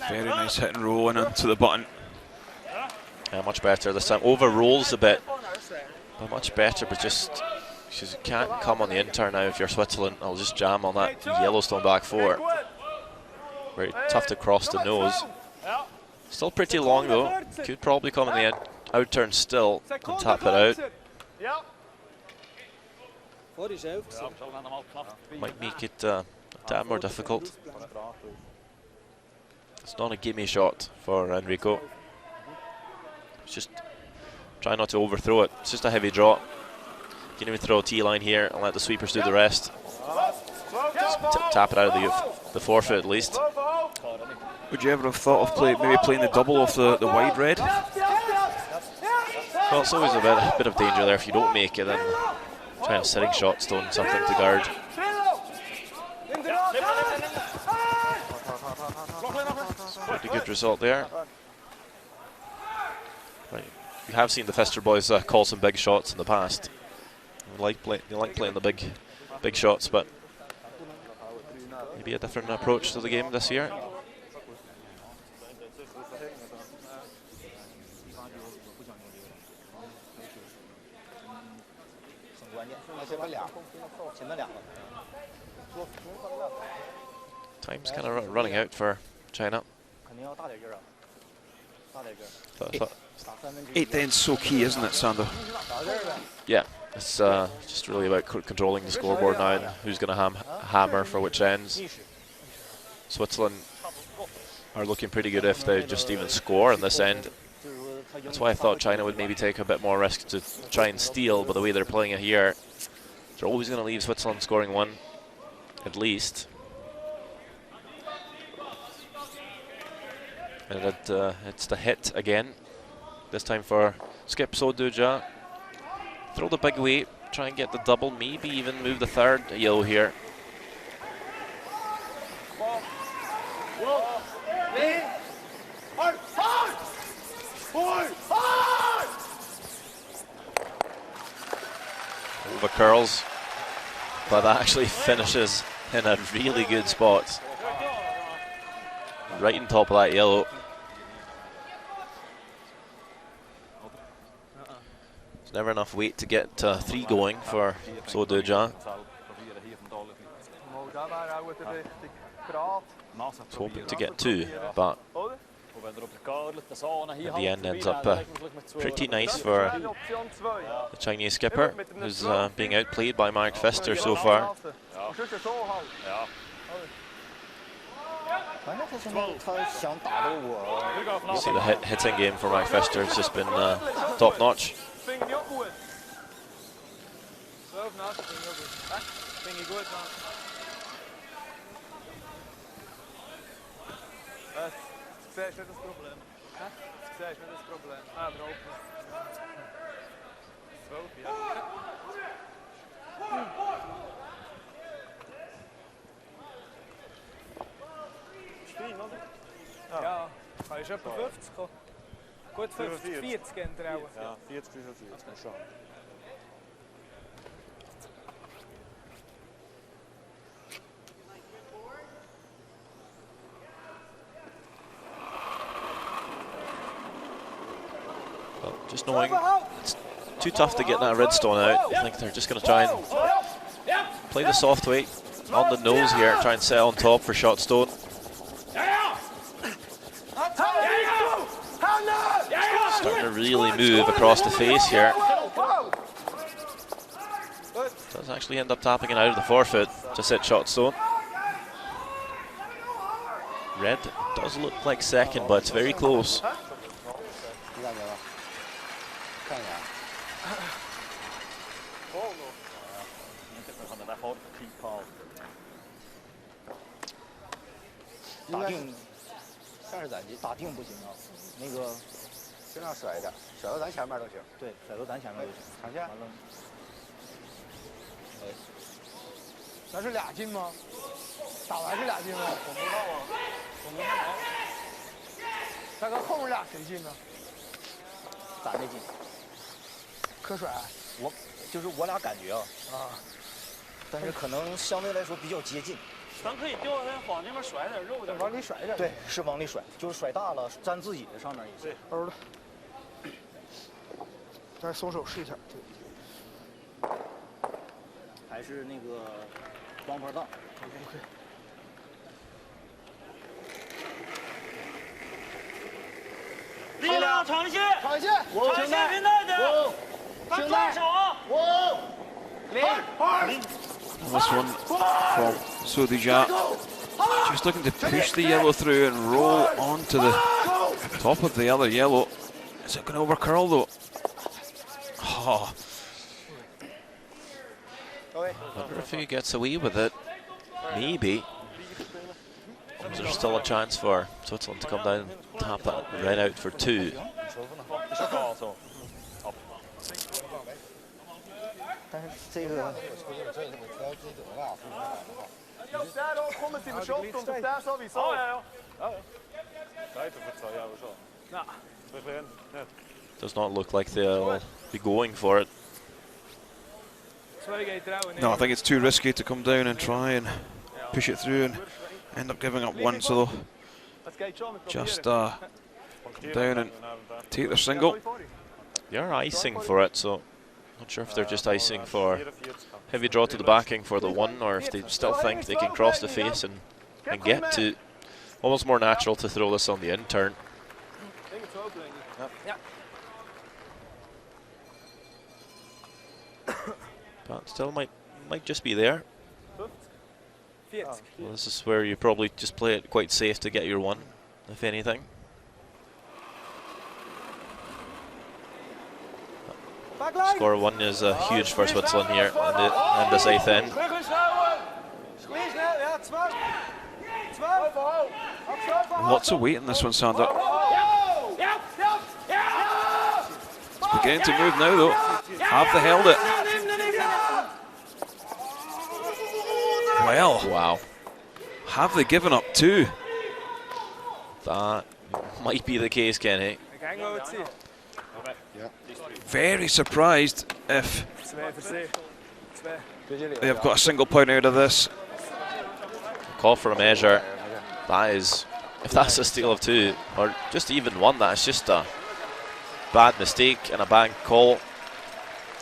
Very nice hit and roll and onto the button. Yeah, much better this time. Over rolls a bit, but much better. But just you can't come on the inter now if you're Switzerland. I'll just jam on that Yellowstone back 4. Very tough to cross the nose. Still pretty long though. Could probably come in the out turn still and tap it out. Might make it a tad more difficult. It's not a gimme shot for Enrico. Just try not to overthrow it. It's just a heavy drop. You can even throw a T-line here and let the sweepers do the rest. Just tap it out of the forefoot at least. Would you ever have thought of maybe playing the double off the wide red? Well, it's always a bit of danger there. If you don't make it, then try a sitting shot, stone something to guard. Pretty good result there. Right. You have seen the Fester boys call some big shots in the past. They like playing the big shots, but maybe a different approach to the game this year. Time's kind of running out for China. 8th end's so key, isn't it, Sander? Yeah, it's just really about controlling the scoreboard now and who's going to hammer for which ends. Switzerland are looking pretty good if they just even score in this end. That's why I thought China would maybe take a bit more risk to try and steal, but the way they're playing it here, they're always going to leave Switzerland scoring 1 at least. And it's the hit again, this time for Skip Soduja. Throw the big weight, try and get the double, maybe even move the third yellow here. over curls, but that actually finishes in a really good spot. Right on top of that yellow. There's never enough weight to get 3 going for So Do-ja. He's hoping to get 2, but in the end ends up pretty nice for the Chinese skipper, who's being outplayed by Mark Pfister so far. You see the hitting game for Mark Pfister has just been top notch. Succes met het probleem. Succes met het probleem. Ah, erop. 12, ja. Springen, oder? Ja, hij is etwa 50 kommen. Gut 50, 40 gehen auch. Ja, 40, 45, das kann schon. Just knowing it's too tough to get that redstone out, I think they're just going to try and play the soft weight on the nose here, try and set on top for shot stone. Starting to really move across the face here. Does actually end up tapping it out of the forefoot to set shot stone. Red does look like second, but it's very close.那是2斤吗？打完是2斤吗？我不知道啊，我没看着。大哥，后面俩谁进呢？咱这进。可甩？就是我俩感觉啊。但是可能相对来说比较接近。咱可以掉下来往那边甩点肉点，往里甩点。对，是往里甩，就是甩大了粘自己的上面也行。欧了。再松手试一下。对。还是那个光盘档。OK。力量长线，长线，长线别耐着，咱抓手啊！5、4、This one from So Do-ja, just looking to push the yellow through and roll onto the top of the other yellow. Is it going to overcurl though? Oh. I wonder if he gets away with it. Maybe. Is there still a chance for Switzerland to come down and tap that red out for 2? Does not look like they'll be going for it. No, I think it's too risky to come down and try and push it through and end up giving up one, so they'll just come down and take their single. They're icing for it, so not sure if they're just icing for heavy draw to the backing for the 1, or if they still think they can cross the face and get to. Almost more natural to throw this on the in turn. But still might just be there. Well, this is where you probably just play it quite safe to get your 1, if anything. Score 1 is huge for Switzerland here in this 8th end. Lots of weight in this one, Sander. It's beginning to move now though. Have they held it? Well, wow. Have they given up 2? That might be the case, Kenny. Very surprised if They have got a single point out of this. Call for a measure. That is, if that's a steal of 2, or just even 1, that's just a bad mistake and a bad call.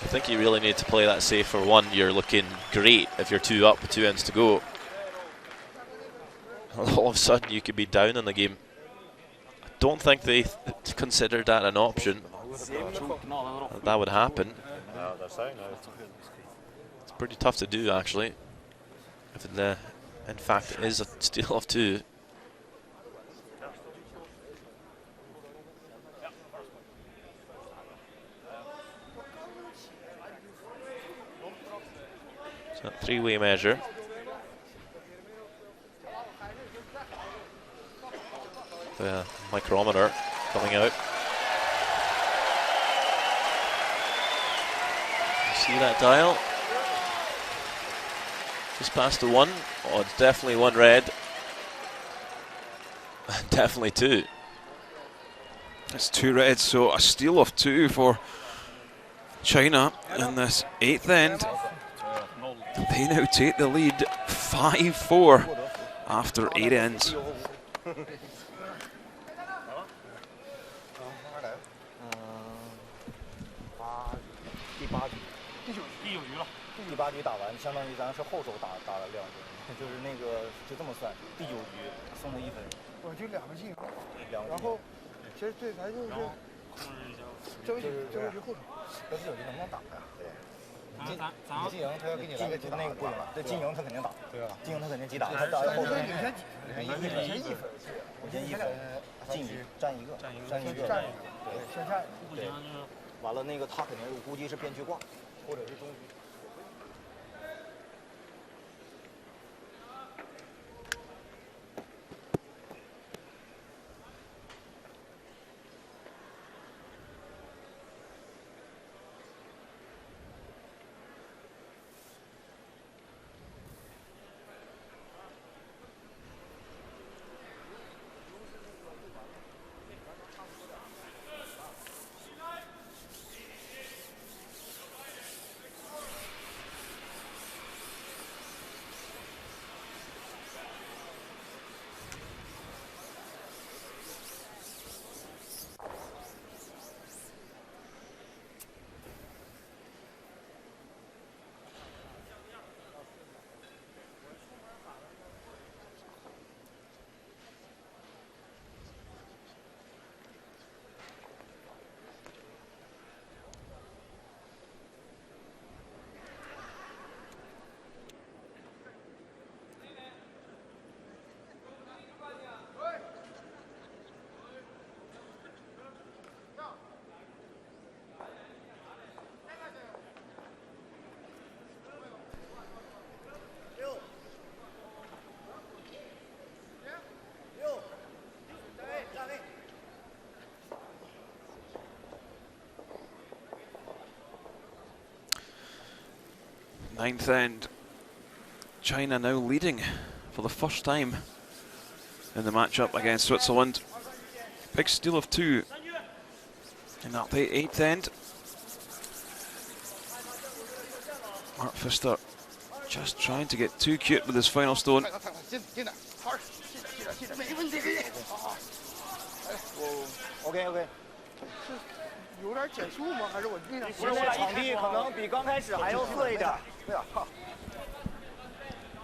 I think you really need to play that safe for 1. You're looking great if you're 2 up with 2 ends to go. All of a sudden you could be down in the game. I don't think they considered that an option. That would happen. It's pretty tough to do, actually, if it, in fact it is a steal of 2. So 3-way measure. The micrometer coming out. See that dial? Just past the 1. Oh, it's definitely 1 red. Definitely 2. It's 2 reds, so a steal of 2 for China in this 8th end. They now take the lead 5-4 after 8 ends. 第8局打完，相当于咱是后手打了2局，就是那个就这么算，第9局送了1分。我就2个进球，然后其实对咱就是争取后手，这第9局能不能打呀？对。进营他要给你来个击打，那个不行了，这进营他肯定打，对吧？进营他肯定击打，他打后分领先1分，进1占1个，对，先占1个，对。完了那个他肯定我估计是边区挂，或者是中局。 9th end, China now leading for the first time in the matchup against Switzerland. Big steal of 2 in that 8th end. Mark Pfister just trying to get too cute with his final stone. OK。 有点减速吗？还是我印象？现在场地可能比刚开始还要热一点。对啊，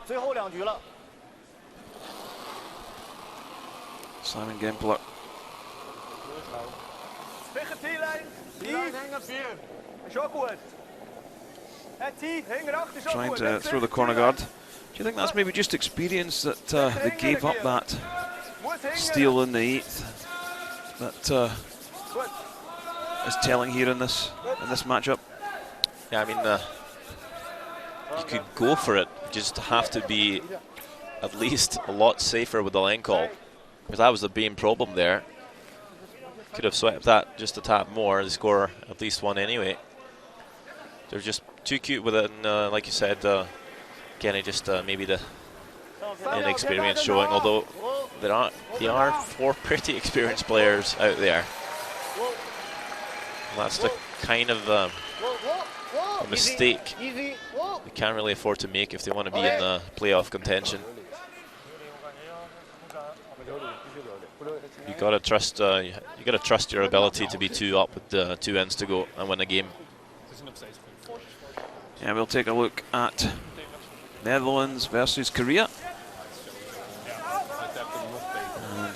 最后2局了。Simon Gimpler. Trying to throw the corner guard. Do you think that's maybe just experience that they gave up that steal in the 8th? That is telling here in this matchup. Yeah, I mean, you could go for it. You just have to be at least a lot safer with the lane call, because that was the main problem there. Could have swept that just a tap more. They score at least 1 anyway. They're just too cute with it, and like you said, again, just maybe the inexperience showing. Although there are 4 pretty experienced players out there. That's the kind of a mistake they can't really afford to make if they want to be in the playoff contention. You gotta trust. You gotta trust your ability to be 2 up with 2 ends to go and win a game. Yeah, we'll take a look at Netherlands versus Korea. And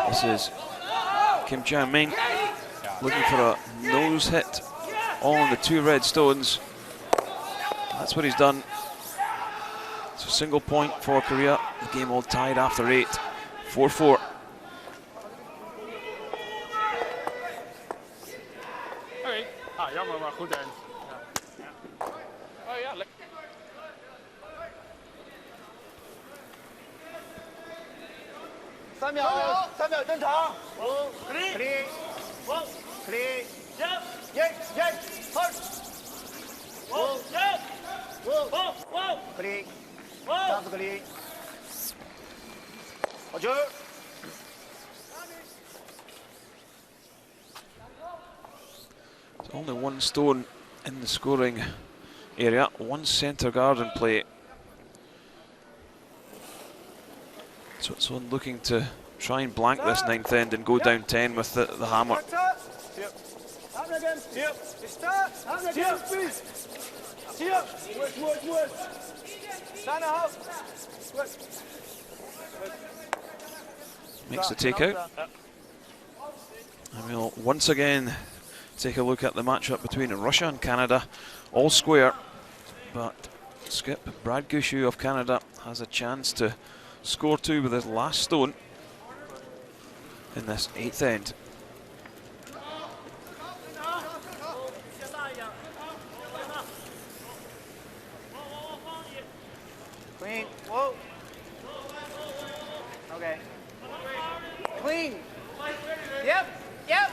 this is Kim Cha-Ming looking for a nose hit on the 2 red stones. That's what he's done. It's a single point for Korea. The game all tied after 8, 4-4. Jammer, maar goed eind. Oh ja, lekker. 3秒登场。clean， clean， yes， hard， clean， just clean， 好球。 Only 1 stone in the scoring area, 1 centre guard in play. So it's one looking to try and blank this 9th end and go down 10 with the hammer. Makes the takeout. And we'll once again take a look at the matchup between Russia and Canada. All square, but skip Brad Gushue of Canada has a chance to score 2 with his last stone in this 8th end. Clean. Whoa. Okay. Clean. Yep. Yep.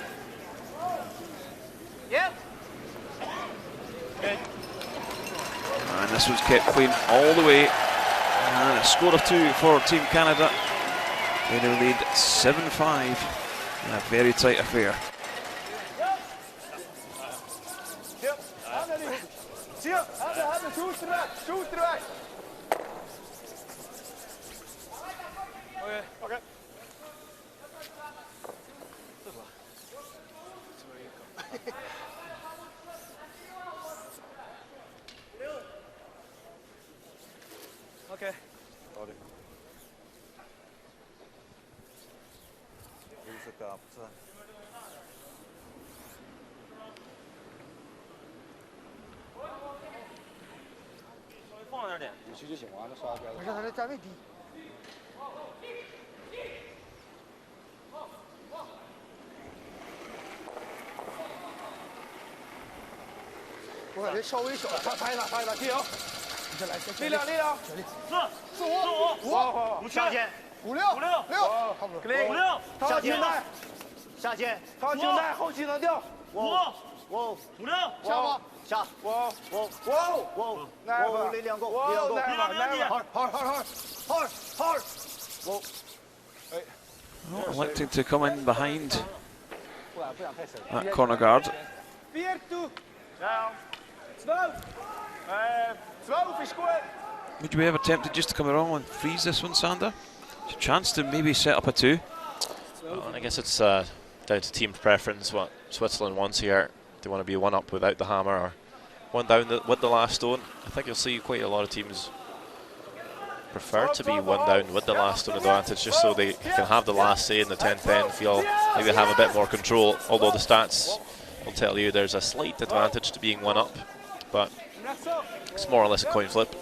Yep. Good. And this one's kept clean all the way. And a score of 2 for Team Canada. They now lead 7-5 in a very tight affair. Okay. Okay.我让他的站位低。我感觉稍微小，擦一擦，加油！力量，四五，下线，5、6，差不多，5、6，下肩带，他颈带后期能掉，5、6，下吧，下，5，力量够，hard， Electing to come in behind that corner guard. 12 is good. Would you ever tempted just to come along and freeze this one, Sander? It's a chance to maybe set up a 2. Well, I guess it's down to team preference what Switzerland wants here. They want to be 1 up without the hammer or 1 down with the last stone. I think you'll see quite a lot of teams prefer to be 1 down with the last stone advantage, just so they can have the last say in the 10th end, feel like they have a bit more control, although the stats will tell you there's a slight advantage to being 1 up, but it's more or less a coin flip.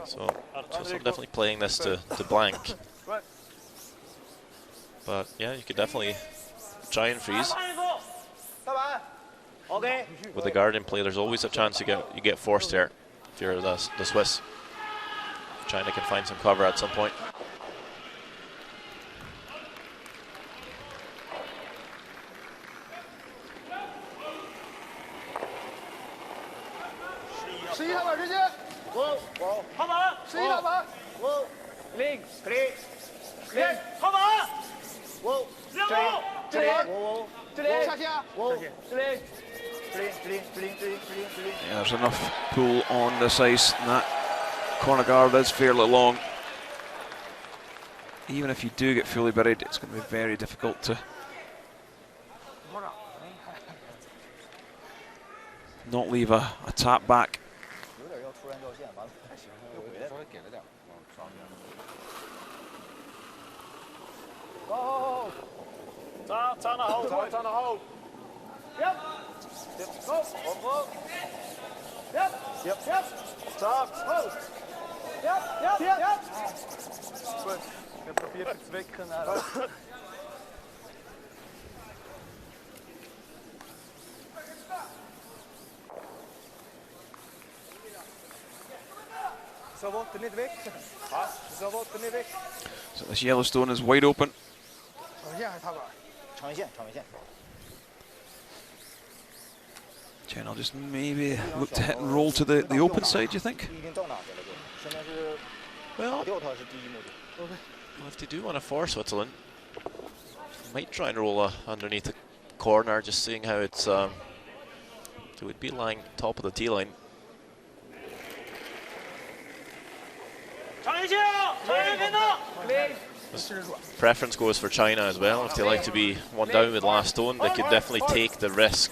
So I'm definitely playing this to blank. But yeah, you could definitely try and freeze. With the guard in play, there's always a chance you get forced here if you're the Swiss. China can find some cover at some point. Yeah, there's enough pull on this ice, and that corner guard is fairly long. Even if you do get fully buried, it's going to be very difficult to not leave a tap back. Turn a hold. Yep. Go. Yep. Stop. Hold. Yep. Goed. Ik heb probeerd te zwikken naar... Zo wordt er niet weg. Zo wordt er niet weg. So this Yellowstone is wide open. 长一线，长一线。 China will just maybe look to hit and roll to the open side, do you think? Well, if they do want to force Switzerland, might try and roll underneath the corner, just seeing how it's. It would be lying top of the tee line. Preference goes for China as well. If they like to be one down with last stone, they could definitely take the risk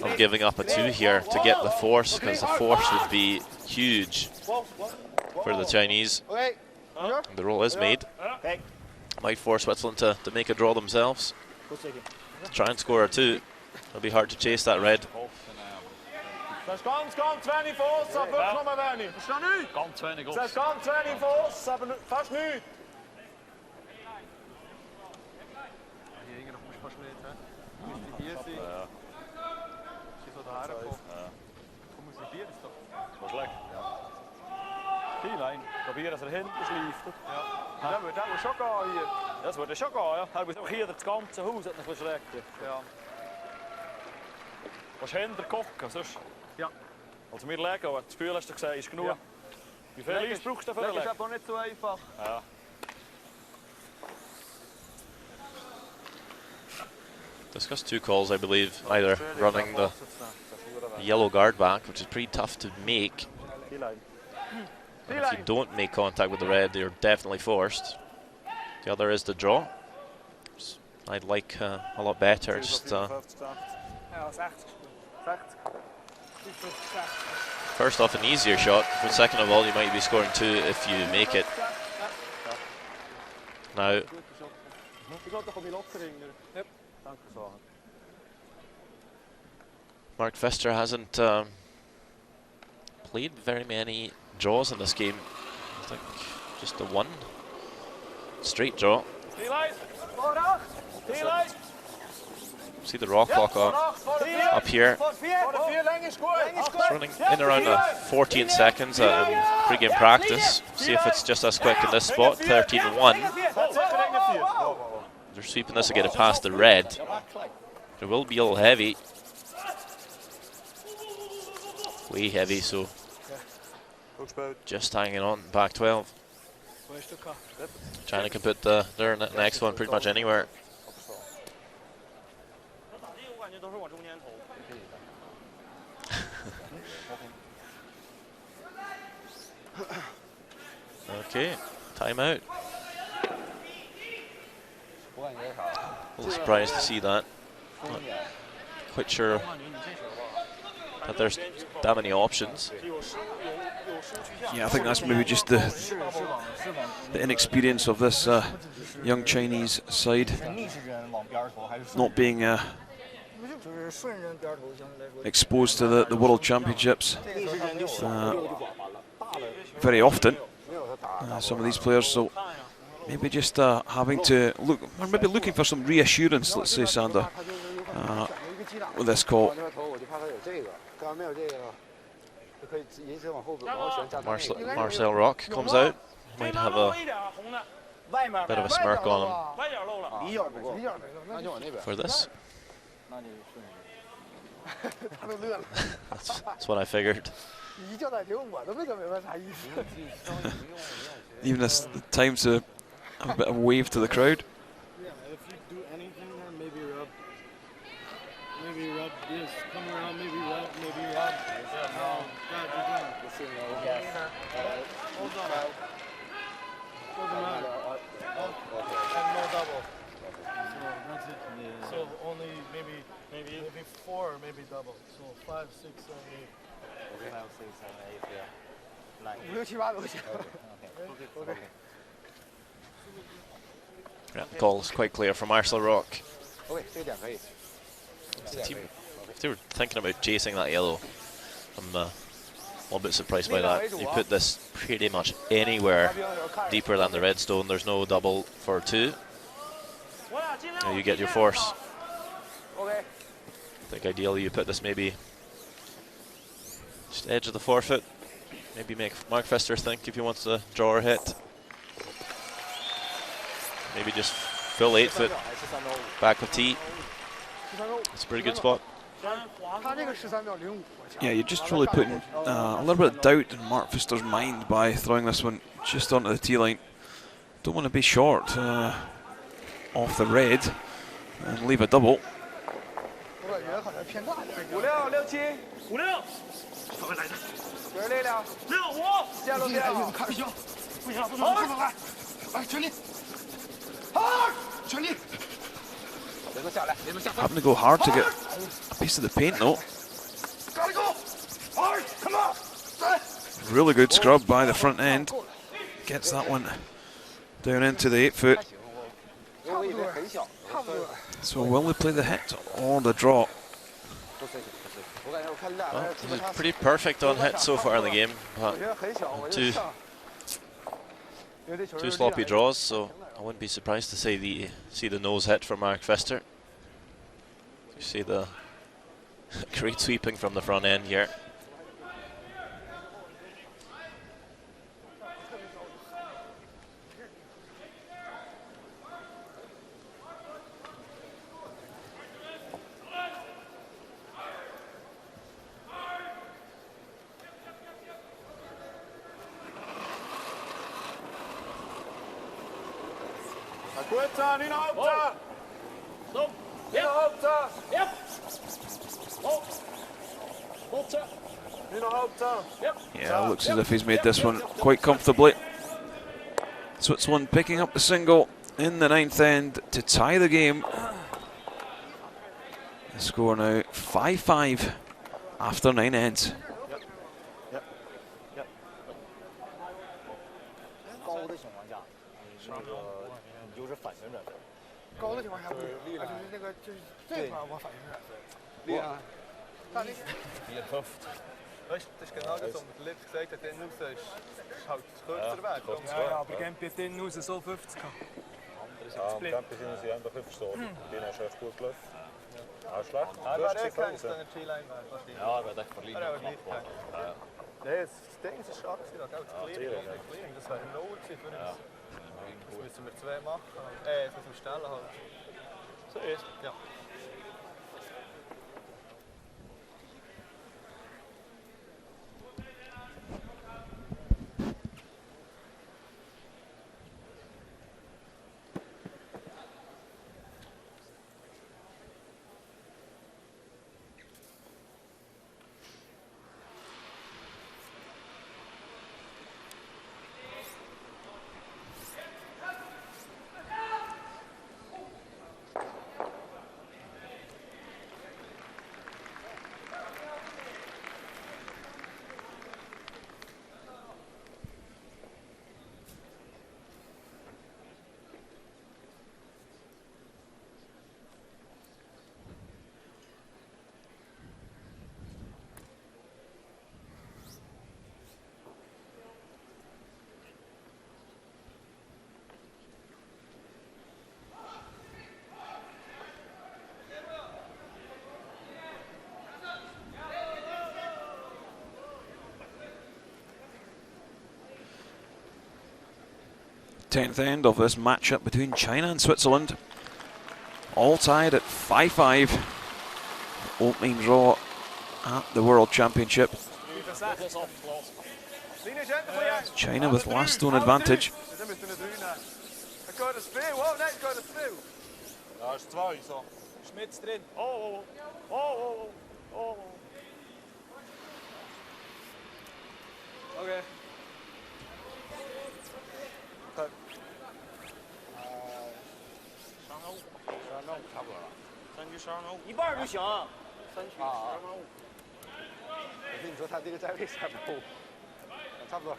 of giving up a 2 here to get the force, because the force would be huge for the Chinese. The roll is made. Might force Switzerland to make a draw themselves. Try and score a 2. It'll be hard to chase that red. Das ist ganz wenig Fuss, aber wirklich nur wenig. Verstehst du nicht? Ganz wenig Das ist ganz wenig Fuss, aber fast nichts. Hier hinten musst du fast nicht, hä? Du musst hier sein. Ja. Ist so daher gekommen. Ja. Komm, wir probieren es doch. Was schlecht? Ja. Keyline, probieren, dass hinten schleift. Ja. Das würde schon gehen hier. Das würde schon gehen, ja. Er muss auch hier das ganze Haus hat noch schlecken. Ja. Was hinter gucken, sonst... Ja. Also wir legen, aber das Gefühl hast du gesagt, ist genug. Ja. Wie viel Eis brauchst du für Das ist aber nicht so einfach. Ja. Discussed 2 calls, I believe, either running the yellow guard back, which is pretty tough to make. And if you don't make contact with the red, you're definitely forced. The other is the draw. I'd like a lot better. Just first off, an easier shot, but second of all, you might be scoring 2 if you make it. Now, Mark Pfister hasn't played very many draws in this game. I think just the 1 straight draw. See the raw clock on up here. It's running in around 14 seconds in pre-game practice. See if it's just as quick in this spot. 13-1. They're sweeping this to get it past the red. It will be a little heavy. Way heavy, so just hanging on back 12. China can put their next one pretty much anywhere. Okay, timeout. A little surprised to see that. Not quite sure that there's that many options. Yeah, I think that's maybe just the inexperience of this young Chinese side, not being exposed to the World Championships very often. Some of these players, so maybe just having to look, or maybe looking for some reassurance, let's say, Sander, with this call. Marcel Rock comes out, might have a bit of a smirk on him for this. That's what I figured. Even this the time to have a bit of wave to the crowd. Yeah, if you do anything there, maybe rub double. So 5, 6, 7, 8. 5, 6, 7, 8, 9. 5、6、7、8都行。 Okay. Yeah, the call's quite clear for Marcel Rock. Okay, 这个点可以。 If they were thinking about chasing that yellow, I'm a little bit surprised by that. You put this pretty much anywhere deeper than the red stone. There's no double for 2. Now you get your force. I think ideally you put this maybe just edge of the forefoot. Maybe make Mark Pfister think if he wants to draw or hit. Maybe just full 8-foot back of tee. It's a pretty good spot. Yeah, you're just really putting a little bit of doubt in Mark Pfister's mind by throwing this one just onto the tee line. Don't want to be short off the red and leave a double. 5、6、6、7、5、6，稍微来一点，给力量，6、5，线路线路，看着行，不行了，不能来，来全力，好，全力，别都下来，别都下。 Having to go hard to get a piece of the paint though. Gotta go, hard, come on, Really good scrub by the front end. Gets that one down into the 8-foot. So will they play the hit or the draw? Well, this is pretty perfect on hit so far in the game. Two sloppy draws, so I wouldn't be surprised to see the nose hit for Mark Pfister. You see the great sweeping from the front end here. Hoogte, nu naar hoogte. Stop. Nu naar hoogte. Yep. Hoogte. Nu naar hoogte. Yep. Yeah, looks as if he's made this one quite comfortably. Switzerland picking up the single in the 9th end to tie the game. The score now 5-5 after 9 ends. 高的情况下，那个你就是反旋转分。高的情况下不是，就是那个就是这块我反旋转分。厉害。但那个。Weißt du, das ist genau das, was man letztes gesagt hat, dann raus ist halt kürzer weg. Ja, aber Gempi hat dann raus so 50 gehabt. Ja, am Gempi sind sie einfach verstoßen. Den hast du echt gut gelaufen. Ja, schlecht. Ja, aber der kennt dann eine G-Line. Ja, aber der verliert noch. Ja. Nein, das Ding ist stark, das Clearing, das wäre no gewesen für uns. Das müssen wir 2 machen. Das müssen wir stellen halt. So ist ja. Tenth end of this matchup between China and Switzerland. All tied at 5-5. Opening draw at the World Championship. China with last stone advantage. Ja, ist 2 so. Schmitz drin. Oh. Okay.一半就行。我跟你说，他这个在位3步，差不多。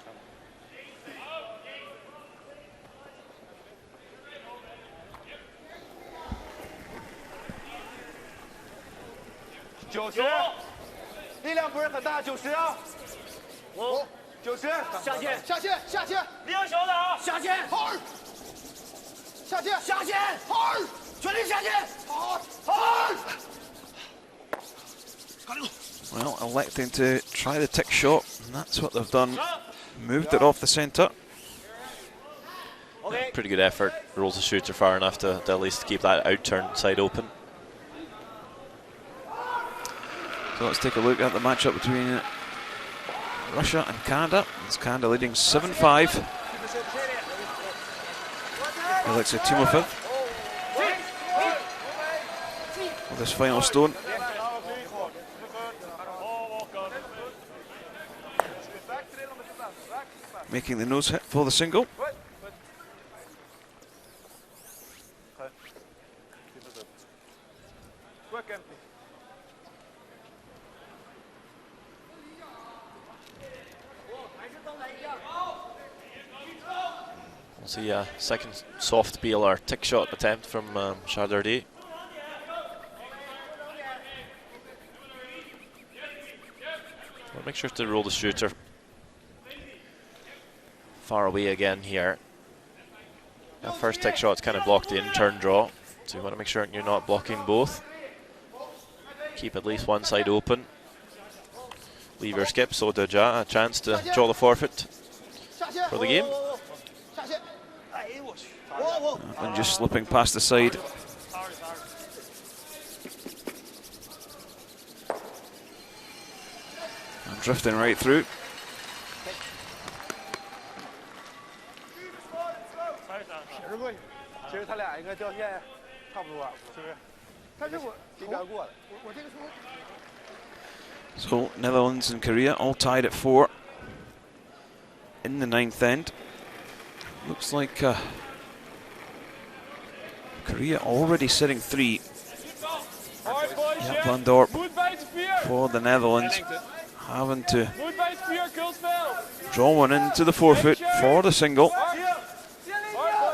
90，力量不是很大，90啊。90，下线，下线，下线，力量小点啊，下线，好，下线，下线，好，全力下线，好，好。 Well, electing to try the tick shot, and that's what they've done. Moved it off the centre. Pretty good effort. Rolls the shooter far enough to at least keep that out-turn side open. So let's take a look at the matchup between Russia and Canada. It's Canada leading 7-5. Alexei Timofev with his final stone. Making the nose hit for the single. We'll see a second soft peel or tick shot attempt from Chardardé. Well, make sure to roll the shooter far away again here. That first tick shot's kind of blocked the in-turn draw, so you want to make sure you're not blocking both. Keep at least one side open. Leave your skip, so Deja a chance to draw the forfeit for the game. And just slipping past the side. And drifting right through. So Netherlands and Korea all tied at 4 in the 9th end. Looks like Korea already sitting 3. Jaap van Dorp for the Netherlands, having to draw one into the forfeit for the single.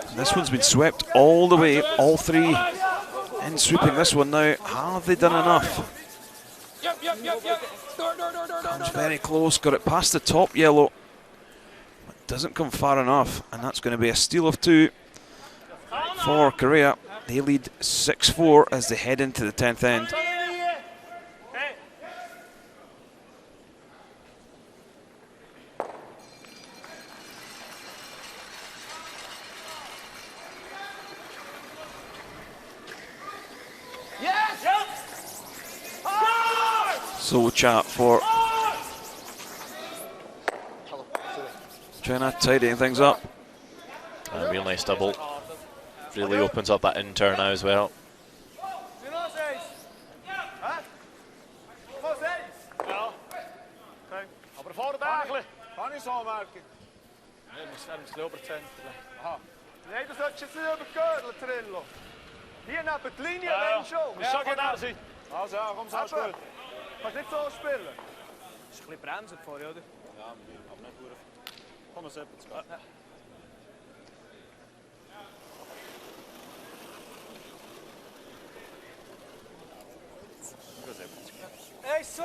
And this one's been swept all the way, all 3 in sweeping this one now. Have they done enough? Comes very close, got it past the top yellow. But doesn't come far enough, and that's going to be a steal of 2 for Korea. They lead 6-4 as they head into the 10th end. So Cha for China tidying things up. A real nice double. Really opens up that in-turn now as well. Aber vor Bergli. Kann ich so merken? Nein, muss lieber zentren. Aha. Nein, du solltest jetzt nicht über die Gürtel, Trillo. Hier neben die Linie, wenn schon. Muss schon genau sein. Also ja, komm, sag's gut. Kannst nicht so spielen. Ist ein bisschen bremsen vorher, oder? Ja, aber nicht gut. Komm, es etwas. Ja. Eins, 2.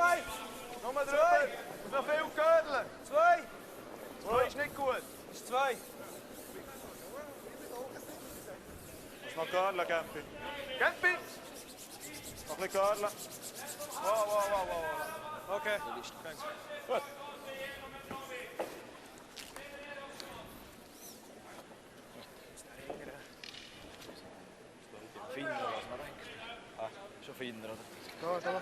Nochmal drüber. Noch viel Gürtel. 2. 2 ist nicht gut. Ist 2. Noch Gürtel, Gempi. Gempi! Noch ein bisschen Gürtel. Wow. Okay. Gut. Feiner, als man denkt. Ah, schon feiner, oder? Da.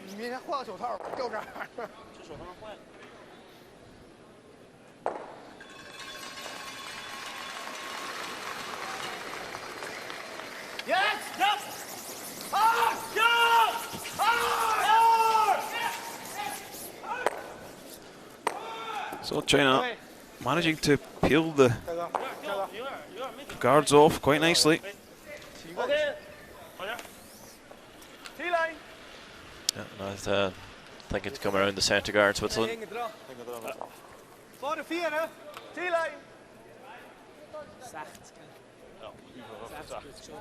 你明天换个手套，掉这儿。这手套能换。Yes! Yes! So China managing to peel the guards off quite nicely. Yeah, thinking to come around the centre guard, Switzerland. Vorne 4, hè? Ziellijn. 60. Ja, 60.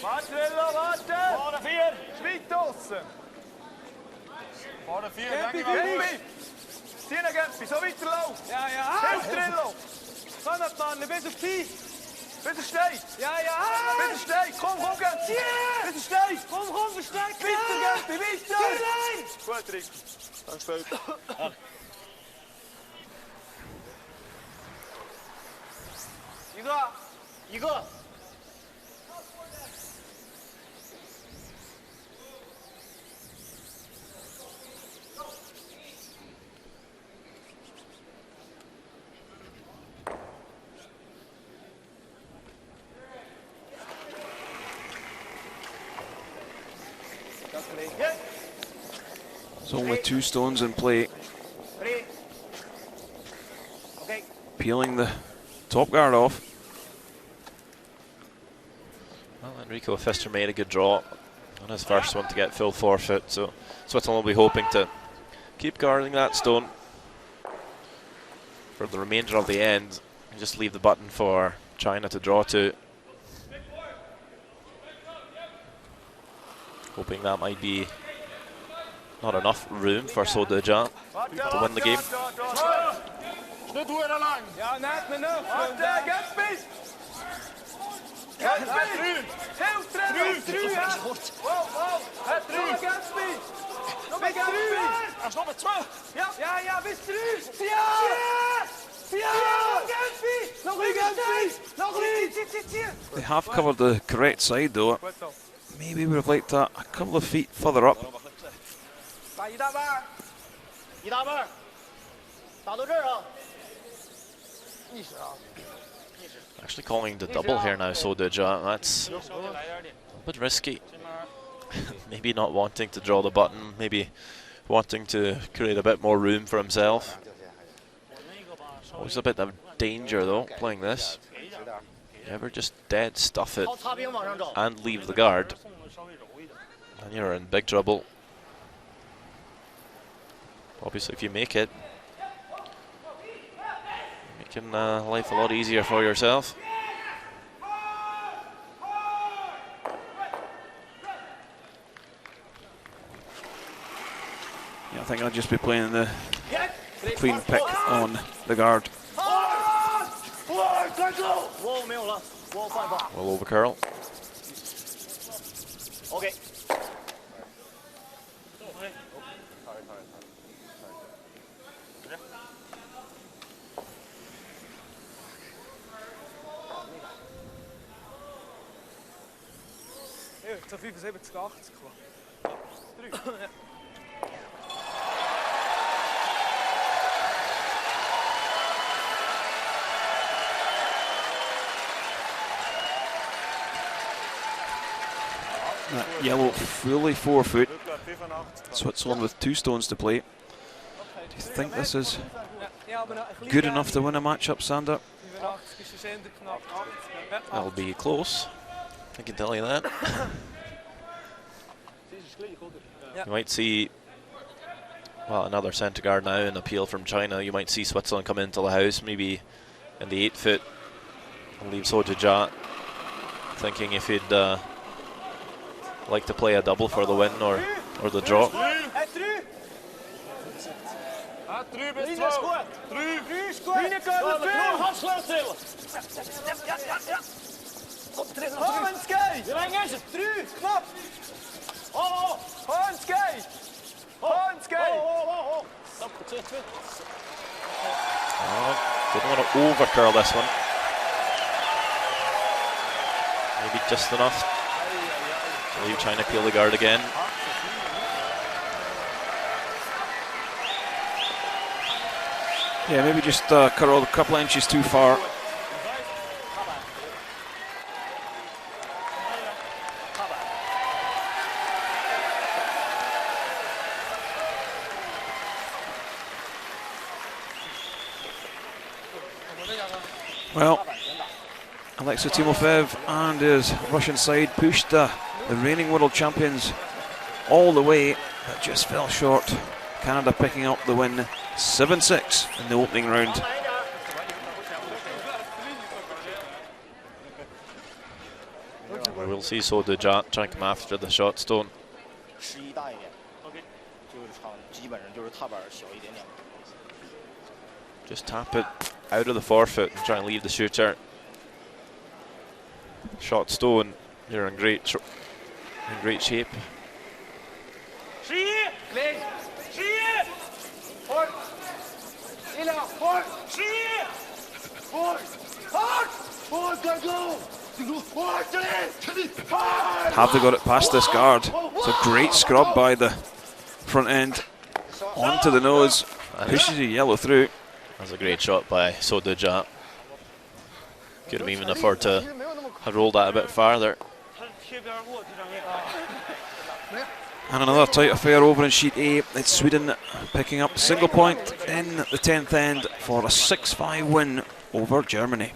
Warte, Trillo, warte! Vorne 4! Schweit draussen! Vorne 4, Gempi, Gempi! Zieh ihn, Gempi, so weiterlaufen! Ja, ja! Hilf, Trillo! Komm, Mann, bis auf 5! Bis er steht! Ja, ja! Bis er steht! Komm, Gempi! Bis er steht! Komm, versteck! Weiter, Gempi, weiter! Gut, Rick. Danke.一个 So with 2 stones in play. Peeling the top guard off. Well, Enrico Pfister made a good draw on his first one to get full forfeit, so Switzerland will be hoping to keep guarding that stone for the remainder of the end and just leave the button for China to draw to. Hoping that might be not enough room for So Deja to win the game. Schnitt hoe er lang. Ja, net me nog. Warte, Gempi! Gempi! Heel Trillo! Wow, wow! Het Trillo, Gempi! Nog meer Gempi! Er is nog met 2. Ja, bis terug! Ja! Gempi! Nog een Gempi! Nog een! Zit. They have covered the correct side though. Maybe would have liked that a couple of feet further up. 打一大半，一大半，打到这儿啊。意识啊！ Actually calling the double here now, So Deja. That's a bit risky. Maybe not wanting to draw the button, maybe wanting to create a bit more room for himself. Always a bit of danger though, playing this. You ever just dead stuff it and leave the guard, and you're in big trouble. Obviously, if you make it, making life a lot easier for yourself. Yeah, I think I'll just be playing the clean pick on the guard. Well over curl. OK。 So 75, 80 That yellow fully forfeit. Switzerland with 2 stones to play. Do you think this is good enough to win a matchup, Sander? That'll be close, I can tell you that. You might see, well, another centre guard now, an appeal from China. You might see Switzerland come into the house, maybe in the 8 foot, and leave So Deja thinking if he'd like to play a double for the win or the draw. Hanskei! Hoe lang is het? Dru, knap! Hanskei! Hanskei! Didn't want to over curl this one. Maybe just enough to leave China peel the guard again. Yeah, maybe just curl a couple of inches too far. Well, Alexei Timofev and his Russian side pushed the reigning world champions all the way, but just fell short. Canada picking up the win 7-6 in the opening round. We will see Sodhu Jat try and come after the shot stone. Just tap it out of the forefoot and try and leave the shooter. Shot stone, you're in great shape. Have they got it past this guard? It's a great scrub by the front end onto the nose. Pushes a yellow through. That's a great shot by Sodhu Jat. Could have even afforded to have rolled that a bit farther. And another tight affair over in sheet A. It's Sweden picking up a single point in the 10th end for a 6-5 win over Germany.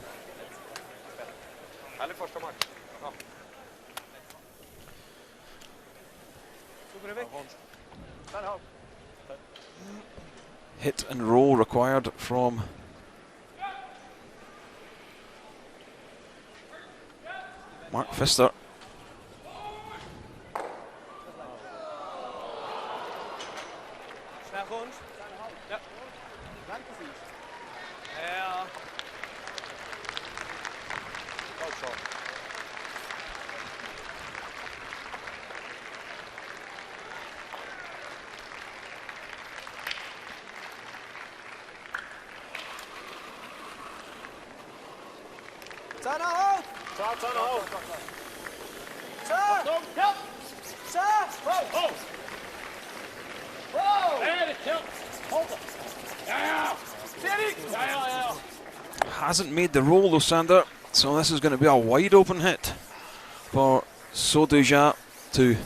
Hit and roll required from Mark Pfister. Hasn't made the roll though, Sander, so this is going to be a wide open hit for Sodhu Jat to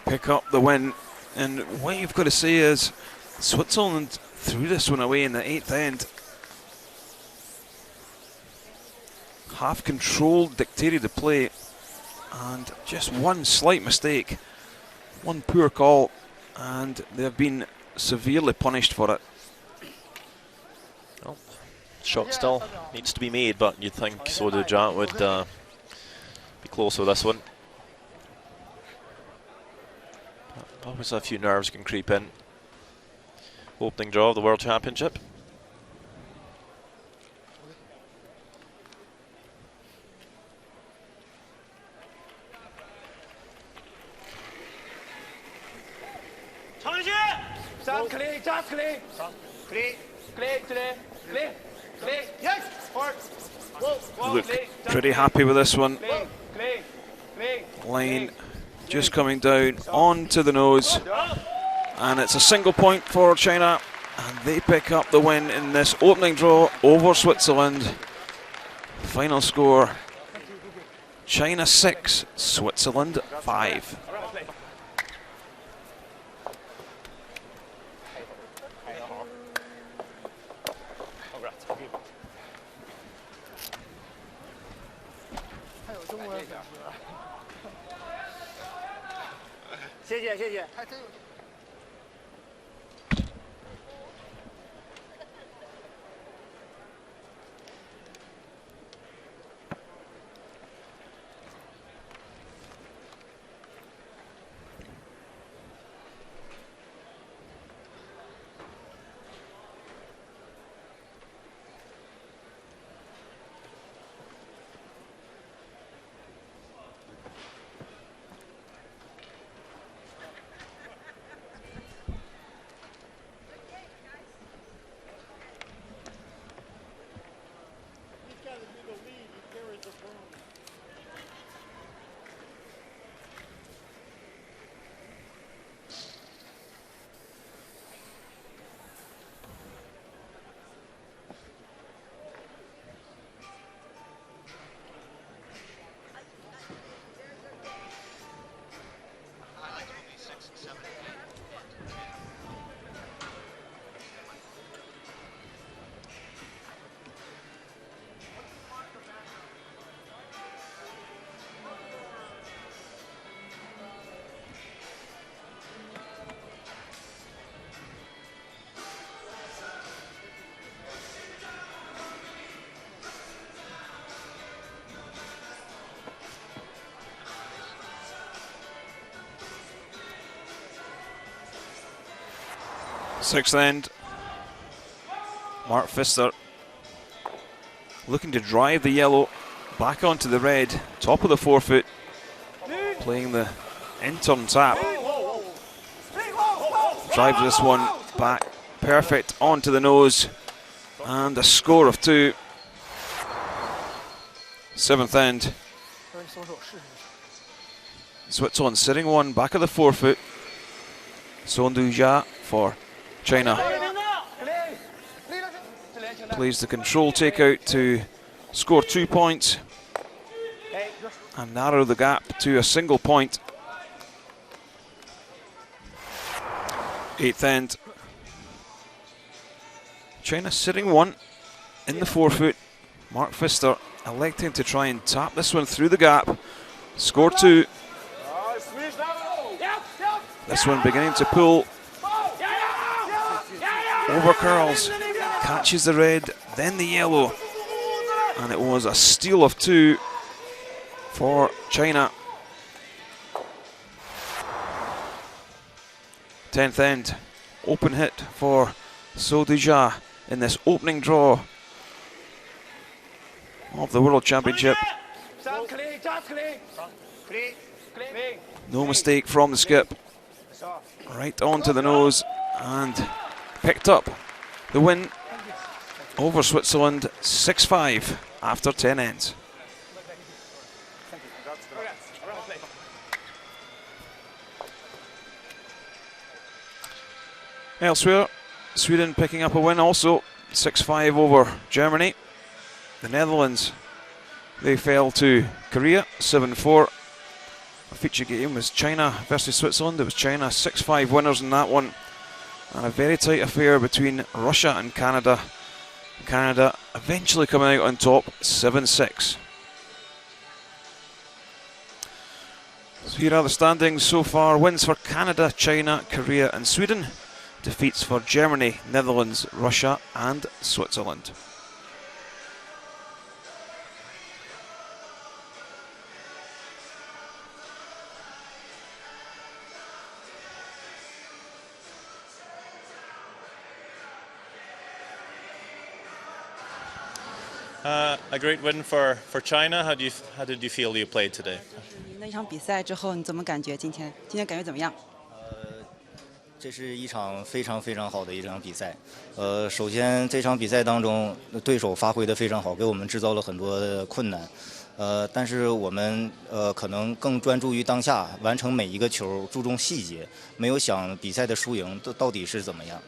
pick up the win. And what you've got to say is Switzerland threw this one away in the 8th end. Half controlled, dictated the play, and just one slight mistake, one poor call, and they've been severely punished for it. Well, shot still needs to be made, but you'd think Sodhu Jat would be close with this one. Always a few nerves can creep in. Opening draw of the World Championship. Look pretty happy with this one. Line just coming down onto the nose, and it's a single point for China, and they pick up the win in this opening draw over Switzerland. Final score: China 6, Switzerland 5. Sixth end. Mark Pfister looking to drive the yellow back onto the red, top of the forefoot, playing the in-turn tap. Drives this one back, perfect onto the nose, and a score of 2. Seventh end. Switzerland sitting one back of the forefoot. Son Dujia for China. Plays the control takeout to score 2 points and narrow the gap to a single point. Eighth end. China sitting one in the forefoot. Mark Pfister electing to try and tap this one through the gap. Score 2. This one beginning to pull. Over curls. Catches the red, then the yellow. And it was a steal of 2 for China. 10th end. Open hit for So Dujia in this opening draw of the World Championship. No mistake from the skip. Right onto the nose and picked up the win over Switzerland 6-5 after 10 ends. Elsewhere, Sweden picking up a win also, 6-5 over Germany. The Netherlands, they fell to Korea, 7-4. A feature game was China versus Switzerland. It was China 6-5 winners in that one. And a very tight affair between Russia and Canada. Canada eventually coming out on top, 7-6. So here are the standings so far. Wins for Canada, China, Korea and Sweden. Defeats for Germany, Netherlands, Russia and Switzerland. A great win for China. How did you feel you played today? 那场比赛之后，你怎么感觉？今天感觉怎么样？这是一场非常好的一场比赛。首先这场比赛当中，对手发挥得非常好，给我们制造了很多的困难。但是我们可能更专注于当下，完成每一个球，注重细节，没有想比赛的输赢到底是怎么样。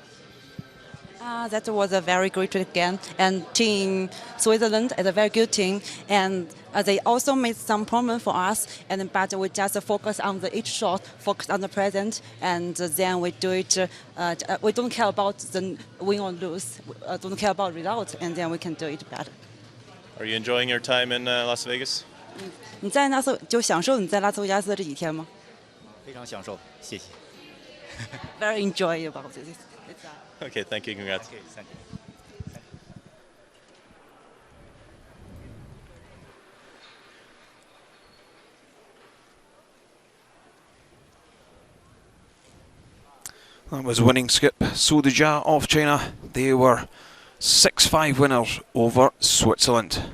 That was a very great game, and Team Switzerland is a very good team, and they also made some problem for us. But we just focus on each shot, focus on the present, and then we do it. We don't care about the win or lose, don't care about results, and then we can do it better. Are you enjoying your time in Las Vegas? 你在拉斯就享受你在拉斯维加斯这几天吗？非常享受，谢谢。Very enjoyable. Okay, thank you, congrats. Okay, thank you. That was winning skip So Dujia of China. They were 6-5 winners over Switzerland.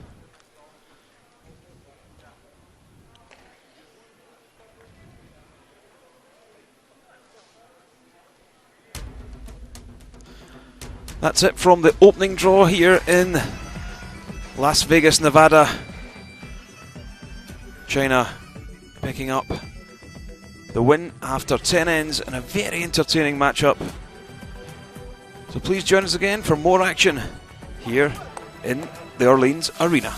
That's it from the opening draw here in Las Vegas, Nevada. China picking up the win after 10 ends in a very entertaining matchup. So please join us again for more action here in the Orleans Arena.